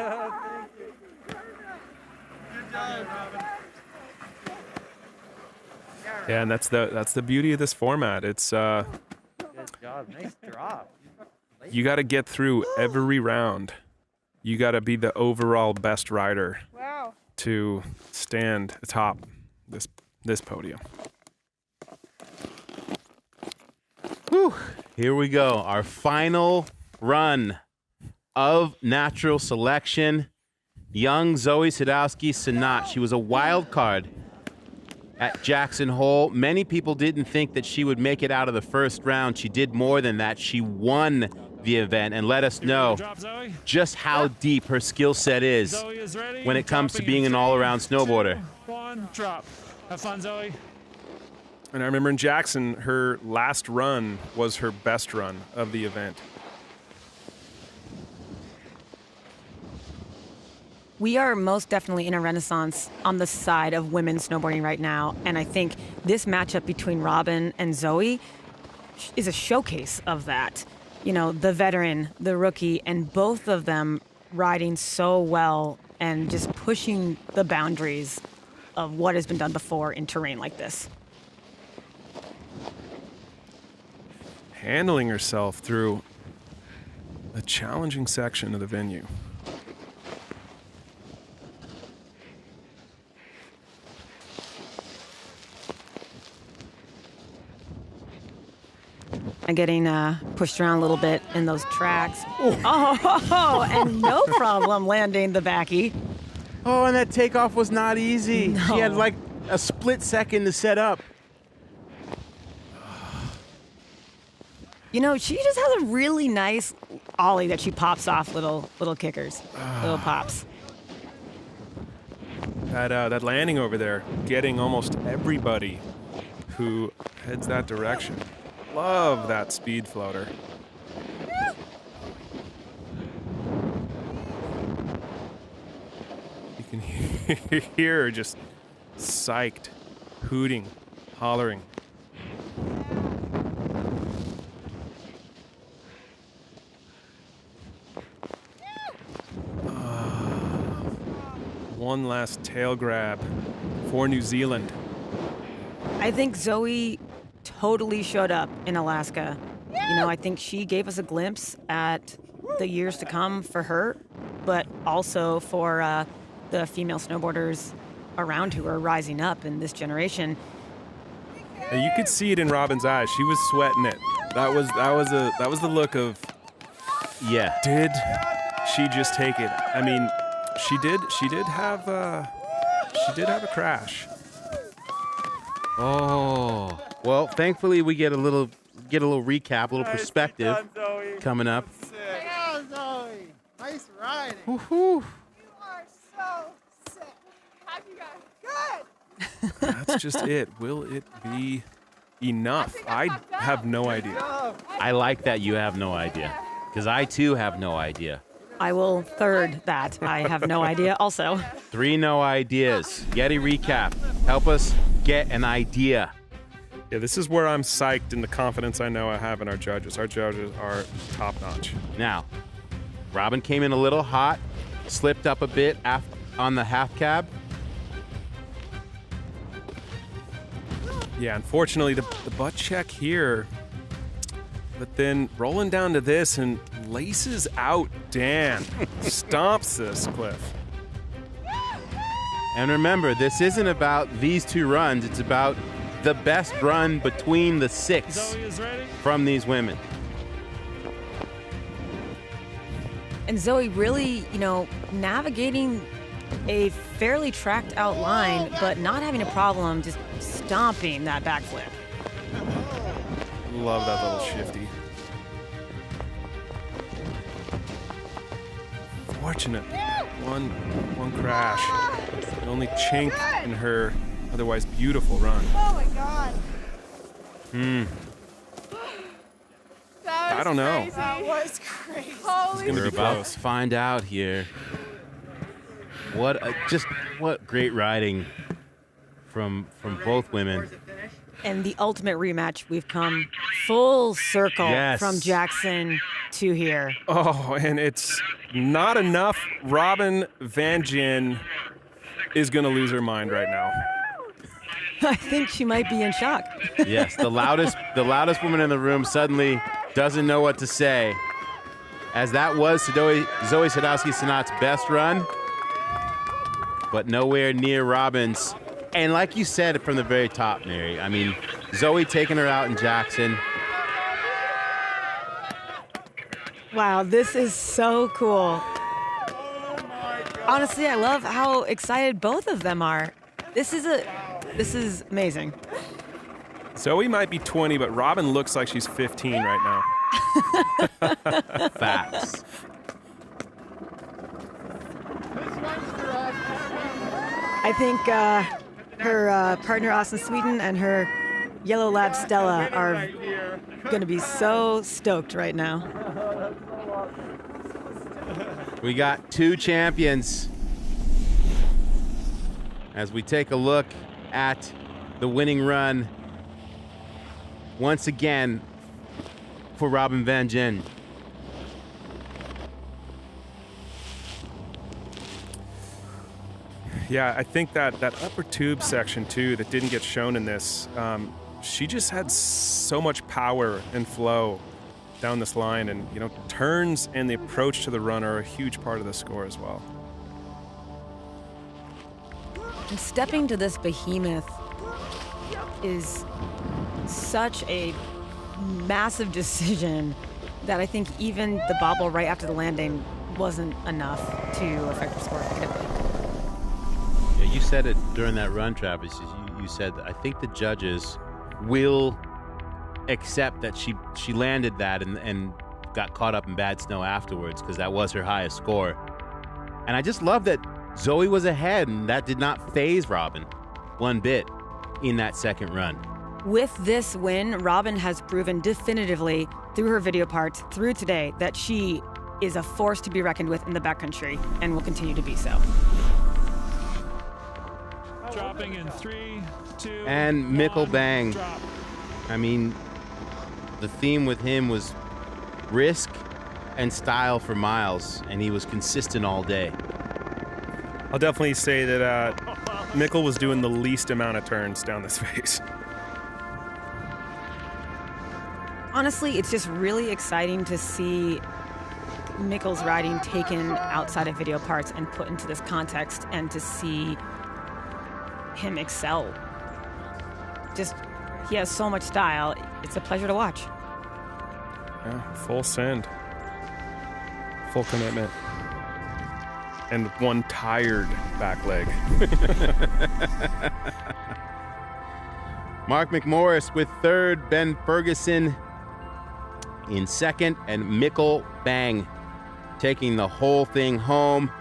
Yeah, and that's the beauty of this format. It's Good job. Nice drop. You got to get through every round. You got to be the overall best rider to stand atop this podium. Whew. Here we go. Our final run of natural selection. Young Zoe Sadowski-Sanat. She was a wild card at Jackson Hole. Many people didn't think that she would make it out of the first round. She did more than that. She won the event and let us know just how deep her skill set is when it comes to being an all-around snowboarder. 2, 1, drop. Have fun, Zoe. And I remember in Jackson, her last run was her best run of the event. We are most definitely in a renaissance on the side of women snowboarding right now, and I think this matchup between Robin and Zoe is a showcase of that. You know, the veteran, the rookie, and both of them riding so well and just pushing the boundaries of what has been done before in terrain like this. Handling herself through a challenging section of the venue. and getting pushed around a little bit in those tracks. Oh, and no problem landing the backy. Oh, and that takeoff was not easy. No. She had like a split second to set up. You know, she just has a really nice ollie that she pops off little kickers, little pops. That landing over there, getting almost everybody who heads that direction. Love that speed floater. You can hear her just psyched, hooting, hollering. One last tail grab for New Zealand. I think Zoe totally showed up in Alaska. You know, I think she gave us a glimpse at the years to come for her, but also for the female snowboarders around who are rising up in this generation. And you could see it in Robin's eyes. She was sweating it. That was the look of, yeah. Did she just take it? I mean, she did have a crash. Oh, well, thankfully we get a little recap, a little perspective coming up. Yeah, Zoe. Nice riding. Woohoo. You are so sick. How'd you guys? Good. That's just it. Will it be enough? I have no idea. I like that you have no idea, because I too have no idea. I will third that. I have no idea also. 3 no ideas. Getty recap. Help us get an idea. Yeah, this is where I'm psyched in the confidence I know I have in our judges. Our judges are top notch. Now, Robin came in a little hot, slipped up a bit on the half cab. Yeah, unfortunately, the butt check here, but then rolling down to this and laces out Dan. Stomps this cliff. And remember, this isn't about these 2 runs. It's about the best run between the 6 from these women. And Zoe really, you know, navigating a fairly tracked out line, but not having a problem just stomping that backflip. Love that little shifty. Fortunate. One crash. The only chink in her otherwise beautiful run. Oh my God. I don't know. That was crazy. Holy We're about to find out here. What great riding from both women. And the ultimate rematch, we've come full circle from Jackson to here. Oh, and it's not enough. Robin Van Gyn is going to lose her mind right now. I think she might be in shock. Yes, the loudest woman in the room suddenly doesn't know what to say. As that was Zoe Sadowski-Synot's best run, but nowhere near Robin's. And like you said from the very top, Mary, I mean, Zoe taking her out in Jackson. Wow, this is so cool. Honestly, I love how excited both of them are. This is amazing. Zoe might be 20, but Robin looks like she's 15 right now. Facts. I think her partner Austin Sweden and her yellow lab Stella are going to be so stoked right now. We got 2 champions. As we take a look at the winning run once again for Robin Van Gyn. Yeah, I think that upper tube section too that didn't get shown in this, she just had so much power and flow down this line, and you know, turns and the approach to the run are a huge part of the score as well. And stepping to this behemoth is such a massive decision that I think even the bobble right after the landing wasn't enough to affect her score negatively. Yeah, you said it during that run, Travis. You said, I think the judges will accept that she landed that and got caught up in bad snow afterwards because that was her highest score. And I just love that Zoe was ahead, and that did not faze Robin one bit in that second run. With this win, Robin has proven definitively through her video parts through today that she is a force to be reckoned with in the backcountry and will continue to be so. Dropping in 3, 2, And Mikkel 1, Bang. drop. I mean, the theme with him was risk and style for miles, and he was consistent all day. I'll definitely say that Mikkel was doing the least amount of turns down this face. Honestly, it's just really exciting to see Mikkel's riding taken outside of video parts and put into this context, and to see him excel. Just, he has so much style. It's a pleasure to watch. Yeah, full send. Full commitment. And one tired back leg. Mark McMorris with third, Ben Ferguson in second, and Mikkel Bang taking the whole thing home.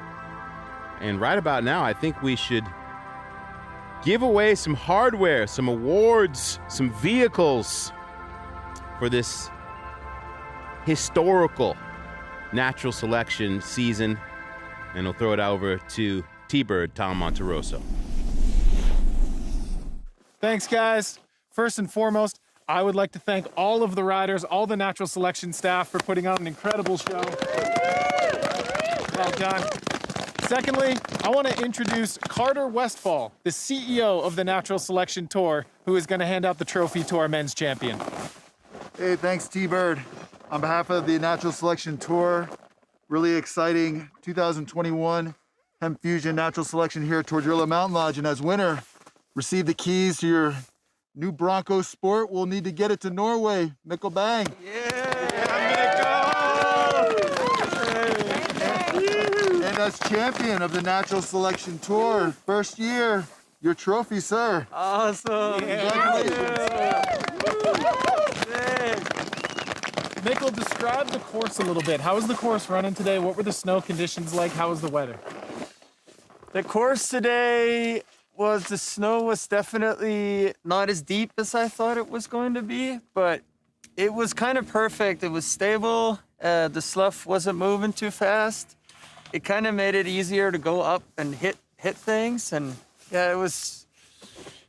And right about now, I think we should give away some hardware, some awards, some vehicles for this historical natural selection season. And we'll throw it over to T-Bird Tom Monterosso. Thanks, guys. First and foremost, I would like to thank all of the riders, all the natural selection staff for putting on an incredible show. Well done. Secondly, I want to introduce Carter Westfall, the CEO of the Natural Selection Tour, who is going to hand out the trophy to our men's champion. Hey, thanks, T-Bird. On behalf of the Natural Selection Tour, really exciting 2021 Hemp Fusion Natural Selection here at Tordrillo Mountain Lodge. And as winner, receive the keys to your new Bronco Sport. We'll need to get it to Norway. Mikkel Bang. And as champion of the Natural Selection Tour, first year, your trophy, sir. Awesome. Mikkel, describe the course a little bit. How was the course running today? What were the snow conditions like? How was the weather? The course today the snow was definitely not as deep as I thought it was going to be, but it was kind of perfect. It was stable. The slough wasn't moving too fast. It kind of made it easier to go up and hit things, and yeah, it was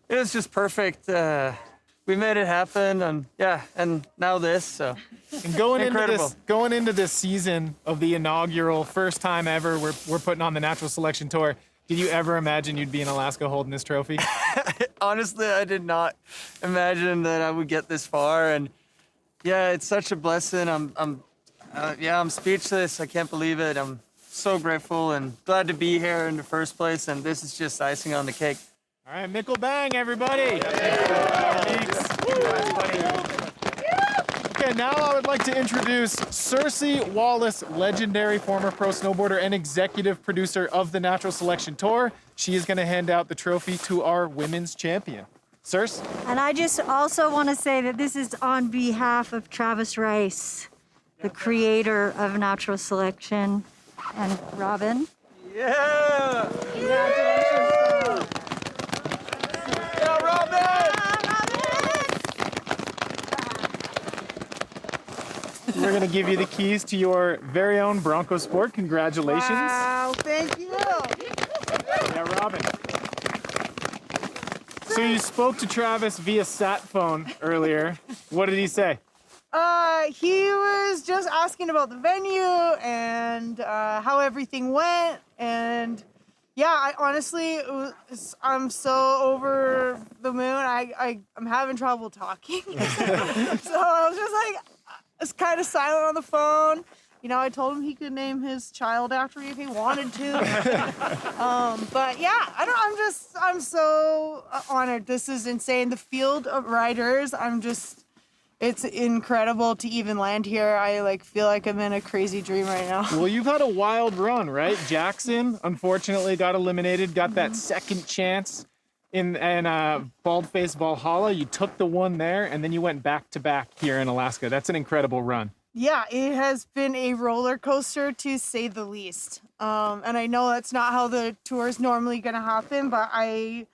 just perfect. We made it happen, and yeah, and now this, so and going incredible. into this season of the inaugural first time ever we're putting on the Natural Selection Tour, did you ever imagine you'd be in Alaska holding this trophy? Honestly, I did not imagine that I would get this far, and yeah, it's such a blessing. I'm speechless. I can't believe it. I'm so grateful and glad to be here in the first place, and this is just icing on the cake. All right, Mikkel Bang, everybody. Okay, now I would like to introduce Cersei Wallace, legendary former pro snowboarder and executive producer of the Natural Selection Tour. She is going to hand out the trophy to our women's champion. Cersei? And I just also want to say that this is on behalf of Travis Rice, the creator of Natural Selection, and Robin. Yeah! Congratulations. Yeah, Robin! We're going to give you the keys to your very own Bronco Sport. Congratulations. Wow, thank you. Yeah, Robin. So you spoke to Travis via sat phone earlier. What did he say? He was just asking about the venue and how everything went, and yeah, I honestly, I'm so over the moon. I'm having trouble talking, so I was just like, I was kind of silent on the phone. You know, I told him he could name his child after me if he wanted to. But yeah, I'm so honored. This is insane. The field of riders, I'm just It's incredible to even land here. I feel like I'm in a crazy dream right now. Well, you've had a wild run, right? Jackson, unfortunately, got eliminated, got that second chance in Baldface Valhalla. You took the one there, and then you went back-to-back here in Alaska. That's an incredible run. Yeah, it has been a roller coaster, to say the least. And I know that's not how the tour is normally going to happen, but I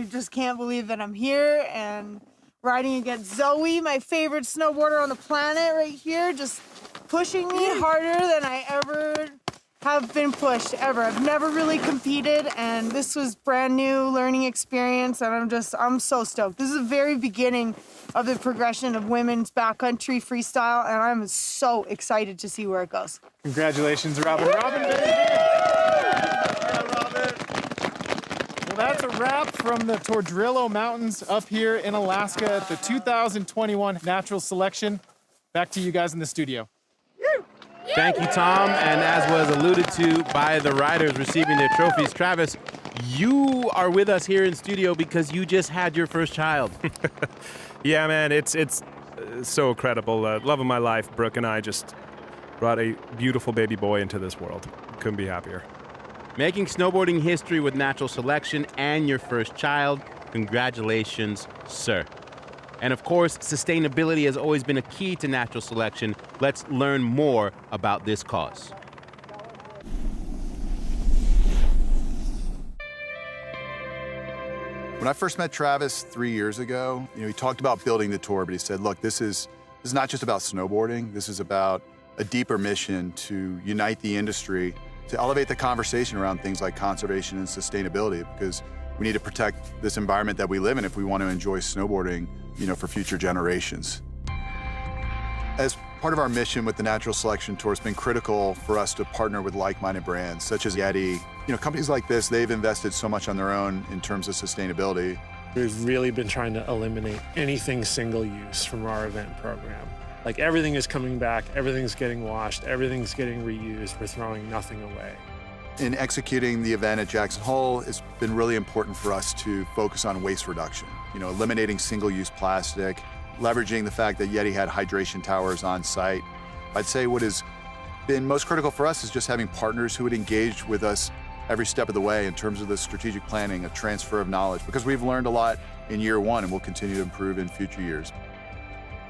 just can't believe that I'm here and riding against Zoe, my favorite snowboarder on the planet right here, just pushing me harder than I ever have been pushed, ever. I've never really competed, and this was brand new learning experience, and I'm so stoked. This is the very beginning of the progression of women's backcountry freestyle, and I'm so excited to see where it goes. Congratulations, Robin. Robin, well, that's a wrap from the Tordrillo Mountains up here in Alaska at the 2021 Natural Selection. Back to you guys in the studio. Thank you, Tom. And as was alluded to by the riders receiving their trophies, Travis, you are with us here in studio because you just had your first child. Yeah, man, it's so incredible. Love of my life, Brooke and I just brought a beautiful baby boy into this world. Couldn't be happier. Making snowboarding history with Natural Selection and your first child. Congratulations, sir. And of course, sustainability has always been a key to Natural Selection. Let's learn more about this cause. When I first met Travis 3 years ago, he talked about building the tour, but he said, look, this is not just about snowboarding. This is about a deeper mission to unite the industry, to elevate the conversation around things like conservation and sustainability, because we need to protect this environment that we live in if we want to enjoy snowboarding, for future generations. As part of our mission with the Natural Selection Tour, it's been critical for us to partner with like-minded brands such as Yeti. Companies like this, they've invested so much on their own in terms of sustainability. We've really been trying to eliminate anything single use from our event program. Like everything is coming back, everything's getting washed, everything's getting reused, we're throwing nothing away. In executing the event at Jackson Hole, it's been really important for us to focus on waste reduction, eliminating single-use plastic, leveraging the fact that Yeti had hydration towers on site. I'd say what has been most critical for us is just having partners who would engage with us every step of the way in terms of the strategic planning, a transfer of knowledge, because we've learned a lot in year one and we'll continue to improve in future years.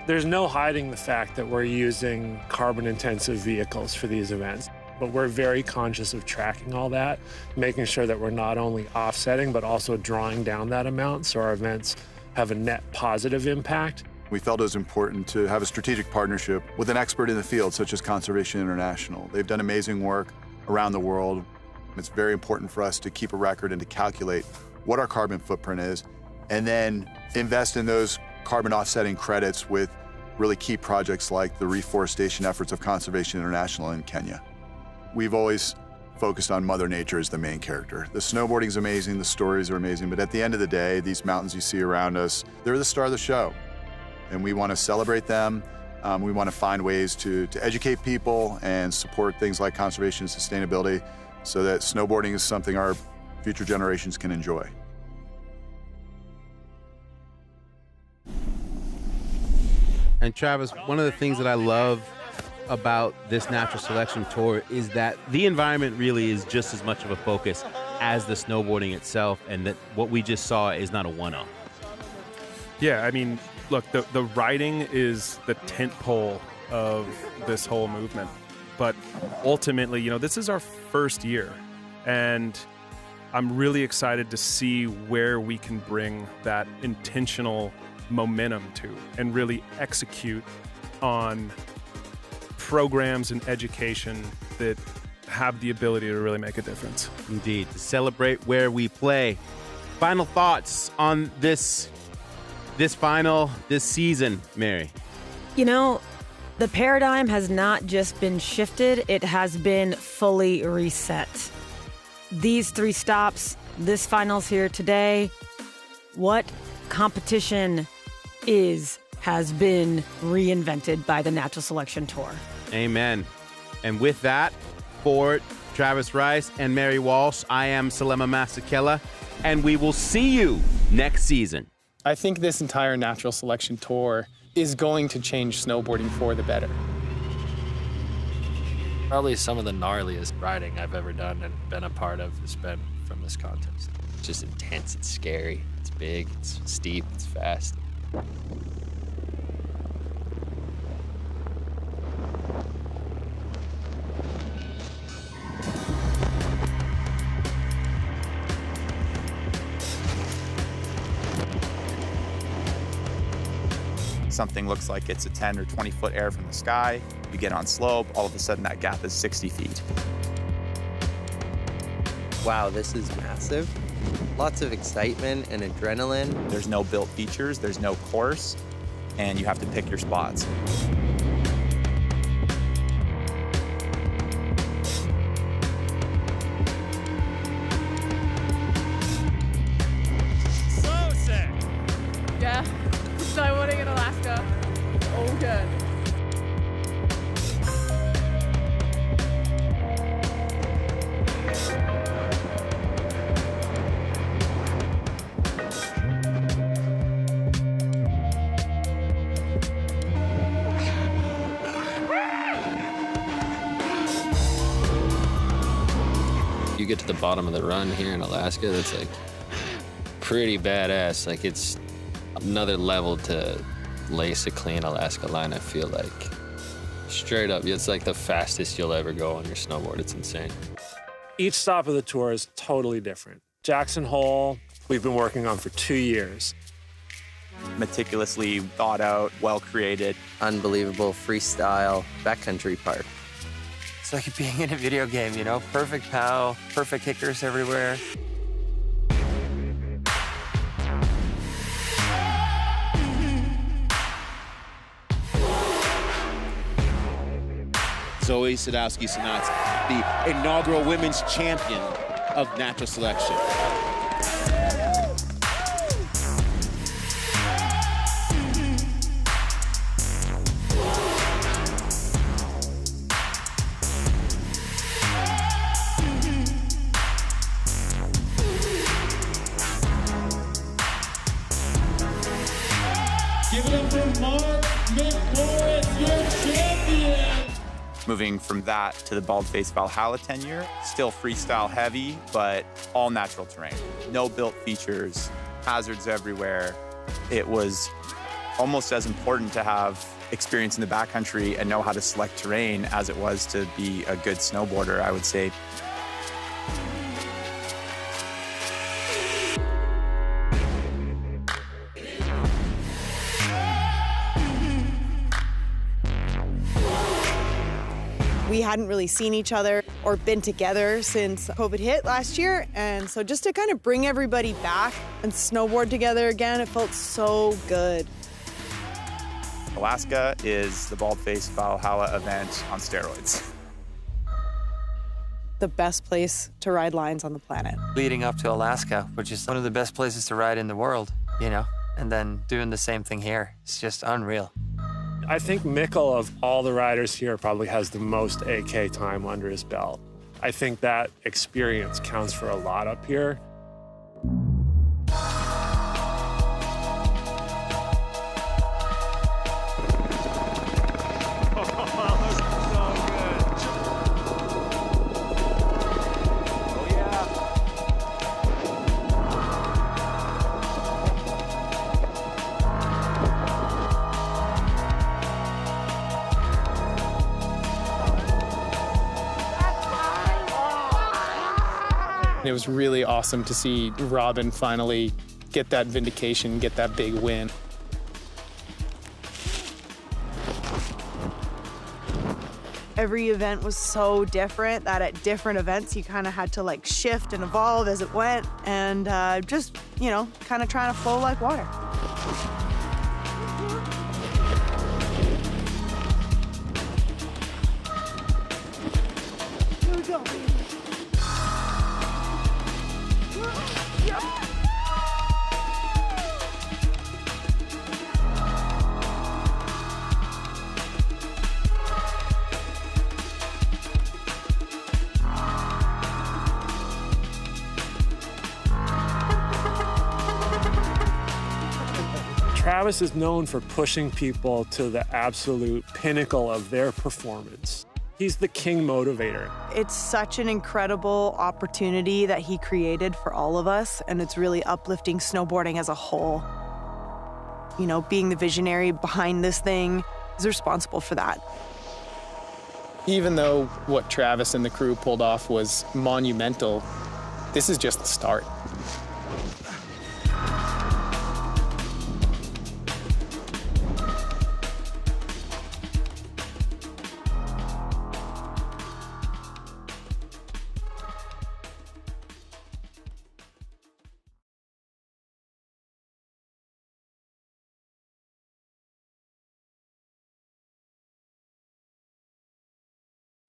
There's no hiding the fact that we're using carbon-intensive vehicles for these events, but we're very conscious of tracking all that, making sure that we're not only offsetting, but also drawing down that amount so our events have a net positive impact. We felt it was important to have a strategic partnership with an expert in the field, such as Conservation International. They've done amazing work around the world. It's very important for us to keep a record and to calculate what our carbon footprint is, and then invest in those carbon offsetting credits with really key projects like the reforestation efforts of Conservation International in Kenya. We've always focused on Mother Nature as the main character. The snowboarding's amazing, the stories are amazing, but at the end of the day, these mountains you see around us, they're the star of the show. And we want to celebrate them. We want to find ways to educate people and support things like conservation and sustainability so that snowboarding is something our future generations can enjoy. And Travis, one of the things that I love about this Natural Selection Tour is that the environment really is just as much of a focus as the snowboarding itself, and that what we just saw is not a one-off. Yeah, I mean, look, the riding is the tentpole of this whole movement. But ultimately, this is our first year, and I'm really excited to see where we can bring that intentional momentum to and really execute on programs and education that have the ability to really make a difference. Indeed, to celebrate where we play. Final thoughts on this season, Mary? The paradigm has not just been shifted, it has been fully reset. These 3 stops, this finals here today, what competition has been reinvented by the Natural Selection Tour. Amen. And with that, for Travis Rice and Mary Walsh, I am Salema Masakela, and we will see you next season. I think this entire Natural Selection Tour is going to change snowboarding for the better. Probably some of the gnarliest riding I've ever done and been a part of has been from this contest. It's just intense, it's scary, it's big, it's steep, it's fast. Something looks like it's a 10 or 20 foot air from the sky. You get on slope, all of a sudden that gap is 60 feet. Wow, this is massive. Lots of excitement and adrenaline. There's no built features, there's no course, and you have to pick your spots. So sick. Yeah, snowboarding in Alaska, all good. You get to the bottom of the run here in Alaska, that's like pretty badass. Like it's another level to lace a clean Alaska line, I feel like. Straight up, it's like the fastest you'll ever go on your snowboard. It's insane. Each stop of the tour is totally different. Jackson Hole, we've been working on for 2 years. Meticulously thought out, well created. Unbelievable freestyle backcountry park. It's like being in a video game, you know? Perfect POW, perfect kickers everywhere. Zoe Sadowski-Sanats, the inaugural women's champion of natural selection. Give it up for Mark McMorris, your champion! Moving from that to the Bald-Faced Valhalla tenure, still freestyle heavy, but all natural terrain. No built features, hazards everywhere. It was almost as important to have experience in the backcountry and know how to select terrain as it was to be a good snowboarder, I would say. We hadn't really seen each other or been together since COVID hit last year. And so just to kind of bring everybody back and snowboard together again, it felt so good. Alaska is the Bald-Faced Valhalla event on steroids. The best place to ride lines on the planet. Leading up to Alaska, which is one of the best places to ride in the world, you know? And then doing the same thing here. It's just unreal. I think Mikkel, of all the riders here, probably has the most AK time under his belt. I think that experience counts for a lot up here. It was really awesome to see Robin finally get that vindication, get that big win. Every event was so different that at different events you kind of had to like shift and evolve as it went and just, you know, kind of trying to flow like water. Here we go, baby. Travis is known for pushing people to the absolute pinnacle of their performance. He's the king motivator. It's such an incredible opportunity that he created for all of us, and it's really uplifting snowboarding as a whole. You know, being the visionary behind this thing is responsible for that. Even though what Travis and the crew pulled off was monumental, this is just the start.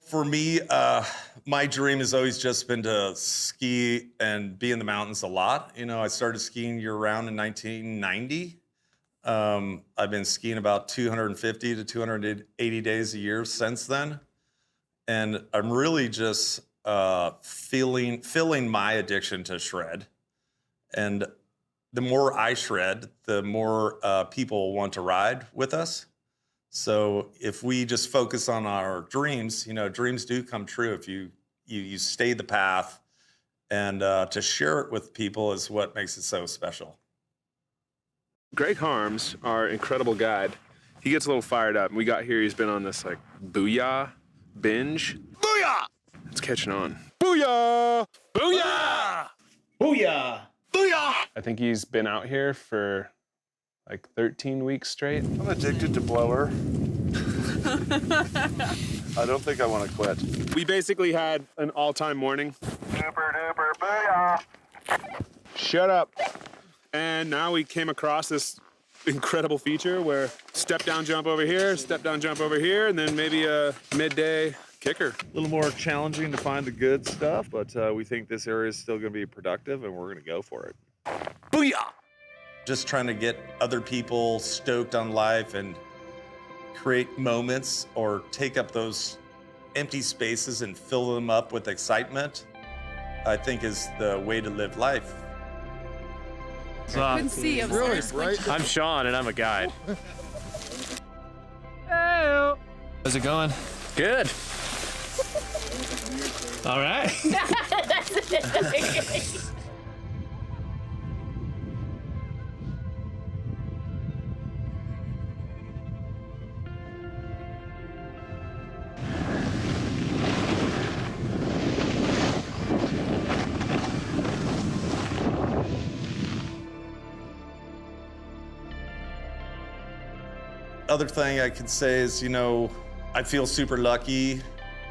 For me, my dream has always just been to ski and be in the mountains a lot. You know, I started skiing year-round in 1990. I've been skiing about 250 to 280 days a year since then. And I'm really just filling my addiction to shred. And the more I shred, the more people want to ride with us. So if we just focus on our dreams, you know, dreams do come true if you stay the path, and to share it with people is what makes it so special. Greg Harms, our incredible guide, he gets a little fired up. We got here, he's been on this like booyah binge. Booyah! It's catching on. Booyah! Booyah! Booyah! Booyah! I think he's been out here for like 13 weeks straight. I'm addicted to blower. I don't think I want to quit. We basically had an all-time morning. Super duper booyah! Shut up. And now we came across this incredible feature where step down jump over here, step down jump over here, and then maybe a midday kicker. A little more challenging to find the good stuff, but we think this area is still going to be productive, and we're going to go for it. Booyah! Just trying to get other people stoked on life and create moments or take up those empty spaces and fill them up with excitement, I think is the way to live life. I couldn't see. I was really bright. I'm Sean, and I'm a guide. Hey. How's it going? Good. All right. That's it. Other thing I could say is, you know, I feel super lucky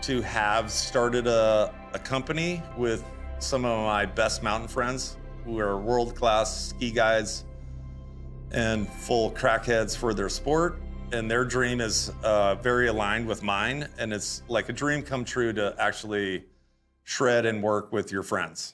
to have started a company with some of my best mountain friends who are world-class ski guides and full crackheads for their sport. And their dream is very aligned with mine. And it's like a dream come true to actually shred and work with your friends.